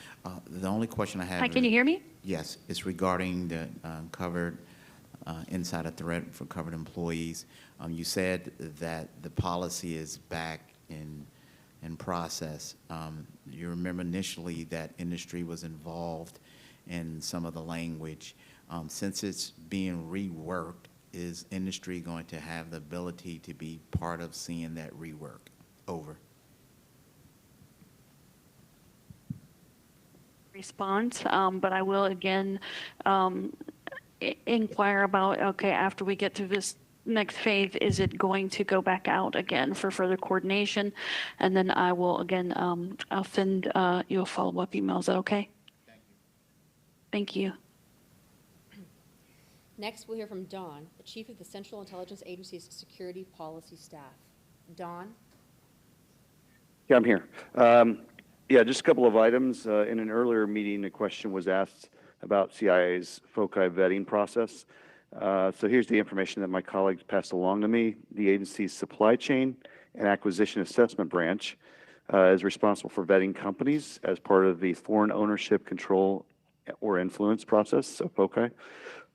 The only question I have Hi, can you hear me? Yes, it's regarding the covered insider threat for covered employees. You said that the policy is back in process. You remember initially that industry was involved in some of the language. Since it's being reworked, is industry going to have the ability to be part of seeing that rework? Over. Response, but I will again inquire about, okay, after we get to this next phase, is it going to go back out again for further coordination? And then I will again, I'll send you a follow-up email. Is that okay? Thank you. Next, we'll hear from Dawn, the Chief of the Central Intelligence Agency's Security Policy Staff. Dawn? Yeah, I'm here. Yeah, just a couple of items. In an earlier meeting, a question was asked about CIA's FOCI vetting process. So here's the information that my colleagues passed along to me. The agency's Supply Chain and Acquisition Assessment Branch is responsible for vetting companies as part of the Foreign Ownership Control or Influence process, so FOCI.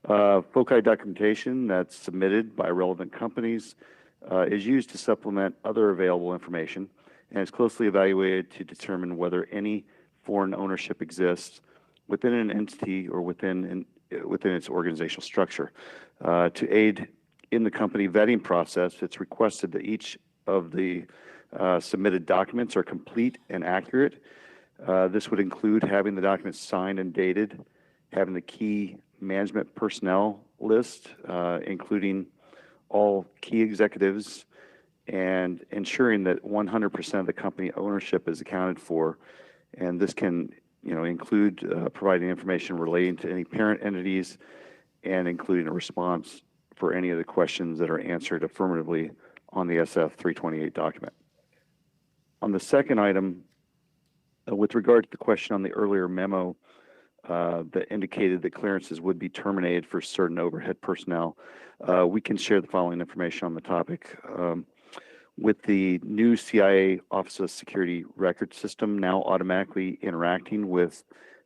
FOCI documentation that's submitted by relevant companies is used to supplement other available information and is closely evaluated to determine whether any foreign ownership exists within an entity or within its organizational structure. To aid in the company vetting process, it's requested that each of the submitted documents are complete and accurate. This would include having the documents signed and dated, having the key management personnel list, including all key executives, and ensuring that 100% of the company ownership is accounted for. And this can, include providing information relating to any parent entities and including a response for any of the questions that are answered affirmatively on the SF-328 document. On the second item, with regard to the question on the earlier memo that indicated that clearances would be terminated for certain overhead personnel, we can share the following information on the topic. With the new CIA Office of Security record system now automatically interacting with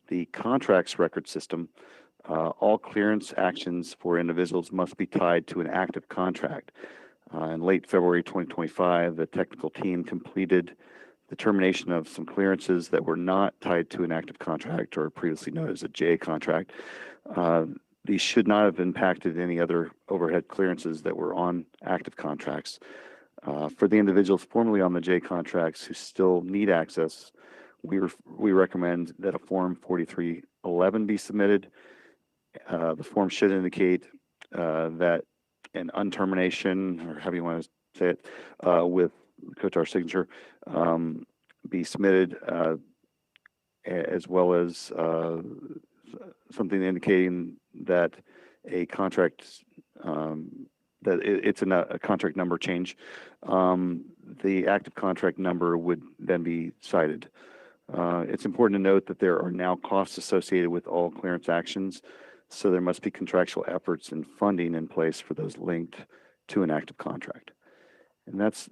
the contracts record system, all clearance actions for individuals must be tied to an active contract. In late February 2025, the technical team completed the termination of some clearances that were not tied to an active contract or previously known as a J contract. These should not have impacted any other overhead clearances that were on active contracts. For the individuals formerly on the J contracts who still need access, we recommend that a Form 4311 be submitted. The form should indicate that an untermination, or however you want to say it, with COTAR signature, be submitted, as well as something indicating that a contract, that it's a contract number change. The active contract number would then be cited. It's important to note that there are now costs associated with all clearance actions, so there must be contractual efforts and funding in place for those linked to an active contract. And that's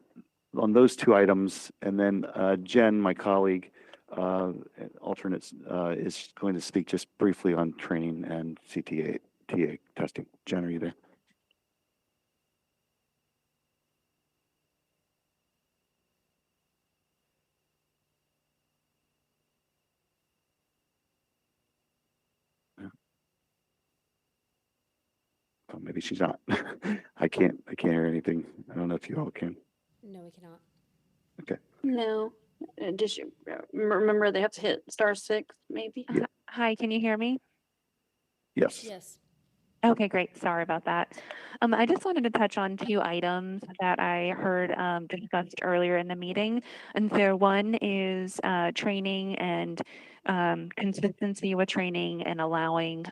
on those two items. And then Jen, my colleague, alternates, is going to speak just briefly on training and CTA testing. Jen, are you there? Oh, maybe she's not. I can't hear anything. I don't know if you all can. No, we cannot. Okay. No. Just remember they have to hit *6, maybe. Yeah. Hi, can you hear me? Yes. Yes. Okay, great. Sorry about that. I just wanted to touch on two items that I heard discussed earlier in the meeting. And so one is training and consistency with training and allowing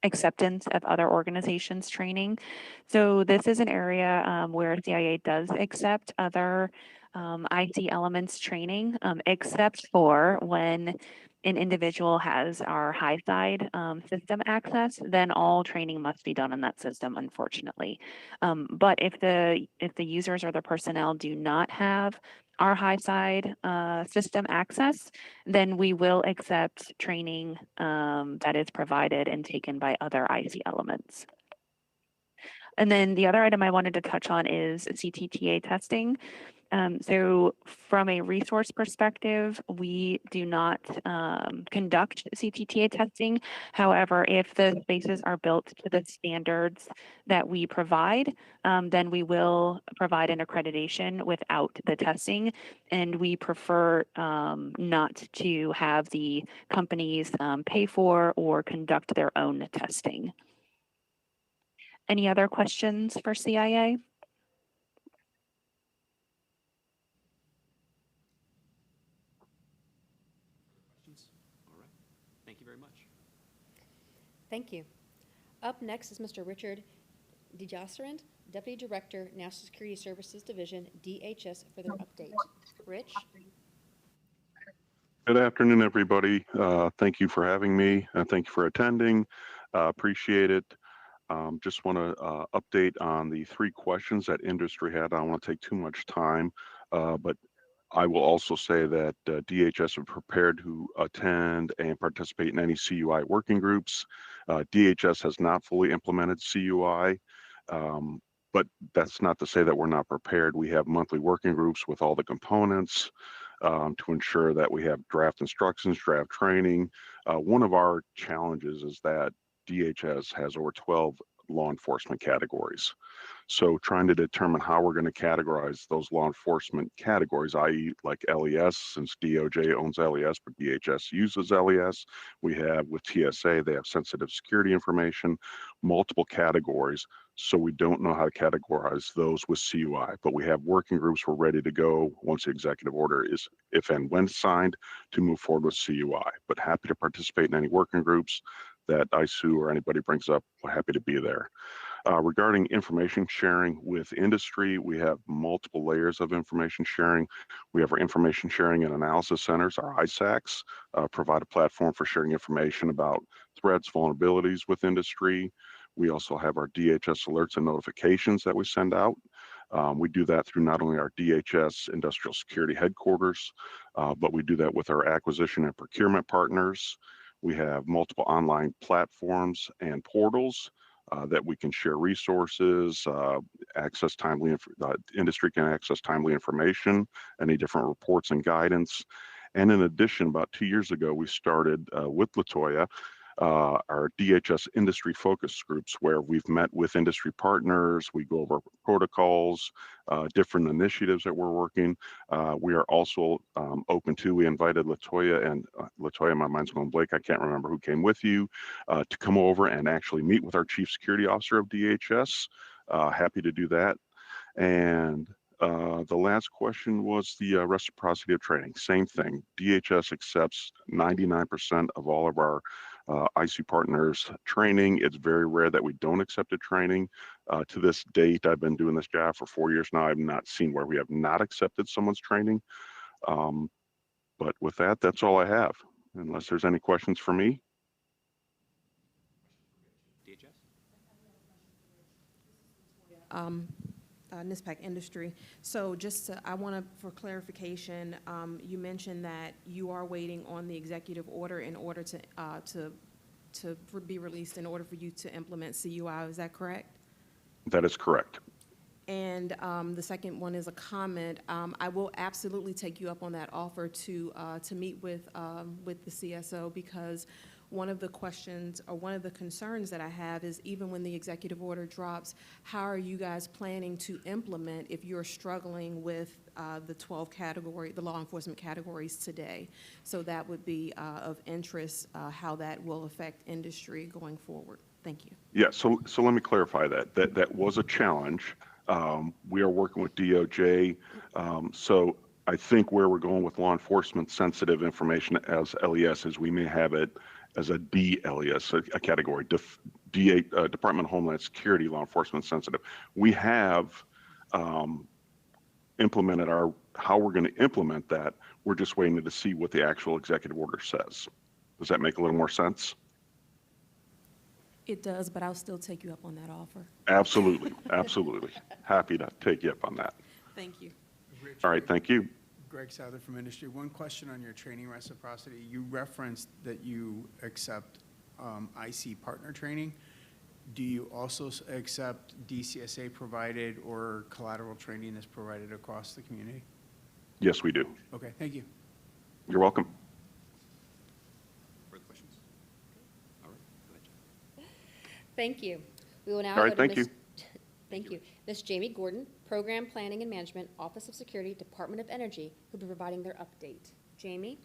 acceptance of other organizations' training. So this is an area where CIA does accept other IC elements training, except for when an individual has our high side system access, then all training must be done on that system, unfortunately. But if the users or the personnel do not have our high side system access, then we will accept training that is provided and taken by other IC elements. And then the other item I wanted to touch on is CTTA testing. So from a resource perspective, we do not conduct CTTA testing. However, if the spaces are built to the standards that we provide, then we will provide an accreditation without the testing. And we prefer not to have the companies pay for or conduct their own testing. Any other questions for CIA? All right. Thank you very much. Thank you. Up next is Mr. Richard DeJosserand, Deputy Director, National Security Services Division, DHS, for their update. Rich? Good afternoon, everybody. Thank you for having me. Thank you for attending. Appreciate it. Just want to update on the 3 questions that industry had. I don't want to take too much time, but I will also say that DHS are prepared to attend and participate in any CUI working groups. DHS has not fully implemented CUI, but that's not to say that we're not prepared. We have monthly working groups with all the components to ensure that we have draft instructions, draft training. One of our challenges is that DHS has over 12 law enforcement categories. So trying to determine how we're going to categorize those law enforcement categories, i.e. like LES, since DOJ owns LES, but DHS uses LES. We have with TSA, they have sensitive security information, multiple categories. So we don't know how to categorize those with CUI, but we have working groups. We're ready to go once the executive order is, if and when signed, to move forward with CUI. But happy to participate in any working groups that ISU or anybody brings up. We're happy to be there. Regarding information sharing with industry, we have multiple layers of information sharing. We have our information sharing and analysis centers, our ISACs, provide a platform for sharing information about threats, vulnerabilities with industry. We also have our DHS alerts and notifications that we send out. We do that through not only our DHS Industrial Security Headquarters, but we do that with our acquisition and procurement partners. We have multiple online platforms and portals that we can share resources, access timely, industry can access timely information, any different reports and guidance. And in addition, about 2 years ago, we started with Latoya, our DHS industry focus groups, where we've met with industry partners, we go over protocols, different initiatives that we're working. We are also open to, we invited Latoya, and Latoya, my mind's going blank, I can't remember who came with you, to come over and actually meet with our Chief Security Officer of DHS. Happy to do that. And the last question was the reciprocity of training. Same thing. DHS accepts 99% of all of our IC partners training. It's very rare that we don't accept a training. To this date, I've been doing this job for 4 years now. I've not seen where we have not accepted someone's training. But with that, that's all I have, unless there's any questions for me. NISPPAC industry. So just I want to, for clarification, you mentioned that you are waiting on the executive order in order to be released in order for you to implement CUI. Is that correct? That is correct. And the second one is a comment. I will absolutely take you up on that offer to meet with the CSO, because one of the questions or one of the concerns that I have is, even when the executive order drops, how are you guys planning to implement if you're struggling with the 12 category, the law enforcement categories today? So that would be of interest, how that will affect industry going forward. Thank you. Yeah, so let me clarify that. That was a challenge. We are working with DOJ. So I think where we're going with law enforcement sensitive information as LES is we may have it as a DLES, a category, Department of Homeland Security law enforcement sensitive. We have implemented our how we're going to implement that. We're just waiting to see what the actual executive order says. Does that make a little more sense? It does, but I'll still take you up on that offer. Absolutely, absolutely. Happy to take you up on that. Thank you. All right, thank you. Greg Souther from Industry. One question on your training reciprocity. You referenced that you accept IC partner training. Do you also accept DCSA provided or collateral training that's provided across the community? Yes, we do. Okay, thank you. You're welcome. Further questions? All right, go ahead, Jeff. Thank you. We will now All go right, to thank Ms. you. Thank you. Ms. Jamie Gordon, Program Planning and Management, Office of Security, Department of Energy, who'll be providing their update. Jamie?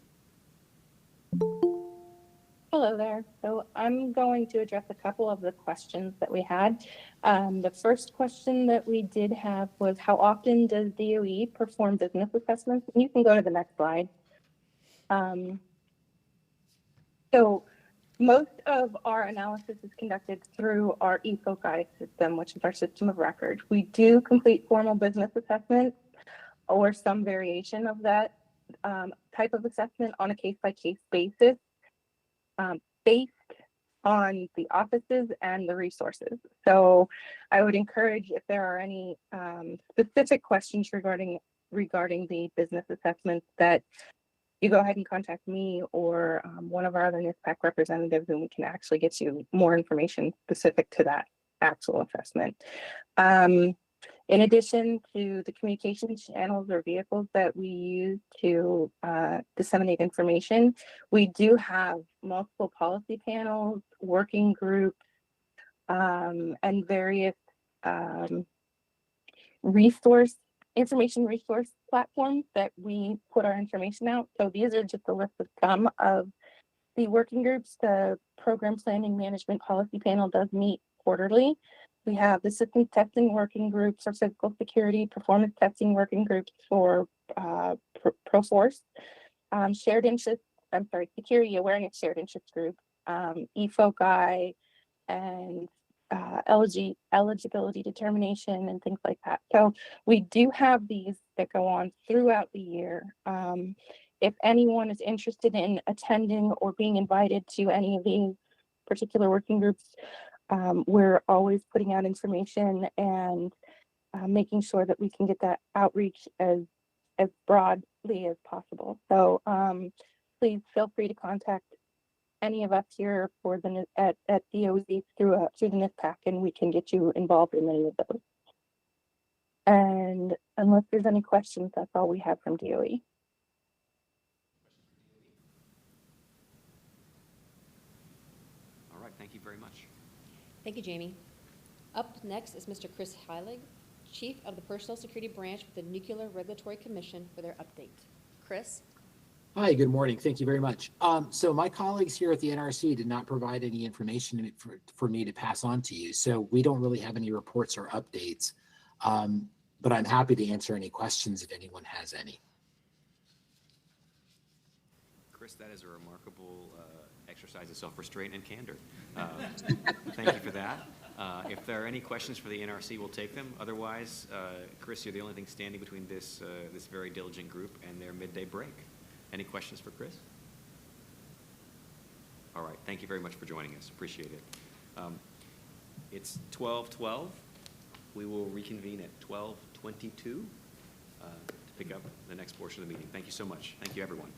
Hello there. So I'm going to address a couple of the questions that we had. The first question that we did have was, how often does DOE perform business assessments? And you can go to the next slide. So most of our analysis is conducted through our eFoci system, which is our system of record. We do complete formal business assessments or some variation of that type of assessment on a case-by-case basis, based on the offices and the resources. So I would encourage, if there are any specific questions regarding the business assessments, that you go ahead and contact me or one of our other NISPPAC representatives, and we can actually get you more information specific to that actual assessment. In addition to the communication channels or vehicles that we use to disseminate information, we do have multiple policy panels, working groups, and various information resource platforms that we put our information out. So these are just a list of some of the working groups. The Program Planning Management Policy Panel does meet quarterly. We have the systems testing working groups for physical security, performance testing working groups for ProForce, security awareness shared interest group, eFoci, and eligibility determination and things like that. So we do have these that go on throughout the year. If anyone is interested in attending or being invited to any of these particular working groups, we're always putting out information and making sure that we can get that outreach as broadly as possible. So please feel free to contact any of us here for at DOE through the NISPPAC, and we can get you involved in any of those. And unless there's any questions, that's all we have from DOE. All right, thank you very much. Thank you, Jamie. Up next is Mr. Chris Heilig, Chief of the Personal Security Branch with the Nuclear Regulatory Commission, for their update. Chris? Hi, good morning. Thank you very much. So my colleagues here at the NRC did not provide any information for me to pass on to you. So we don't really have any reports or updates, but I'm happy to answer any questions if anyone has any. Chris, that is a remarkable exercise of self-restraint and candor. Thank you for that. If there are any questions for the NRC, we'll take them. Otherwise, Chris, you're the only thing standing between this very diligent group and their midday break. Any questions for Chris? All right, thank you very much for joining us. Appreciate it. It's 12:12. We will reconvene at 12:22 to pick up the next portion of the meeting. Thank you so much. Thank you, everyone.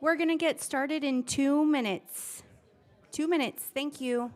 We're going to get started in 2 minutes. 2 minutes. Thank you.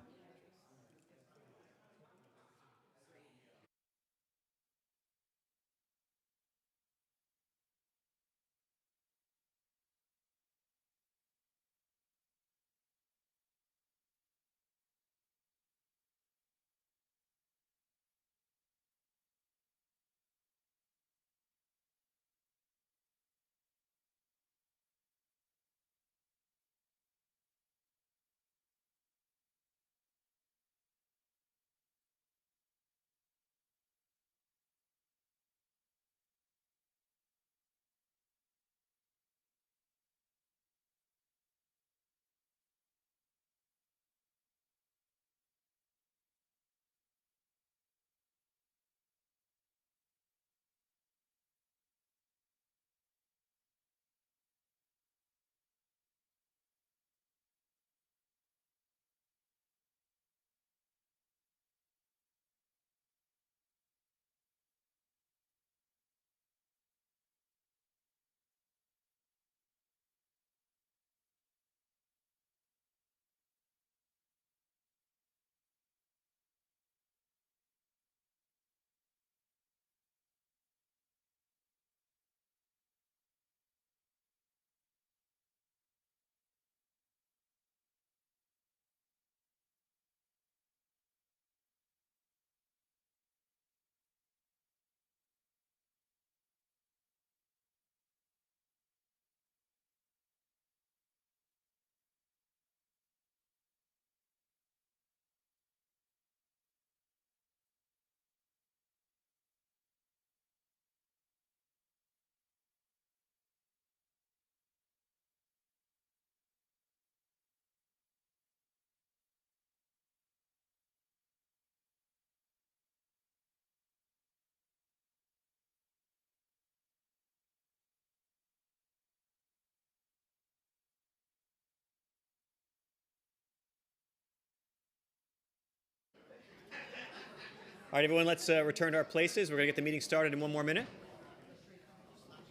All right, everyone, let's return to our places. We're going to get the meeting started in 1 more minute.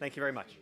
Thank you very much.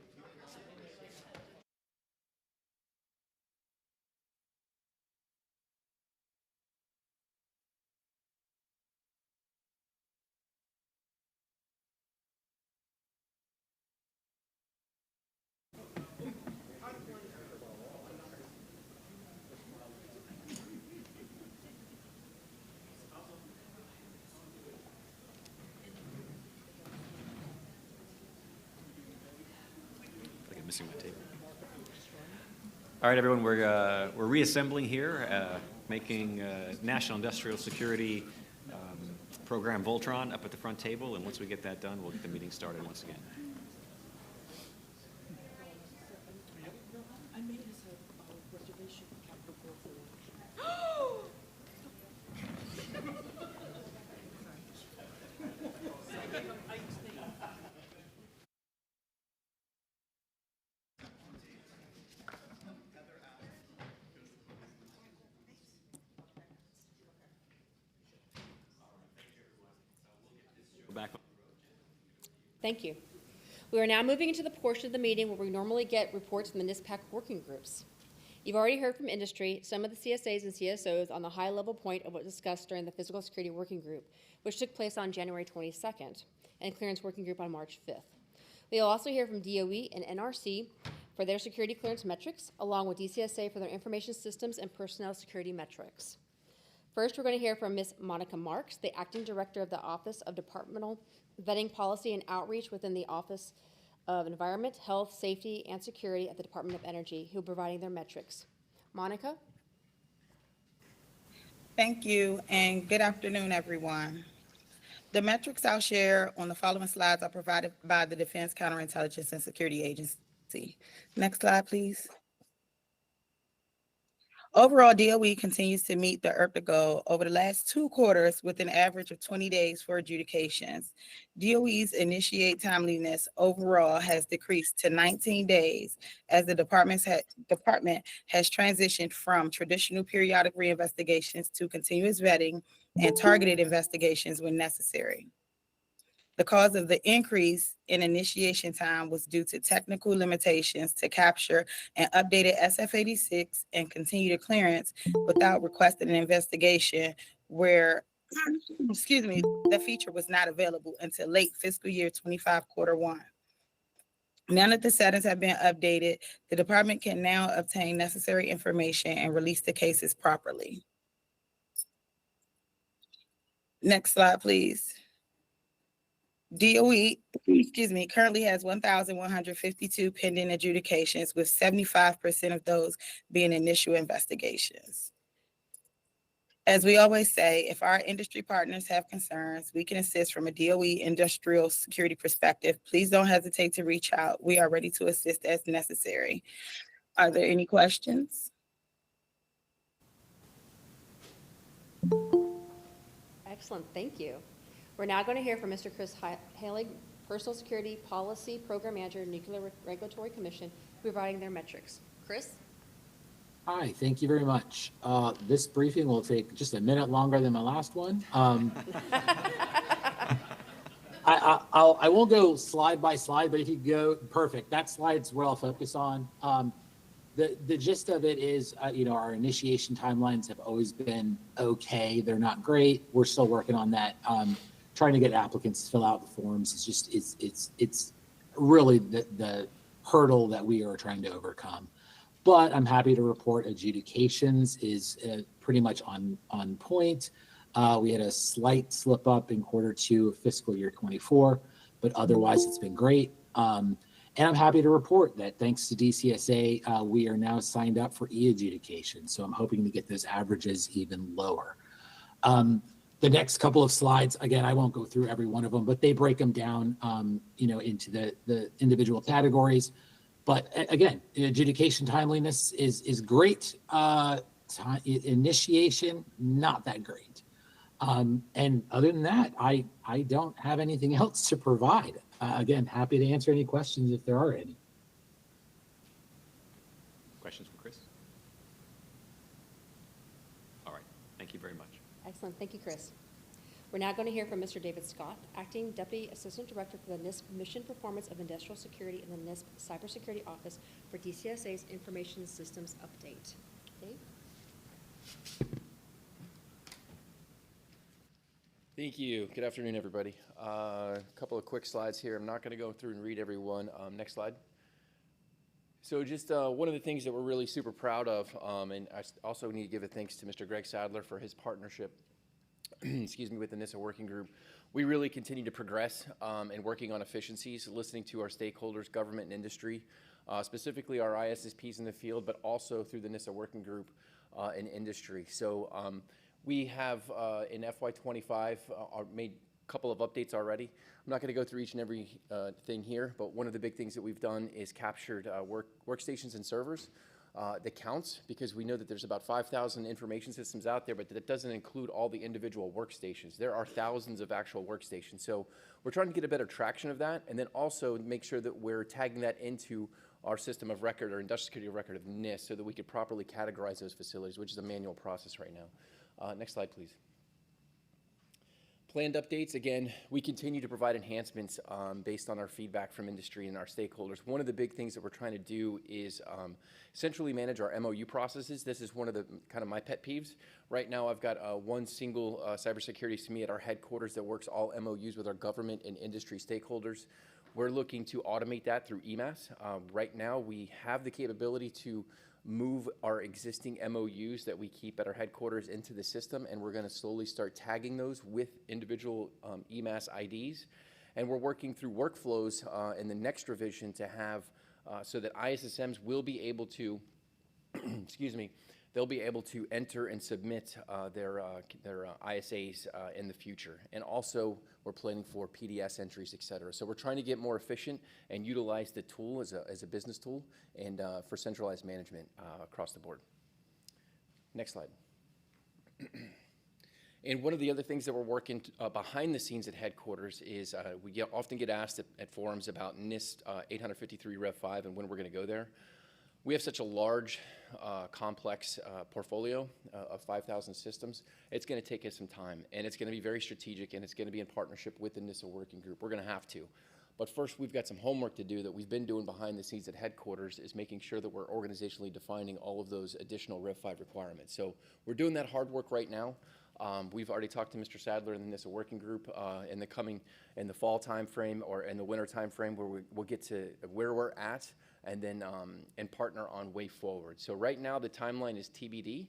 I think I'm missing my tape. All right, everyone, we're reassembling here, making National Industrial Security Program Voltron up at the front table, and once we get that done, we'll get the meeting started once again. Back. Thank you. We are now moving into the portion of the meeting where we normally get reports from the NISPPAC working groups. You've already heard from industry, some of the CSAs and CSOs on the high-level point of what was discussed during the Physical Security Working Group, which took place on January 22nd, and Clearance Working Group on March 5th. We will also hear from DOE and NRC for their security clearance metrics, along with DCSA for their information systems and personnel security metrics. First, we're going to hear from Ms. Monica Marks, the Acting Director of the Office of Departmental Vetting Policy and Outreach within the Office of Environment, Health, Safety, and Security at the Department of Energy, who are providing their metrics. Monica? Thank you, and good afternoon, everyone. The metrics I'll share on the following slides are provided by the Defense Counterintelligence and Security Agency. Next slide, please. Overall, DOE continues to meet the IRPA goal over the last 2 quarters with an average of 20 days for adjudications. DOE's initiate timeliness overall has decreased to 19 days as the department has transitioned from traditional periodic reinvestigations to continuous vetting and targeted investigations when necessary. The cause of the increase in initiation time was due to technical limitations to capture an updated SF-86 and continue to clearance without requesting an investigation where, excuse me, the feature was not available until late fiscal year 25 quarter one. Now that the settings have been updated, the department can now obtain necessary information and release the cases properly. Next slide, please. DOE, excuse me, currently has 1,152 pending adjudications, with 75% of those being initial investigations. As we always say, if our industry partners have concerns, we can assist from a DOE industrial security perspective. Please don't hesitate to reach out. We are ready to assist as necessary. Are there any questions? Excellent, thank you. We're now going to hear from Mr. Chris Halig, Personal Security Policy Program Manager, Nuclear Regulatory Commission, providing their metrics. Chris? Hi, thank you very much. This briefing will take just a minute longer than my last one. I won't go slide by slide, but if you go, perfect. That slide's where I'll focus on. The gist of it is, our initiation timelines have always been okay. They're not great. We're still working on that. Trying to get applicants to fill out the forms is just, it's really the hurdle that we are trying to overcome. But I'm happy to report adjudications is pretty much on point. We had a slight slip up in quarter two of fiscal year 24, but otherwise it's been great. And I'm happy to report that thanks to DCSA, we are now signed up for e-adjudication. So I'm hoping to get those averages even lower. The next couple of slides, again, I won't go through every one of them, but they break them down, into the individual categories. But again, adjudication timeliness is great. Initiation, not that great. And other than that, I don't have anything else to provide. Again, happy to answer any questions if there are any. Questions for Chris? All right, thank you very much. Excellent, thank you, Chris. We're now going to hear from Mr. David Scott, Acting Deputy Assistant Director for the NISP Mission Performance of Industrial Security in the NISP Cybersecurity Office for DCSA's Information Systems Update. Dave? Thank you. Good afternoon, everybody. A couple of quick slides here. I'm not going to go through and read every one. Next slide. So just one of the things that we're really super proud of, and I also need to give a thanks to Mr. Greg Sadler for his partnership excuse me, with the NISA working group. We really continue to progress in working on efficiencies, listening to our stakeholders, government and industry, specifically our ISSPs in the field, but also through the NISA working group and industry. So we have in FY25 made a couple of updates already. I'm not going to go through each and every thing here, but one of the big things that we've done is captured workstations and servers. The counts, because we know that there's about 5,000 information systems out there, but that doesn't include all the individual workstations. There are thousands of actual workstations. So we're trying to get a better traction of that, and then also make sure that we're tagging that into our system of record or industrial security of record of NIST so that we could properly categorize those facilities, which is a manual process right now. Next slide, please. Planned updates, again, we continue to provide enhancements based on our feedback from industry and our stakeholders. One of the big things that we're trying to do is centrally manage our MOU processes. This is one of the kind of my pet peeves. Right now, I've got one single cybersecurity SME at our headquarters that works all MOUs with our government and industry stakeholders. We're looking to automate that through EMAS. Right now, we have the capability to move our existing MOUs that we keep at our headquarters into the system, and we're going to slowly start tagging those with individual EMAS IDs. And we're working through workflows in the next revision to have so that ISSMs will be able to, excuse me, they'll be able to enter and submit their ISAs in the future. And also, we're planning for PDS entries, et cetera. So we're trying to get more efficient and utilize the tool as a business tool and for centralized management across the board. Next slide. And one of the other things that we're working behind the scenes at headquarters is we often get asked at forums about NIST 853 Rev 5 and when we're going to go there. we have such a large, complex portfolio of 5,000 systems. It's going to take us some time, and it's going to be very strategic, and it's going to be in partnership with the NISA working group. We're going to have to. But first, we've got some homework to do that we've been doing behind the scenes at headquarters, is making sure that we're organizationally defining all of those additional Rev 5 requirements. So we're doing that hard work right now. We've already talked to Mr. Sadler and the NISA working group in the fall time frame or in the winter time frame, where we'll get to where we're at and then and partner on way forward. So right now the timeline is TBD.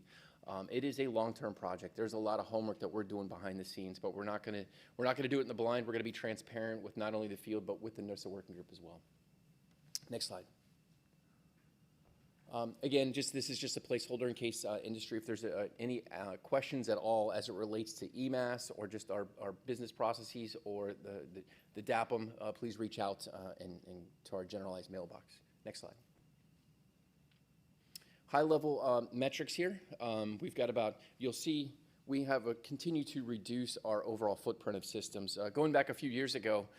It is a long-term project. There's a lot of homework that we're doing behind the scenes, but we're not gonna do it in the blind. We're gonna be transparent with not only the field but with the NISA working group as well. Next slide. Again, this is just a placeholder in case industry, if there's any questions at all as it relates to EMAS or just our business processes or the DAPM, please reach out and to our generalized mailbox. Next slide. High-level metrics here. We've got you'll see we have continue to reduce our overall footprint of systems. Going back a few years ago,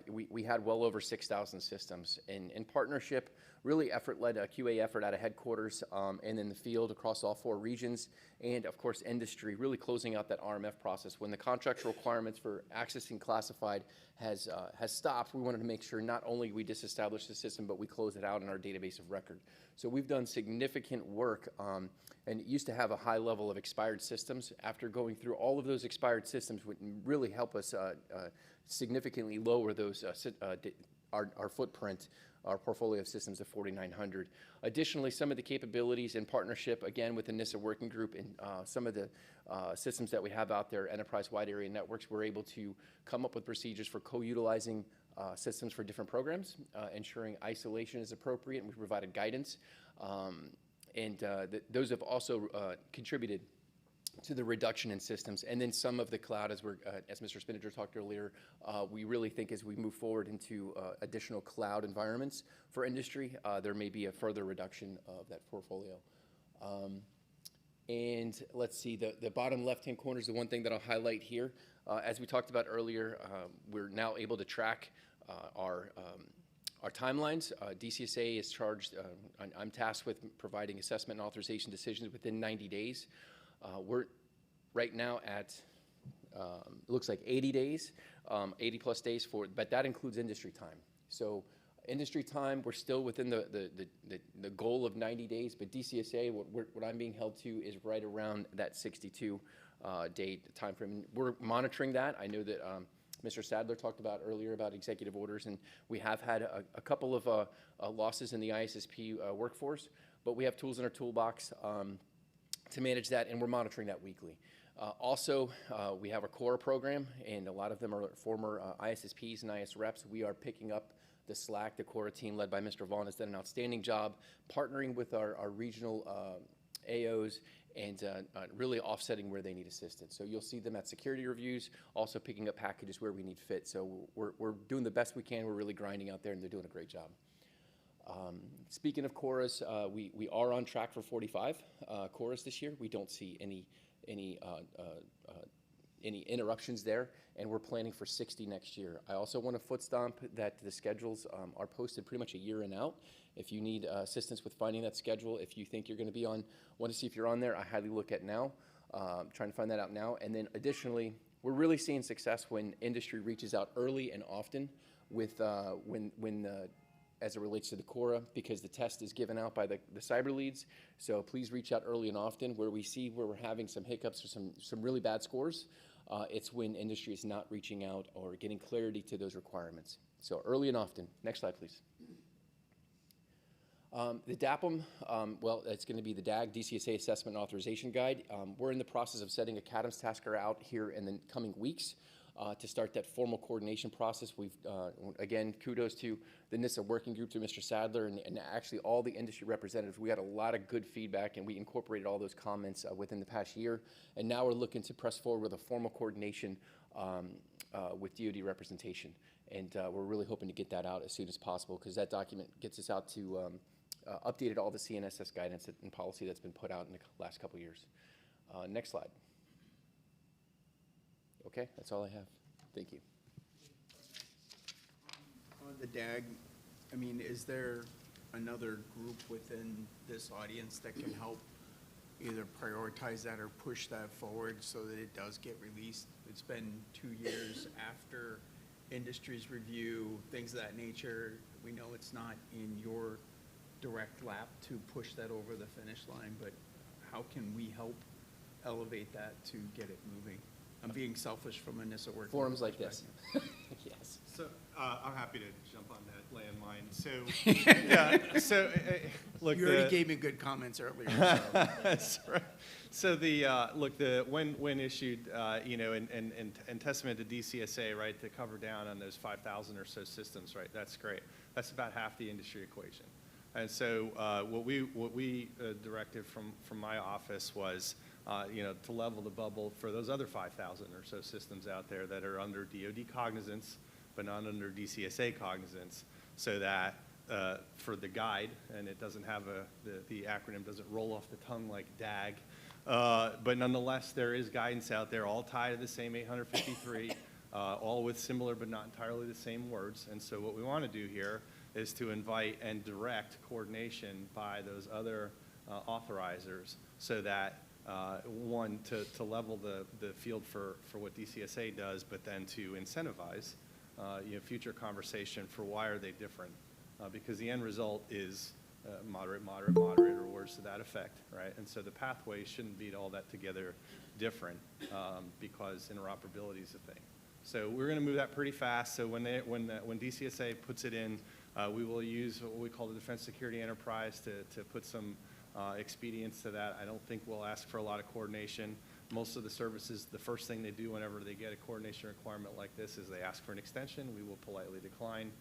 we had well over 6,000 systems. In partnership, really effort-led QA effort out of headquarters and in the field across all 4 regions, and of course industry, really closing out that RMF process. When the contractual requirements for accessing classified has stopped, we wanted to make sure not only we disestablish the system, but we close it out in our database of record. So we've done significant work, and it used to have a high level of expired systems. After going through all of those expired systems would really help us significantly lower those our footprint, our portfolio of systems of 4,900. Additionally, some of the capabilities in partnership, again, with the NISA working group and some of the systems that we have out there, enterprise-wide area networks, we're able to come up with procedures for co-utilizing systems for different programs, ensuring isolation is appropriate, and we provided guidance. Those have also contributed to the reduction in systems. And then some of the cloud, as Mr. Spinnaker talked earlier, we really think as we move forward into additional cloud environments for industry, there may be a further reduction of that portfolio. And let's see, the bottom left-hand corner is the one thing that I'll highlight here. As we talked about earlier, we're now able to track our timelines. DCSA is charged, I'm tasked with providing assessment and authorization decisions within 90 days. We're right now at, it looks like 80 days, 80 plus days but that includes industry time. So industry time, we're still within the goal of 90 days, but DCSA, what I'm being held to is right around that 62 day time frame. We're monitoring that. I know that Mr. Sadler talked about earlier about executive orders, and we have had a couple of losses in the ISSP workforce, but we have tools in our toolbox to manage that, and we're monitoring that weekly. Also, we have a CORA program, and a lot of them are former ISSPs and IS reps. We are picking up the slack. The CORA team, led by Mr. Vaughn, has done an outstanding job partnering with our regional AOs and really offsetting where they need assistance. So you'll see them at security reviews, also picking up packages where we need fit. So we're doing the best we can. We're really grinding out there, and they're doing a great job. Speaking of CORAs, we are on track for 45 CORAs this year. We don't see any interruptions there, and we're planning for 60 next year. I also want to foot stomp that the schedules are posted pretty much a year and out. If you need assistance with finding that schedule, if you think you're going to be on, want to see if you're on there, I highly look at now, trying to find that out now. And then additionally, we're really seeing success when industry reaches out early and often with as it relates to the CORA, because the test is given out by the cyber leads. So please reach out early and often. Where we see where we're having some hiccups or some really bad scores, it's when industry is not reaching out or getting clarity to those requirements. So early and often. Next slide, please. The DAPM, well, it's going to be the DAG, DCSA Assessment and Authorization Guide. We're in the process of setting a CADMS tasker out here in the coming weeks to start that formal coordination process. We've, again, kudos to the NISA working group, to Mr. Sadler, and actually all the industry representatives. We had a lot of good feedback, and we incorporated all those comments within the past year. And now we're looking to press forward with a formal coordination with DoD representation. And we're really hoping to get that out as soon as possible, because that document gets us out to updated all the CNSS guidance and policy that's been put out in the last couple of years. Next slide. Okay, that's all I have. Thank you. On the DAG, I mean, is there another group within this audience that can help either prioritize that or push that forward so that it does get released? It's been 2 years after industry's review, things of that nature. We know it's not in your direct lap to push that over the finish line, but how can we help elevate that to get it moving? I'm being selfish from a NISA work. Forums like this. Yes. So I'm happy to jump on that landmine. So yeah, so look, you already gave me good comments earlier. So. That's right. So when issued, and testament to DCSA, right, to cover down on those 5,000 or so systems, right? That's great. That's about half the industry equation. And so what we directed from my office was, to level the bubble for those other 5,000 or so systems out there that are under DoD cognizance, but not under DCSA cognizance, so that for the guide, and it doesn't have the acronym doesn't roll off the tongue like DAG, but nonetheless there is guidance out there, all tied to the same 853, all with similar but not entirely the same words. And so what we want to do here is to invite and direct coordination by those other authorizers, so that one, to level the field for what DCSA does, but then to incentivize future conversation for why are they different, because the end result is moderate, or words to that effect, right? And so the pathway shouldn't be all that together different, because interoperability is a thing. So we're going to move that pretty fast. So when DCSA puts it in, we will use what we call the Defense Security Enterprise to put some expedience to that. I don't think we'll ask for a lot of coordination. Most of the services, the first thing they do whenever they get a coordination requirement like this is they ask for an extension. We will politely decline.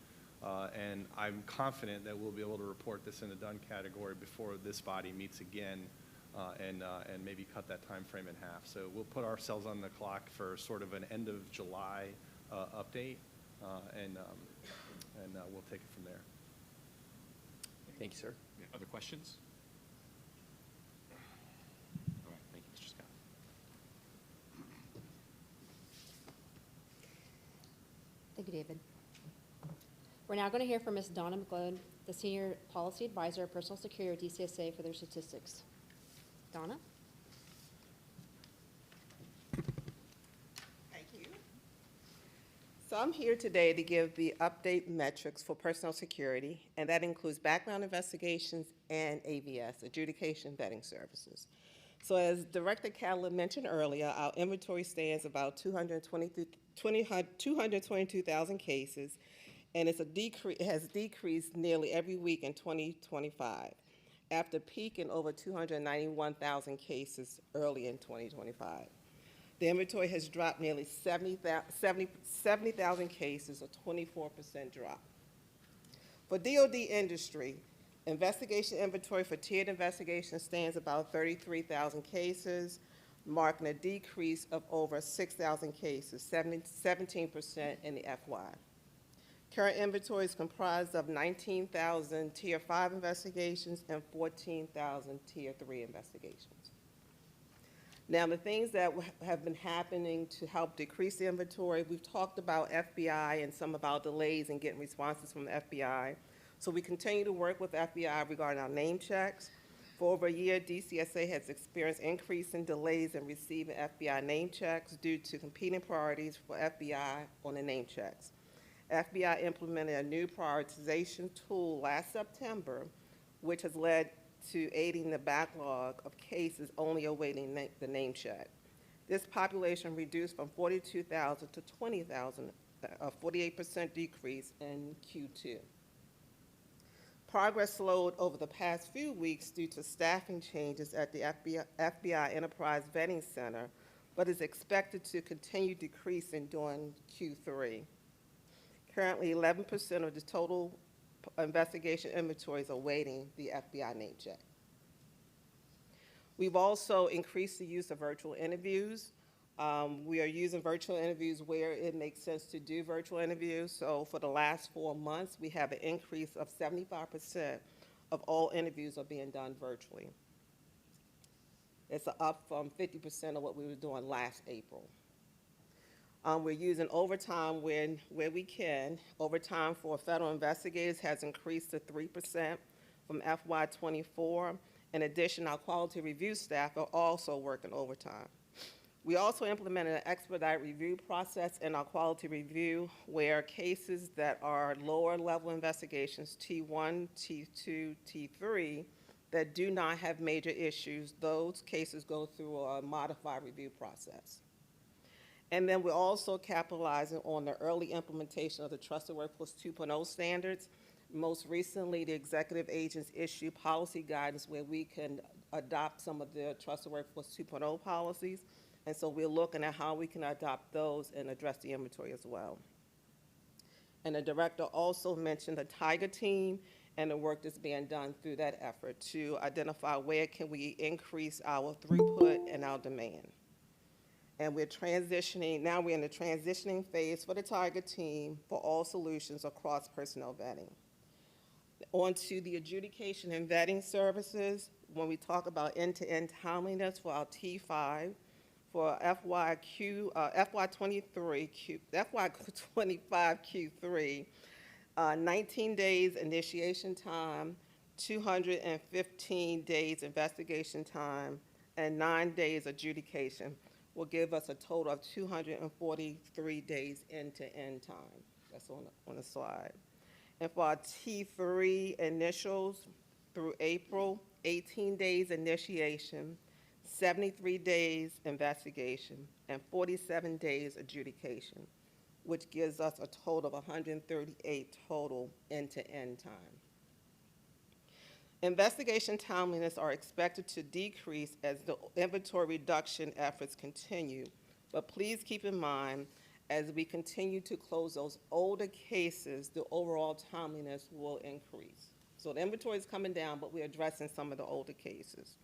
And I'm confident that we'll be able to report this in the done category before this body meets again, and maybe cut that time frame in half. So we'll put ourselves on the clock for sort of an end of July update, and we'll take it from there. Thank you, sir. Yeah, other questions? All right, thank you, Mr. Scott. Thank you, David. We're now going to hear from Ms. Donna McGlone, the Senior Policy Advisor of Personal Security at DCSA, for their statistics. Donna? Thank you. So I'm here today to give the update metrics for personnel security, and that includes background investigations and AVS, adjudication vetting services. So as Director Catlin mentioned earlier, our inventory stands about 222,000 cases, and it has decreased nearly every week in 2025, after peaking over 291,000 cases early in 2025. The inventory has dropped nearly 70,000 cases, a 24% drop. For DoD industry, investigation inventory for tiered investigation stands about 33,000 cases, marking a decrease of over 6,000 cases, 17% in the FY. Current inventory is comprised of 19,000 Tier 5 investigations and 14,000 Tier 3 investigations. Now, the things that have been happening to help decrease the inventory, we've talked about FBI and some of our delays in getting responses from the FBI. So we continue to work with FBI regarding our name checks. For over a year, DCSA has experienced increase in delays in receiving FBI name checks due to competing priorities for FBI on the name checks. FBI implemented a new prioritization tool last September, which has led to aiding the backlog of cases only awaiting the name check. This population reduced from 42,000 to 20,000, a 48% decrease in Q2. Progress slowed over the past few weeks due to staffing changes at the FBI Enterprise Vetting Center, but is expected to continue decreasing during Q3. Currently, 11% of the total investigation inventory is awaiting the FBI name check. We've also increased the use of virtual interviews. We are using virtual interviews where it makes sense to do virtual interviews. So for the last 4 months, we have an increase of 75% of all interviews are being done virtually. It's up from 50% of what we were doing last April. We're using overtime where we can. Overtime for federal investigators has increased to 3%, from FY24. In addition, our quality review staff are also working overtime. We also implemented an expedited review process in our quality review where cases that are lower level investigations, T1, T2, T3, that do not have major issues, those cases go through a modified review process. And then we're also capitalizing on the early implementation of the Trusted Workforce 2.0 standards. Most recently, the executive agents issue policy guidance where we can adopt some of the Trusted Workforce 2.0 policies. And so we're looking at how we can adopt those and address the inventory as well. And the director also mentioned the Tiger team and the work that's being done through that effort to identify where can we increase our throughput and our demand. And we're transitioning, now we're in the transitioning phase for the Tiger team for all solutions across personnel vetting. On to the adjudication and vetting services. When we talk about end-to-end timeliness for our T5, for FY25 Q3, 19 days initiation time, 215 days investigation time, and 9 days adjudication will give us a total of 243 days end-to-end time. That's on the slide. And for our T3 initials through April, 18 days initiation, 73 days investigation, and 47 days adjudication, which gives us a total of 138 total end-to-end time. Investigation timeliness are expected to decrease as the inventory reduction efforts continue, but please keep in mind, as we continue to close those older cases, the overall timeliness will increase. So the inventory is coming down, but we're addressing some of the older cases.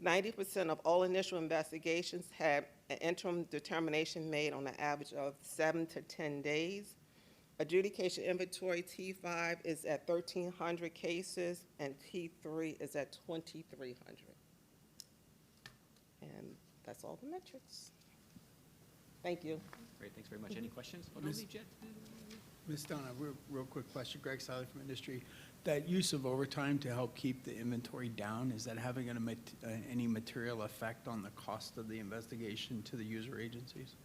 90% of all initial investigations had an interim determination made on an average of 7 to 10 days. Adjudication inventory T5 is at 1,300 cases, and T3 is at 2,300. And that's all the metrics. Thank you. Great, thanks very much. Any questions? Ms. Donna, real quick question. Greg Sally from Industry. That use of overtime to help keep the inventory down, is that having any material effect on the cost of the investigation to the user agencies?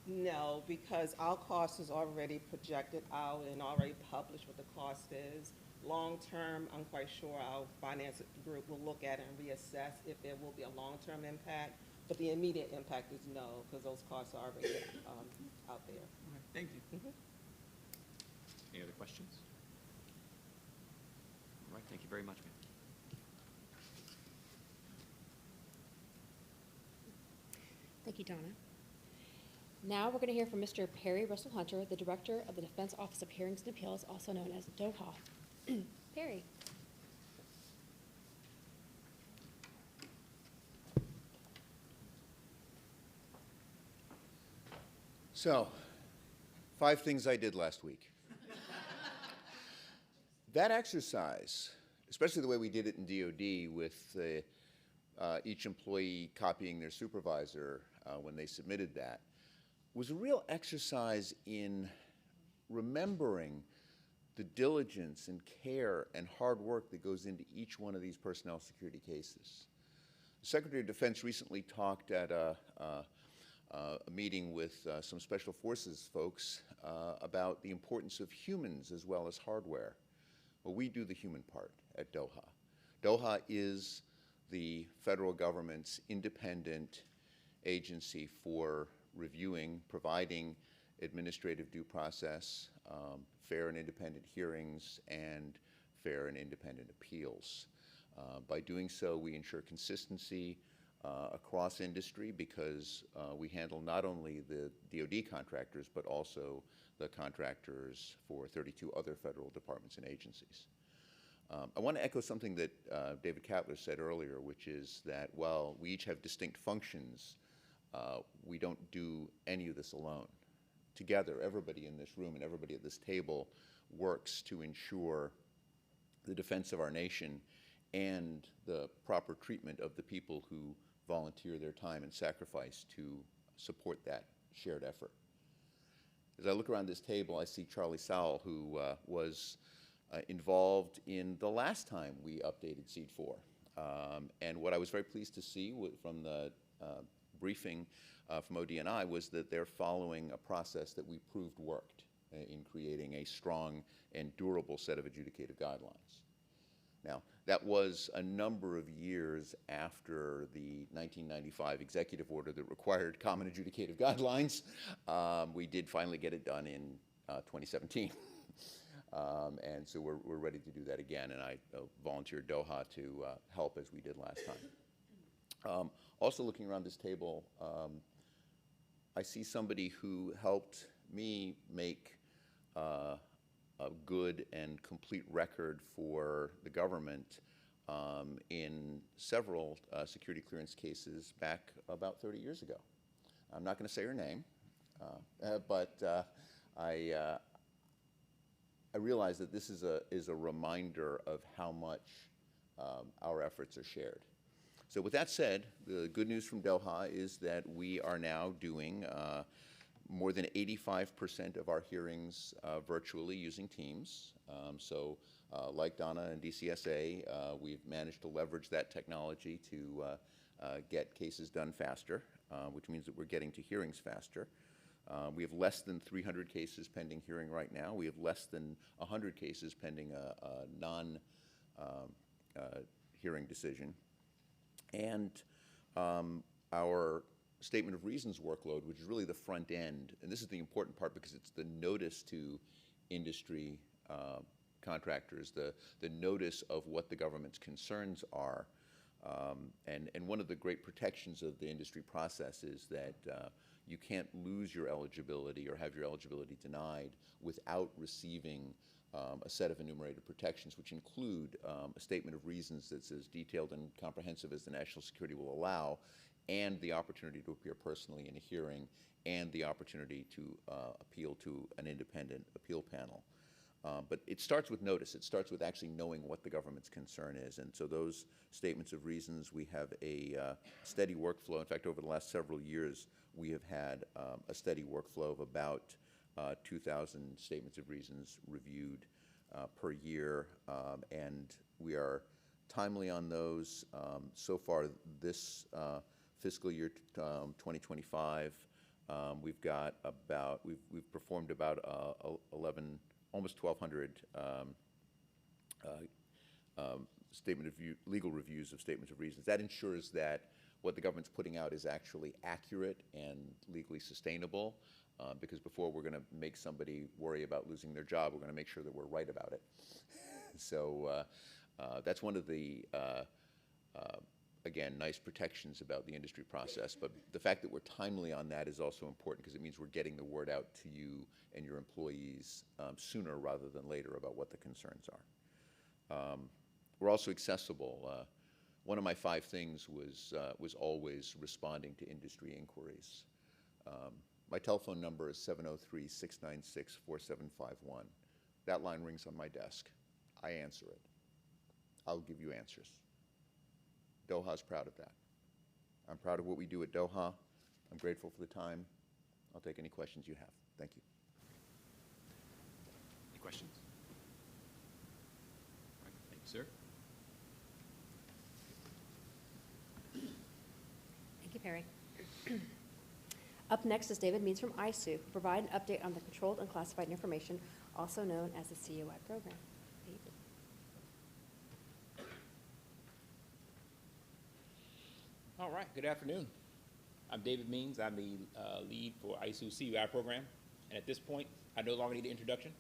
No, because our cost is already projected out and already published what the cost is. Long-term, I'm quite sure our finance group will look at it and reassess if there will be a long-term impact, but the immediate impact is no, because those costs are already out there. Thank you. Any other questions? All right, thank you very much, ma'am. Thank you, Donna. Now we're going to hear from Mr. Perry Russell Hunter, the Director of the Defense Office of Hearings and Appeals, also known as DOHA. Perry. So, 5 things I did last week. That exercise, especially the way we did it in DOD with each employee copying their supervisor when they submitted that, was a real exercise in remembering the diligence and care and hard work that goes into each one of these personnel security cases. The Secretary of Defense recently talked at a meeting with some Special Forces folks about the importance of humans as well as hardware. Well, we do the human part at DOHA. DOHA is the federal government's independent agency for reviewing, providing administrative due process, fair and independent hearings, and fair and independent appeals. By doing so, we ensure consistency across industry because we handle not only the DoD contractors, but also the contractors for 32 other federal departments and agencies. I want to echo something that David Cattler said earlier, which is that while we each have distinct functions, we don't do any of this alone. Together, everybody in this room and everybody at this table works to ensure the defense of our nation and the proper treatment of the people who volunteer their time and sacrifice to support that shared effort. As I look around this table, I see Charlie Sowell, who was involved in the last time we updated Seed 4. And what I was very pleased to see from the briefing from ODNI was that they're following a process that we proved worked in creating a strong and durable set of adjudicative guidelines. Now, that was a number of years after the 1995 executive order that required common adjudicative guidelines. We did finally get it done in 2017. And so we're ready to do that again, and I volunteered Doha to help as we did last time. Also looking around this table, I see somebody who helped me make a good and complete record for the government in several security clearance cases back about 30 years ago. I'm not going to say her name, but I realize that this is a reminder of how much our efforts are shared. So with that said, the good news from Doha is that we are now doing more than 85% of our hearings virtually using Teams. Like Donna and DCSA, we've managed to leverage that technology to get cases done faster, which means that we're getting to hearings faster. We have less than 300 cases pending hearing right now. We have less than 100 cases pending a non-hearing decision. And our statement of reasons workload, which is really the front end, and this is the important part because it's the notice to industry contractors, the notice of what the government's concerns are. And one of the great protections of the industry process is that you can't lose your eligibility or have your eligibility denied without receiving a set of enumerated protections, which include a statement of reasons that's as detailed and comprehensive as the national security will allow, and the opportunity to appear personally in a hearing, and the opportunity to appeal to an independent appeal panel. But it starts with notice. It starts with actually knowing what the government's concern is. And so those statements of reasons, we have a steady workflow. In fact, over the last several years, we have had a steady workflow of about 2,000 statements of reasons reviewed per year. And we are timely on those. So far this fiscal year 2025, we've got about, we've performed about 11, almost 1,200 legal reviews of statements of reasons. That ensures that what the government's putting out is actually accurate and legally sustainable, because before we're going to make somebody worry about losing their job, we're going to make sure that we're right about it. So that's one of the again, nice protections about the industry process, but the fact that we're timely on that is also important because it means we're getting the word out to you and your employees sooner rather than later about what the concerns are. We're also accessible. One of my 5 things was always responding to industry inquiries. My telephone number is 703-696-4751. That line rings on my desk. I answer it. I'll give you answers. Doha's proud of that. I'm proud of what we do at Doha. I'm grateful for the time. I'll take any questions you have. Thank you. Any questions? All right, thank you, sir. Thank you, Perry. Up next is David Means from ISOO, who will provide an update on the Controlled and Classified Information, also known as the COI program. David. All right, good afternoon. I'm David Means. I'm the lead for ISOO CUI program. And at this point, I no longer need an introduction.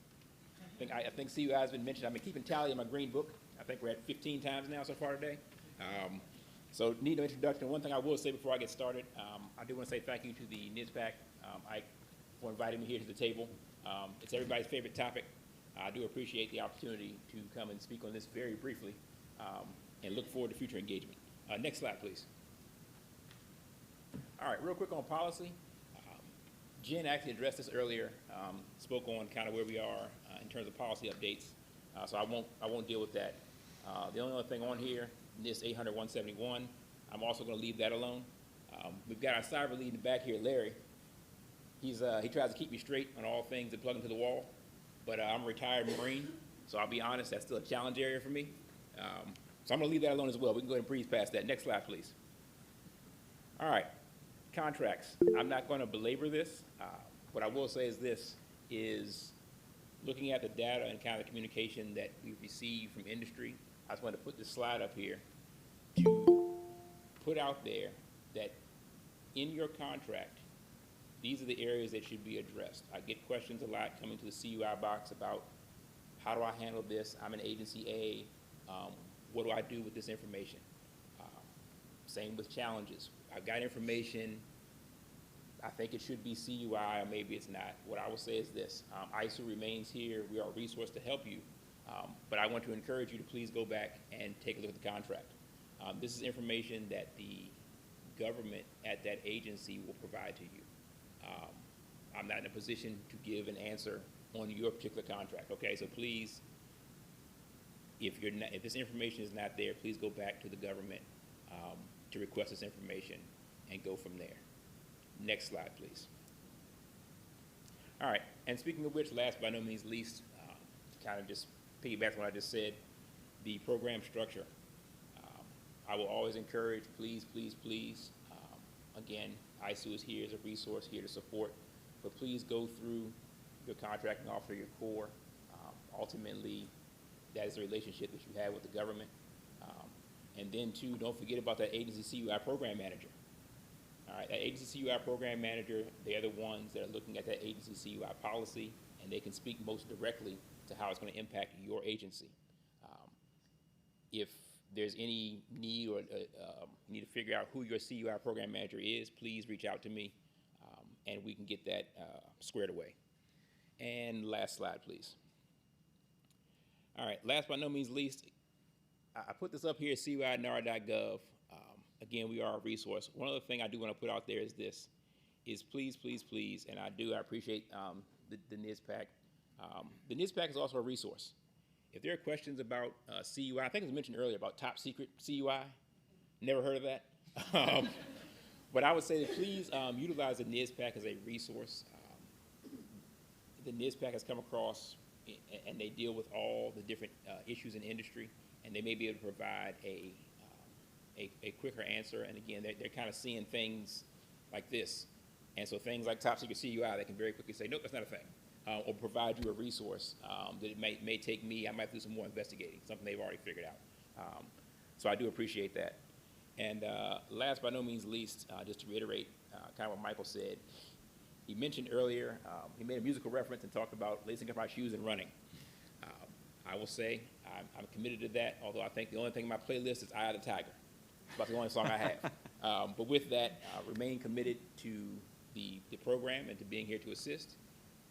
I think CUI has been mentioned. I've been keeping tally in my green book. I think we're at 15 times now so far today. So need no introduction. One thing I will say before I get started, I do want to say thank you to the NISPPAC for inviting me here to the table. It's everybody's favorite topic. I do appreciate the opportunity to come and speak on this very briefly and look forward to future engagement. Next slide, please. All right, real quick on policy. Jen actually addressed this earlier, spoke on kind of where we are in terms of policy updates. So I won't deal with that. The only other thing on here, NIS 800-171, I'm also going to leave that alone. We've got our cyber lead in the back here, Larry. He tries to keep me straight on all things that plug into the wall, but I'm a retired Marine, So I'll be honest, that's still a challenge area for me. So I'm gonna leave that alone as well. We can go ahead and breeze past that. Next slide, please. All right, contracts. I'm not gonna belabor this. What I will say is this, is looking at the data and kind of the communication that we've received from industry, I just wanted to put this slide up here to put out there that in your contract, these are the areas that should be addressed. I get questions a lot coming to the CUI box about how do I handle this? I'm an agency A. What do I do with this information? Same with challenges. I've got information. I think it should be CUI, or maybe it's not. What I will say is this, ISU remains here. We are a resource to help you. But I want to encourage you to please go back and take a look at the contract. This is information that the government at that agency will provide to you. I'm not in a position to give an answer on your particular contract, okay? So please, if this information is not there, please go back to the government to request this information and go from there. Next slide, please. All right, and speaking of which, last but no means least, to kind of just piggyback on what I just said, the program structure. I will always encourage, please, please, please, again, ISU is here as a resource, here to support, but please go through your contracting officer, your core. Ultimately, that is the relationship that you have with the government. And then two, don't forget about that agency CUI program manager. All right, that agency CUI program manager, they're the ones that are looking at that agency CUI policy, and they can speak most directly to how it's going to impact your agency. If there's any need or need to figure out who your CUI program manager is, please reach out to me, and we can get that squared away. And last slide, please. All right, last but no means least, I put this up here at CUI.NARA.gov. Again, we are a resource. One other thing I do want to put out there is this, is please, please, please, and I appreciate the NISPPAC. The NISPPAC is also a resource. If there are questions about CUI, I think it was mentioned earlier about top secret CUI. Never heard of that. But I would say that please utilize the NISPPAC as a resource. The NISPPAC has come across, and they deal with all the different issues in industry, and they may be able to provide a quicker answer. And again, they're kind of seeing things like this. And so things like top secret CUI, they can very quickly say, nope, that's not a thing. Or provide you a resource that it may take me, I might do some more investigating, something they've already figured out. So I do appreciate that. And last but no means least, just to reiterate kind of what Michael said, he mentioned earlier, he made a musical reference and talked about lacing up our shoes and running. I will say I'm committed to that, although I think the only thing in my playlist is Eye of the Tiger. It's about the only song I have. But with that, remain committed to the program and to being here to assist.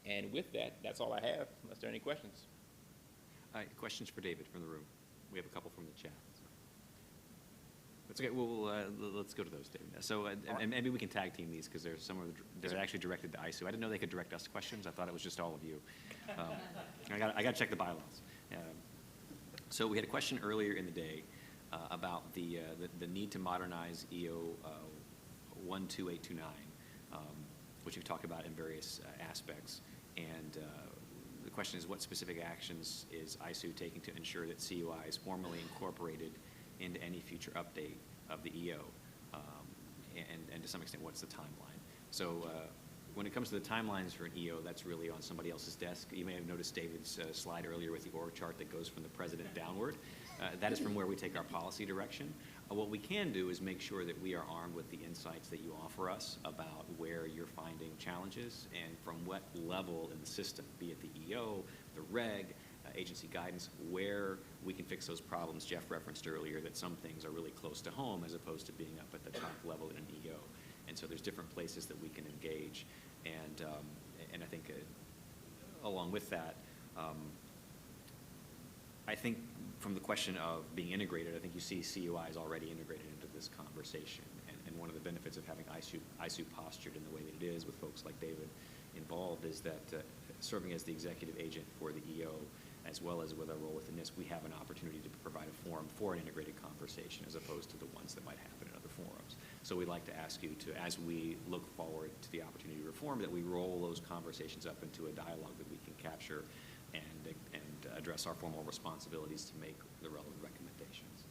And with that, that's all I have, unless there are any questions. Questions for David from the room? We have a couple from the chat. That's okay. Well, let's go to those, David. So, and maybe we can tag team these because there's some of they're actually directed to ISU. I didn't know they could direct us questions. I thought it was just all of you. I got to check the bylaws. So we had a question earlier in the day about the need to modernize EO 12829, which we've talked about in various aspects. And the question is, what specific actions is ISU taking to ensure that CUI is formally incorporated into any future update of the EO? And to some extent, what's the timeline? So when it comes to the timelines for an EO, that's really on somebody else's desk. You may have noticed David's slide earlier with the org chart that goes from the president downward. That is from where we take our policy direction. What we can do is make sure that we are armed with the insights that you offer us about where you're finding challenges and from what level in the system, be it the EO, the reg, agency guidance, where we can fix those problems. Jeff referenced earlier that some things are really close to home as opposed to being up at the top level in an EO. And so there's different places that we can engage. And I think along with that, I think from the question of being integrated, I think you see CUI is already integrated into this conversation. And one of the benefits of having ISU postured in the way that it is with folks like David involved is that serving as the executive agent for the EO, as well as with our role within NISP, we have an opportunity to provide a forum for an integrated conversation as opposed to the ones that might happen in other forums. So we'd like to ask you to, as we look forward to the opportunity to reform, that we roll those conversations up into a dialogue that we can capture and address our formal responsibilities to make the relevant recommendations.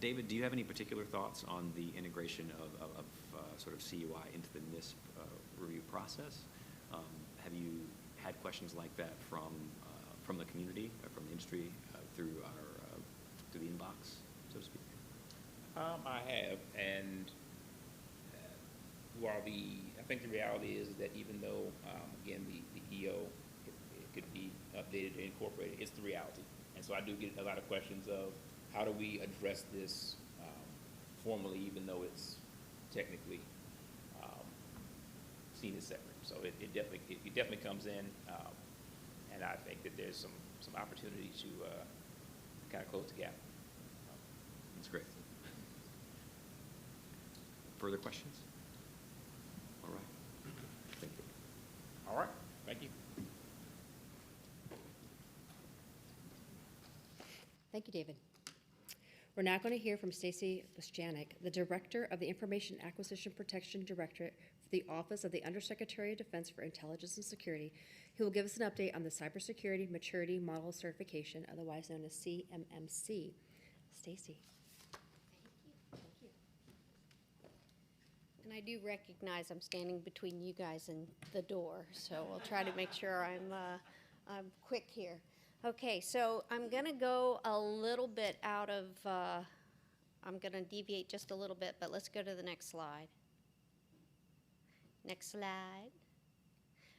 David, do you have any particular thoughts on the integration of sort of CUI into the NISP review process? Have you had questions like that from the community, from the industry, through the inbox, so to speak? I have, and while I think the reality is that even though, again, the EO, it could be updated and incorporated, it's the reality. And so I do get a lot of questions of how do we address this formally, even though it's technically seen as separate. So it definitely comes in, and I think that there's some opportunity to kind of close the gap. That's great. Further questions? All right. Thank you. All right. Thank you. Thank you, David. We're now going to hear from Stacy Buschanick, the Director of the Information Acquisition Protection Directorate for the Office of the Undersecretary of Defense for Intelligence and Security, who will give us an update on the Cybersecurity Maturity Model Certification, otherwise known as CMMC. Stacy. And I do recognize I'm standing between you guys and the door, so I'll try to make sure I'm quick here. Okay, so I'm going to go a little bit out of, I'm going to deviate just a little bit, but let's go to the next slide. Next slide.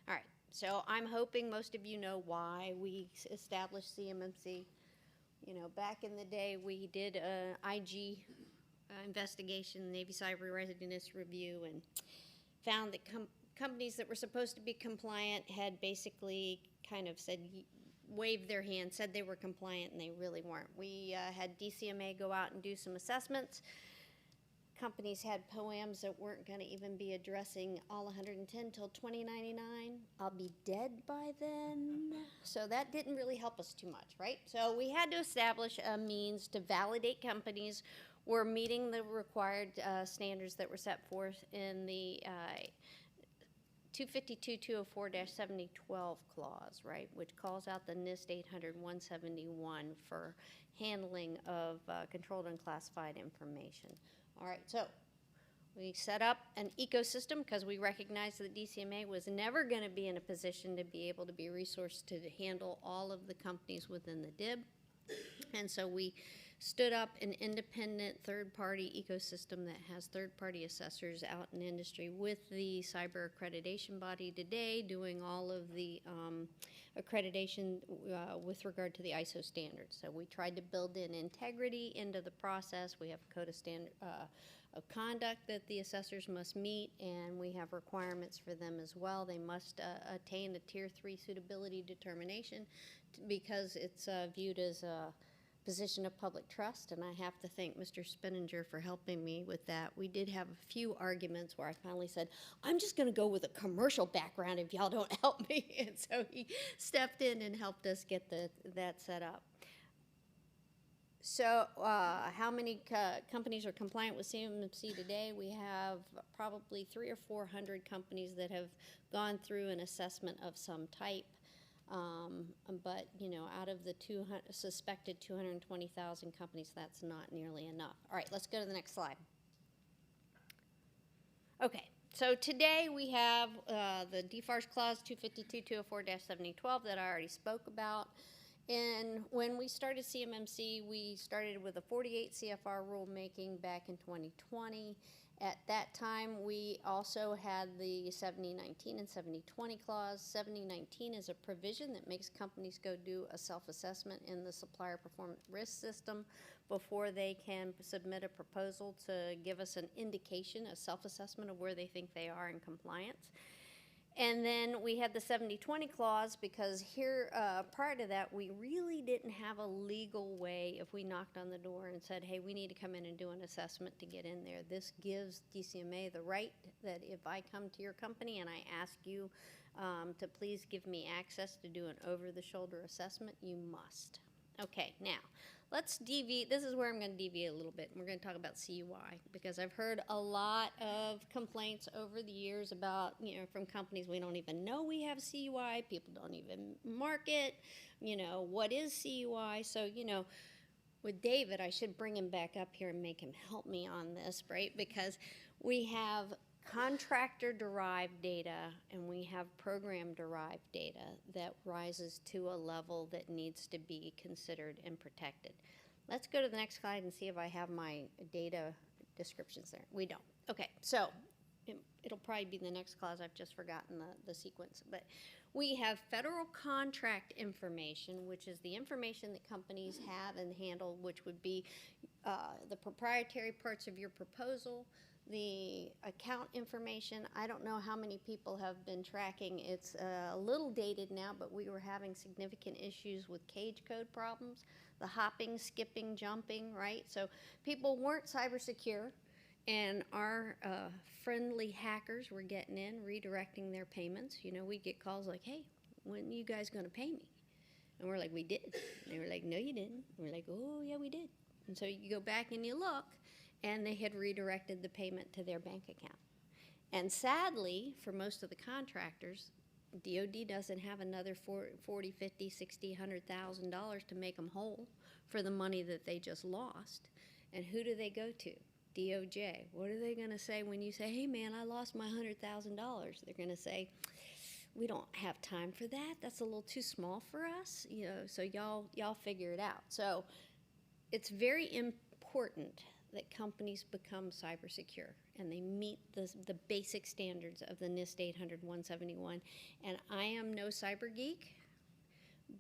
All right, so I'm hoping most of you know why we established CMMC. You know, back in the day, we did an IG investigation, Navy Cyber Readiness Review, and found that companies that were supposed to be compliant had basically kind of said, waved their hand, said they were compliant, and they really weren't. We had DCMA go out and do some assessments. Companies had POAMs that weren't going to even be addressing all 110 till 2099. I'll be dead by then. So that didn't really help us too much, right? So we had to establish a means to validate companies were meeting the required standards that were set forth in the 252-204-7012 clause, right, which calls out the NIST 800-171 for handling of controlled and classified information. All right, so we set up an ecosystem because we recognized that DCMA was never going to be in a position to be able to be resourced to handle all of the companies within the DIB. And so we stood up an independent third-party ecosystem that has third-party assessors out in industry with the cyber accreditation body today doing all of the accreditation with regard to the ISO standards. So we tried to build in integrity into the process. We have a code of standard of conduct that the assessors must meet, and we have requirements for them as well. They must attain a Tier 3 suitability determination because it's viewed as a position of public trust, and I have to thank Mr. Spinninger for helping me with that. We did have a few arguments where I finally said, I'm just going to go with a commercial background if y'all don't help me, and so he stepped in and helped us get that set up. So how many companies are compliant with CMMC today? We have probably 300 or 400 companies that have gone through an assessment of some type. But, you know, out of the suspected 220,000 companies, that's not nearly enough. All right, let's go to the next slide. Okay, so today we have the DFARS clause 252-204-7012 that I already spoke about. And when we started CMMC, we started with a 48 CFR rulemaking back in 2020. At that time, we also had the 7019 and 7020 clause. 7019 is a provision that makes companies go do a self-assessment in the supplier performance risk system before they can submit a proposal to give us an indication, a self-assessment of where they think they are in compliance. And then we had the 7020 clause because here, prior to that, we really didn't have a legal way if we knocked on the door and said, hey, we need to come in and do an assessment to get in there. This gives DCMA the right that if I come to your company and I ask you to please give me access to do an over-the-shoulder assessment, you must. Okay, now, let's deviate. This is where I'm going to deviate a little bit. We're going to talk about CUI because I've heard a lot of complaints over the years about, from companies, we don't even know we have CUI. People don't even mark it. What is CUI? So, with David, I should bring him back up here and make him help me on this, right? Because we have contractor-derived data and we have program-derived data that rises to a level that needs to be considered and protected. Let's go to the next slide and see if I have my data descriptions there. We don't. Okay, so it'll probably be the next clause. I've just forgotten the sequence. But we have federal contract information, which is the information that companies have and handle, which would be the proprietary parts of your proposal, the account information. I don't know how many people have been tracking. It's a little dated now, but we were having significant issues with cage code problems, the hopping, skipping, jumping, right? So people weren't cyber secure. And our friendly hackers were getting in, redirecting their payments. We'd get calls like, hey, when are you guys going to pay me? And we're like, we did. And they were like, no, you didn't. And we're like, oh, yeah, we did. And so you go back and you look, and they had redirected the payment to their bank account. And sadly, for most of the contractors, DOD doesn't have another $40, $50, $60, $100,000 to make them whole for the money that they just lost. And who do they go to? DOJ. What are they going to say when you say, hey, man, I lost my $100,000? They're going to say, we don't have time for that. That's a little too small for us. So y'all figure it out. So it's very important that companies become cyber secure and they meet the basic standards of the NIST 800-171. And I am no cyber geek,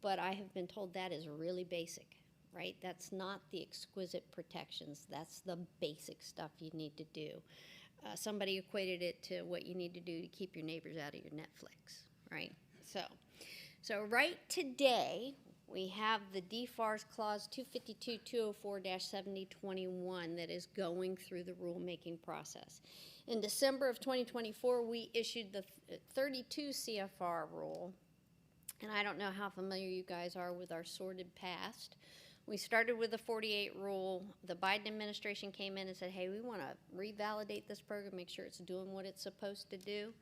but I have been told that is really basic. Right? That's not the exquisite protections. That's the basic stuff you need to do. Somebody equated it to what you need to do to keep your neighbors out of your Netflix, right? So right today, we have the DFARS Clause 252-204-7021 that is going through the rulemaking process. In December of 2024, we issued the 32 CFR rule, and I don't know how familiar you guys are with our sordid past. We started with the 48 rule. The Biden administration came in and said, hey, we want to revalidate this program, make sure it's doing what it's supposed to do.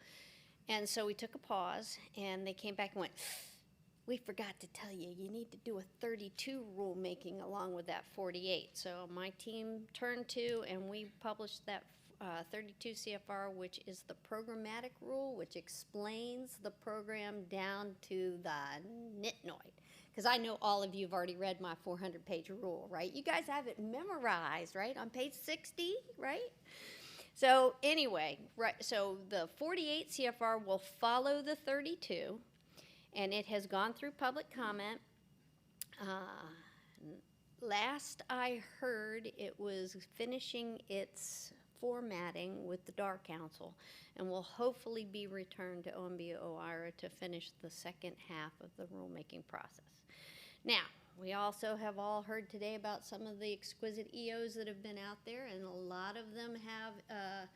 And so we took a pause, and they came back and went, we forgot to tell you, you need to do a 32 rulemaking along with that 48. So my team turned to, and we published that 32 CFR, which is the programmatic rule, which explains the program down to the nitnoid. Because I know all of you have already read my 400-page rule, right? You guys have it memorized, right? On page 60, right? So anyway, right, so the 48 CFR will follow the 32, and it has gone through public comment. Last I heard, it was finishing its formatting with the DAR Council, and will hopefully be returned to OMB-OIRA to finish the second half of the rulemaking process. Now, we also have all heard today about some of the exquisite EOs that have been out there, and a lot of them have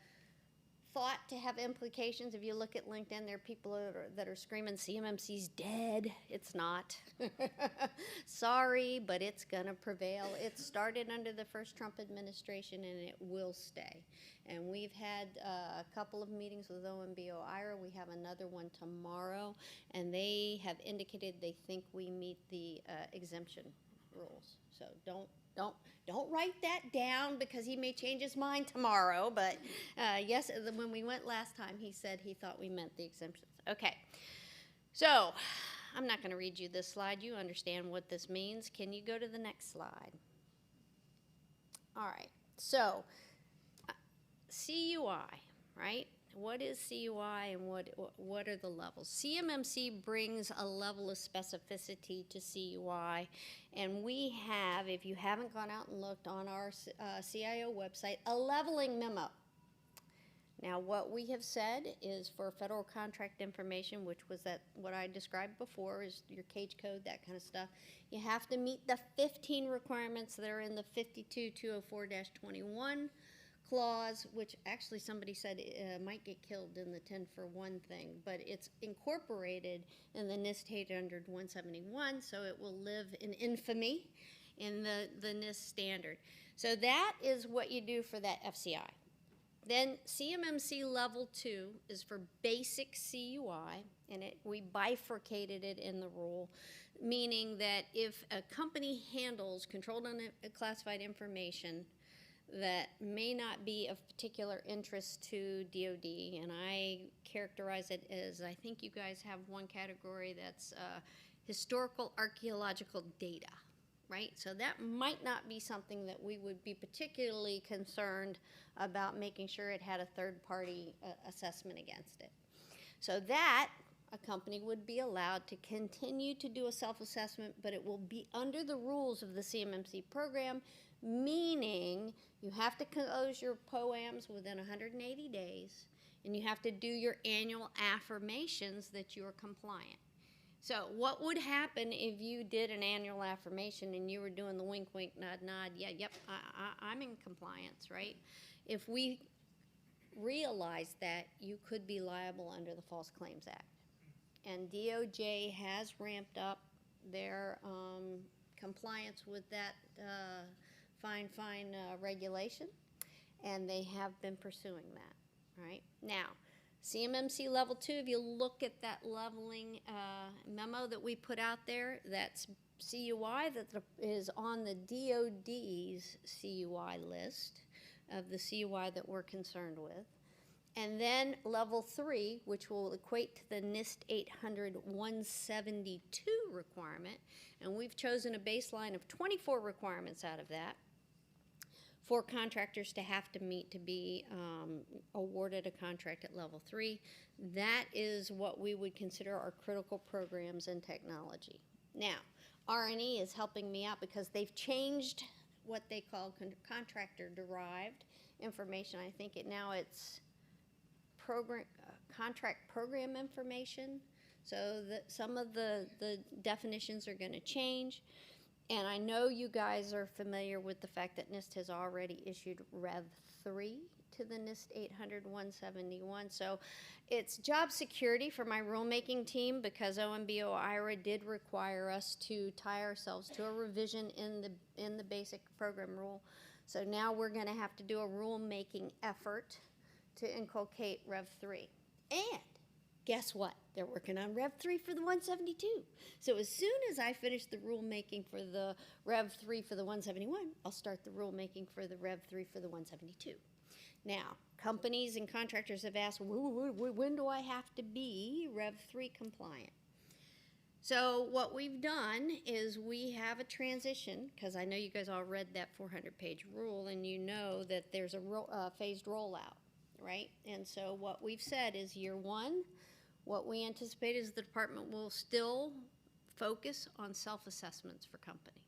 thought to have implications. If you look at LinkedIn, there are people that are screaming, CMMC's dead. It's not. Sorry, but it's going to prevail. It started under the first Trump administration, and it will stay. And we've had a couple of meetings with OMB-OIRA. We have another one tomorrow, and they have indicated they think we meet the exemption rules. So don't write that down because he may change his mind tomorrow. But yes, when we went last time, he said he thought we meant the exemptions. Okay, so I'm not going to read you this slide. You understand what this means. Can you go to the next slide? All right, so CUI, right? What is CUI and what are the levels? CMMC brings a level of specificity to CUI, and we have, if you haven't gone out and looked on our CIO website, a leveling memo. Now, what we have said is for federal contract information, which was what I described before, is your cage code, that kind of stuff, you have to meet the 15 requirements that are in the 52-204-21 clause, which actually somebody said might get killed in the 10-for-1 thing, but it's incorporated in the NIST 800-171, so it will live in infamy. in the NIST standard. So that is what you do for that FCI. Then CMMC level 2 is for basic CUI, and we bifurcated it in the rule, meaning that if a company handles controlled unclassified information that may not be of particular interest to DoD, and I characterize it as, I think you guys have one category that's historical archaeological data, right? So that might not be something that we would be particularly concerned about making sure it had a third-party assessment against it. So that a company would be allowed to continue to do a self-assessment, but it will be under the rules of the CMMC program, meaning you have to close your POAMs within 180 days, and you have to do your annual affirmations that you are compliant. So what would happen if you did an annual affirmation and you were doing the wink, wink, nod, nod, yeah, yep, I'm in compliance, right? If we realized that, you could be liable under the False Claims Act. And DOJ has ramped up their compliance with that fine regulation, and they have been pursuing that, right? Now, CMMC level 2, if you look at that leveling memo that we put out there, that's CUI that is on the DOD's CUI list of the CUI that we're concerned with. And then level 3, which will equate to the NIST 800-172 requirement, and we've chosen a baseline of 24 requirements out of that for contractors to have to meet to be awarded a contract at level 3. That is what we would consider our critical programs and technology. Now, R&E is helping me out because they've changed what they call contractor-derived information. I think it's contract program information. So some of the definitions are going to change. And I know you guys are familiar with the fact that NIST has already issued Rev 3 to the NIST 800-171. So it's job security for my rulemaking team because OMBO IRA did require us to tie ourselves to a revision in the basic program rule. So now we're going to have to do a rulemaking effort to inculcate Rev 3. And guess what? They're working on Rev 3 for the 172. So as soon as I finish the rulemaking for the Rev 3 for the 171, I'll start the rulemaking for the Rev 3 for the 172. Now, companies and contractors have asked, when do I have to be Rev 3 compliant? So what we've done is we have a transition, because I know you guys all read that 400-page rule, and you know that there's a phased rollout, right? And so what we've said is year 1, what we anticipate is the department will still focus on self-assessments for companies.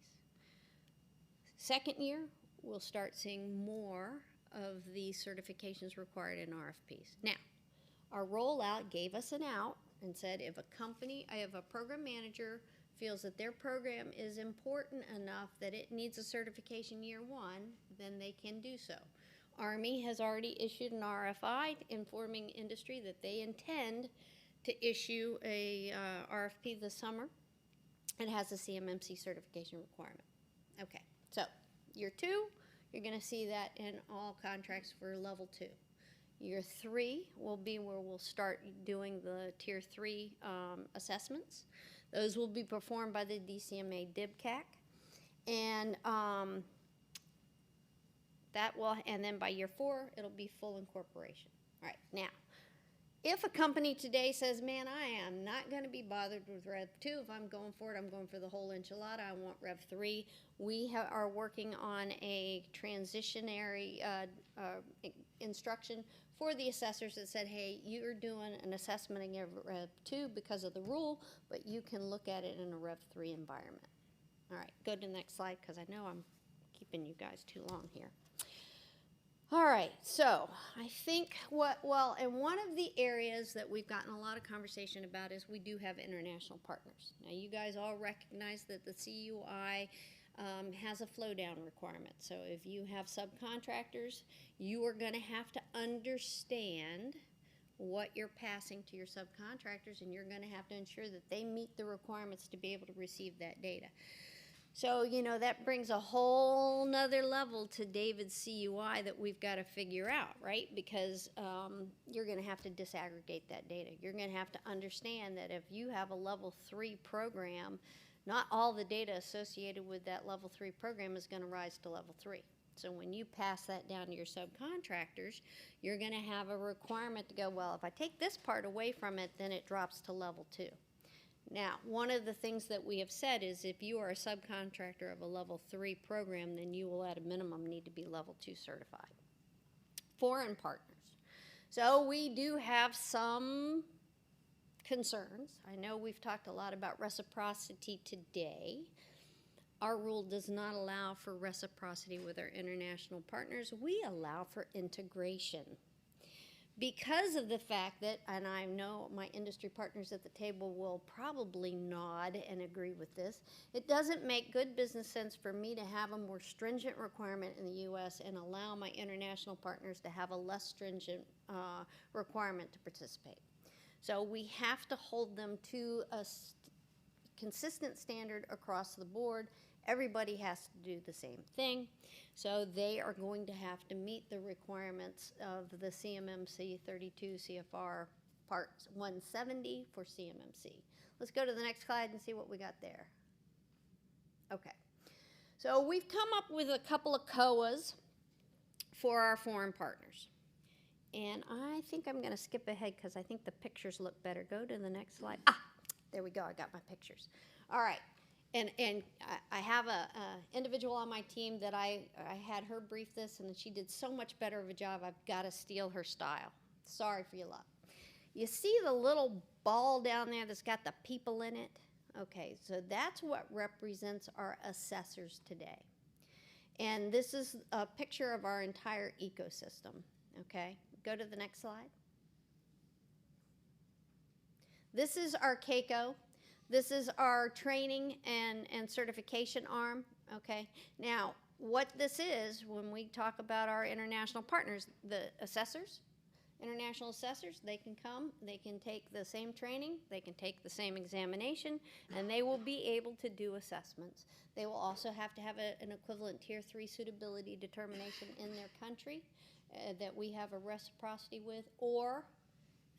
Second year, we'll start seeing more of the certifications required in RFPs. Now, our rollout gave us an out and said if a program manager feels that their program is important enough that it needs a certification year 1, then they can do so. Army has already issued an RFI informing industry that they intend to issue a RFP this summer. It has a CMMC certification requirement. Okay, so year 2, you're going to see that in all contracts for level 2. Year 3 will be where we'll start doing the tier 3 assessments. Those will be performed by the DCMA DIBCAC, and and then by year 4 it'll be full incorporation. All right, now if a company today says, man, I am not going to be bothered with Rev 2, if I'm going for it, I'm going for the whole enchilada, I want Rev 3, we are working on a transitionary instruction for the assessors that said, hey, you're doing an assessment in Rev 2 because of the rule, but you can look at it in a Rev 3 environment. All right, go to the next slide because I know I'm keeping you guys too long here. All right, so I think and one of the areas that we've gotten a lot of conversation about is we do have international partners. Now, you guys all recognize that the CUI has a flow down requirement. So if you have subcontractors, you are going to have to understand what you're passing to your subcontractors, and you're going to have to ensure that they meet the requirements to be able to receive that data. So, you know, that brings a whole nother level to David's CUI that we've got to figure out, right? Because you're going to have to disaggregate that data. You're going to have to understand that if you have a level 3 program, not all the data associated with that level 3 program is going to rise to level 3. So when you pass that down to your subcontractors, you're going to have a requirement to go, well, if I take this part away from it, then it drops to level 2. Now, one of the things that we have said is if you are a subcontractor of a level 3 program, then you will at a minimum need to be level 2 certified. Foreign partners. So we do have some concerns. I know we've talked a lot about reciprocity today. Our rule does not allow for reciprocity with our international partners. We allow for integration. Because of the fact that, and I know my industry partners at the table will probably nod and agree with this, it doesn't make good business sense for me to have a more stringent requirement in the U.S. and allow my international partners to have a less stringent requirement to participate. So we have to hold them to a consistent standard across the board. Everybody has to do the same thing. So they are going to have to meet the requirements of the CMMC 32 CFR Part 170 for CMMC. Let's go to the next slide and see what we got there. Okay. So we've come up with a couple of COAs for our foreign partners. And I think I'm going to skip ahead because I think the pictures look better. Go to the next slide. Ah, there we go. I got my pictures. All right. And I have a individual on my team that I had her brief this, and she did so much better of a job, I've got to steal her style. Sorry for your luck. You see the little ball down there that's got the people in it? Okay, so that's what represents our assessors today. And this is a picture of our entire ecosystem, okay? Go to the next slide. This is our CAICO. This is our training and certification arm, okay? Now, what this is, when we talk about our international partners, the assessors, international assessors, they can come, they can take the same training, they can take the same examination, and they will be able to do assessments. They will also have to have an equivalent Tier 3 suitability determination in their country that we have a reciprocity with, or,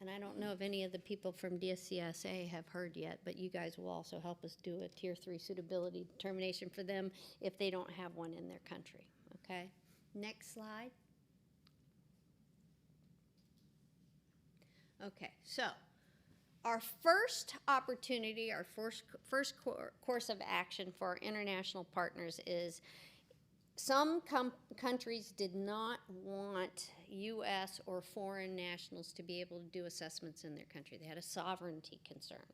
and I don't know if any of the people from DSCSA have heard yet, but you guys will also help us do a Tier 3 suitability determination for them if they don't have one in their country, okay? Next slide. Okay, so our first opportunity, our first course of action for our international partners is some countries did not want U.S. or foreign nationals to be able to do assessments in their country. They had a sovereignty concern.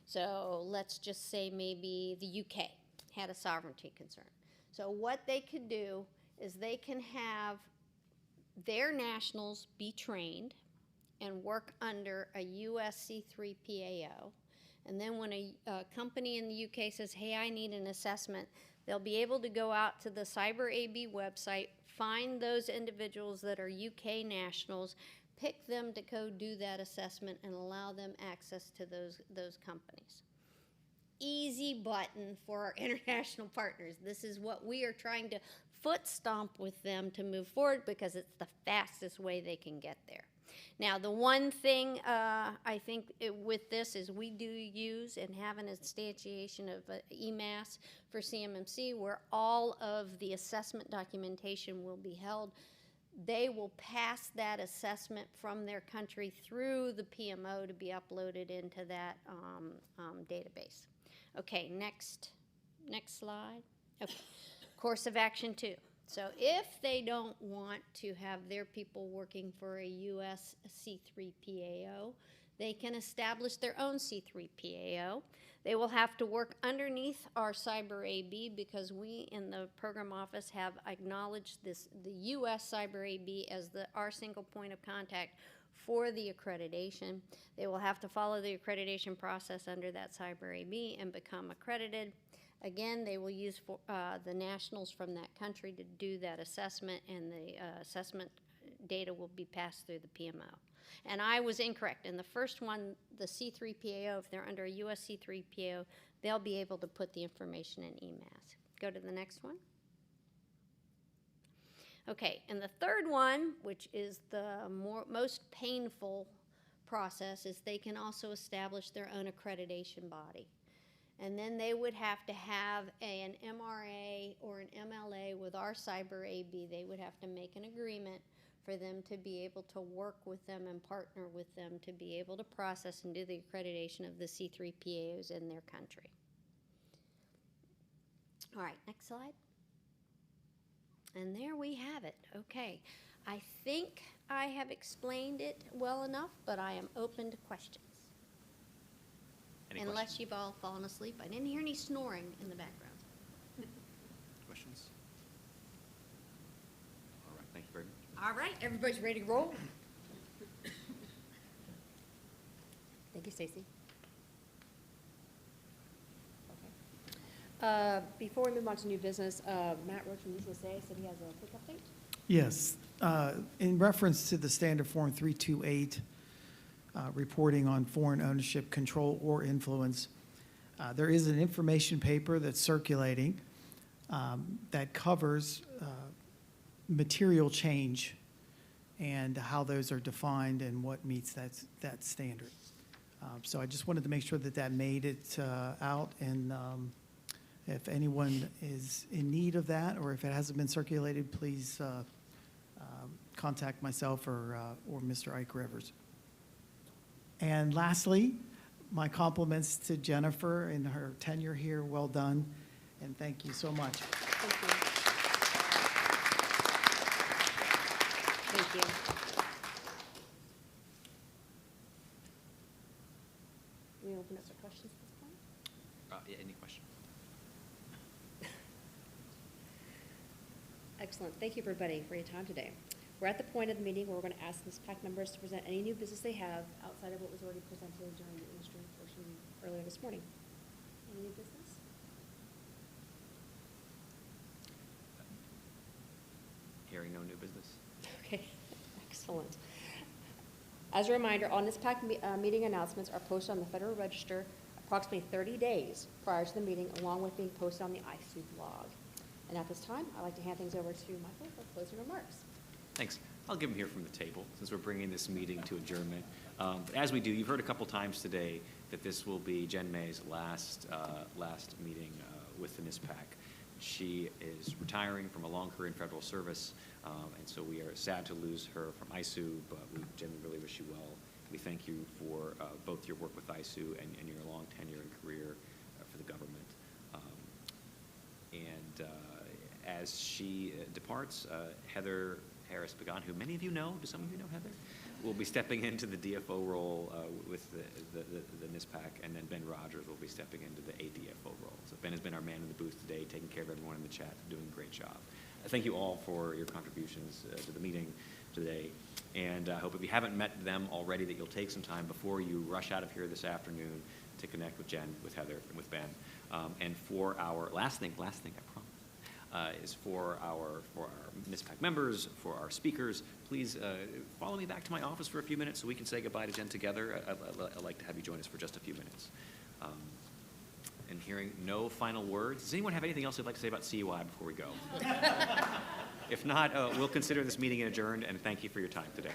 So let's just say maybe the UK had a sovereignty concern. So what they could do is they can have their nationals be trained and work under a U.S. C3 PAO. And then when a company in the UK says, hey, I need an assessment, they'll be able to go out to the CyberAB website, find those individuals that are UK nationals, pick them to go do that assessment, and allow them access to those companies. Easy button for our international partners. This is what we are trying to foot stomp with them to move forward because it's the fastest way they can get there. Now, the one thing I think with this is we do use and have an instantiation of EMAS for CMMC where all of the assessment documentation will be held. They will pass that assessment from their country through the PMO to be uploaded into that database. Okay, next slide. Okay. Course of action 2. So if they don't want to have their people working for a U.S. C3 PAO, they can establish their own C3 PAO. They will have to work underneath our CyberAB because we in the program office have acknowledged the U.S. CyberAB as our single point of contact for the accreditation. They will have to follow the accreditation process under that CyberAB and become accredited. Again, they will use the nationals from that country to do that assessment, and the assessment data will be passed through the PMO. And I was incorrect. In the first one, the C3PAO, if they're under a US C3PAO, they'll be able to put the information in EMAS. Go to the next one. Okay, and the third one, which is the most painful process, is they can also establish their own accreditation body. And then they would have to have an MRA or an MLA with our cyber AB. They would have to make an agreement for them to be able to work with them and partner with them to be able to process and do the accreditation of the C3PAOs in their country. All right, next slide. And there we have it. Okay, I think I have explained it well enough, but I am open to questions. Unless you've all fallen asleep. I didn't hear any snoring in the background. Questions? All right, thank you very much. All right, everybody's ready to roll? Thank you, Stacy. Before we move on to new business, Matt Roach from USAA said he has a quick update. Yes. In reference to the Standard Form 328, reporting on foreign ownership, control, or influence, there is an information paper that's circulating that covers material change and how those are defined and what meets that standard. So I just wanted to make sure that that made it out, and if anyone is in need of that, or if it hasn't been circulated, please contact myself or Mr. Ike Rivers. And lastly, my compliments to Jennifer and her tenure here. Well done, and thank you so much. Thank you. Thank you. We open up for questions at this point? Yeah, any question? Excellent. Thank you, everybody, for your time today. We're at the point of the meeting where we're going to ask NISPPAC members to present any new business they have outside of what was already presented during the industry portion earlier this morning. Any new business? Hearing no new business. Okay, excellent. As a reminder, all NISPPAC meeting announcements are posted on the Federal Register approximately 30 days prior to the meeting, along with being posted on the ISOO blog. And at this time, I'd like to hand things over to Michael for closing remarks. Thanks. I'll give them here from the table, since we're bringing this meeting to adjournment. But as we do, you've heard a couple times today that this will be Jen May's last meeting with the NISPPAC. She is retiring from a long career in federal service, and so we are sad to lose her from ISOO, but we genuinely really wish you well. We thank you for both your work with ISOO and your long tenure and career for the government. As she departs, Heather Harris-Pagan, who many of you know, do some of you know Heather? Will be stepping into the DFO role with the NISPPAC, and then Ben Rogers will be stepping into the ADFO role. So Ben has been our man in the booth today, taking care of everyone in the chat, doing a great job. Thank you all for your contributions to the meeting today, and I hope if you haven't met them already that you'll take some time before you rush out of here this afternoon to connect with Jen, with Heather, and with Ben. And for our last thing, I promise. Is for our NISPPAC members, for our speakers. Please follow me back to my office for a few minutes so we can say goodbye to Jen together. I'd like to have you join us for just a few minutes. And hearing no final words, does anyone have anything else they'd like to say about CUI before we go? If not, we'll consider this meeting adjourned, and thank you for your time today.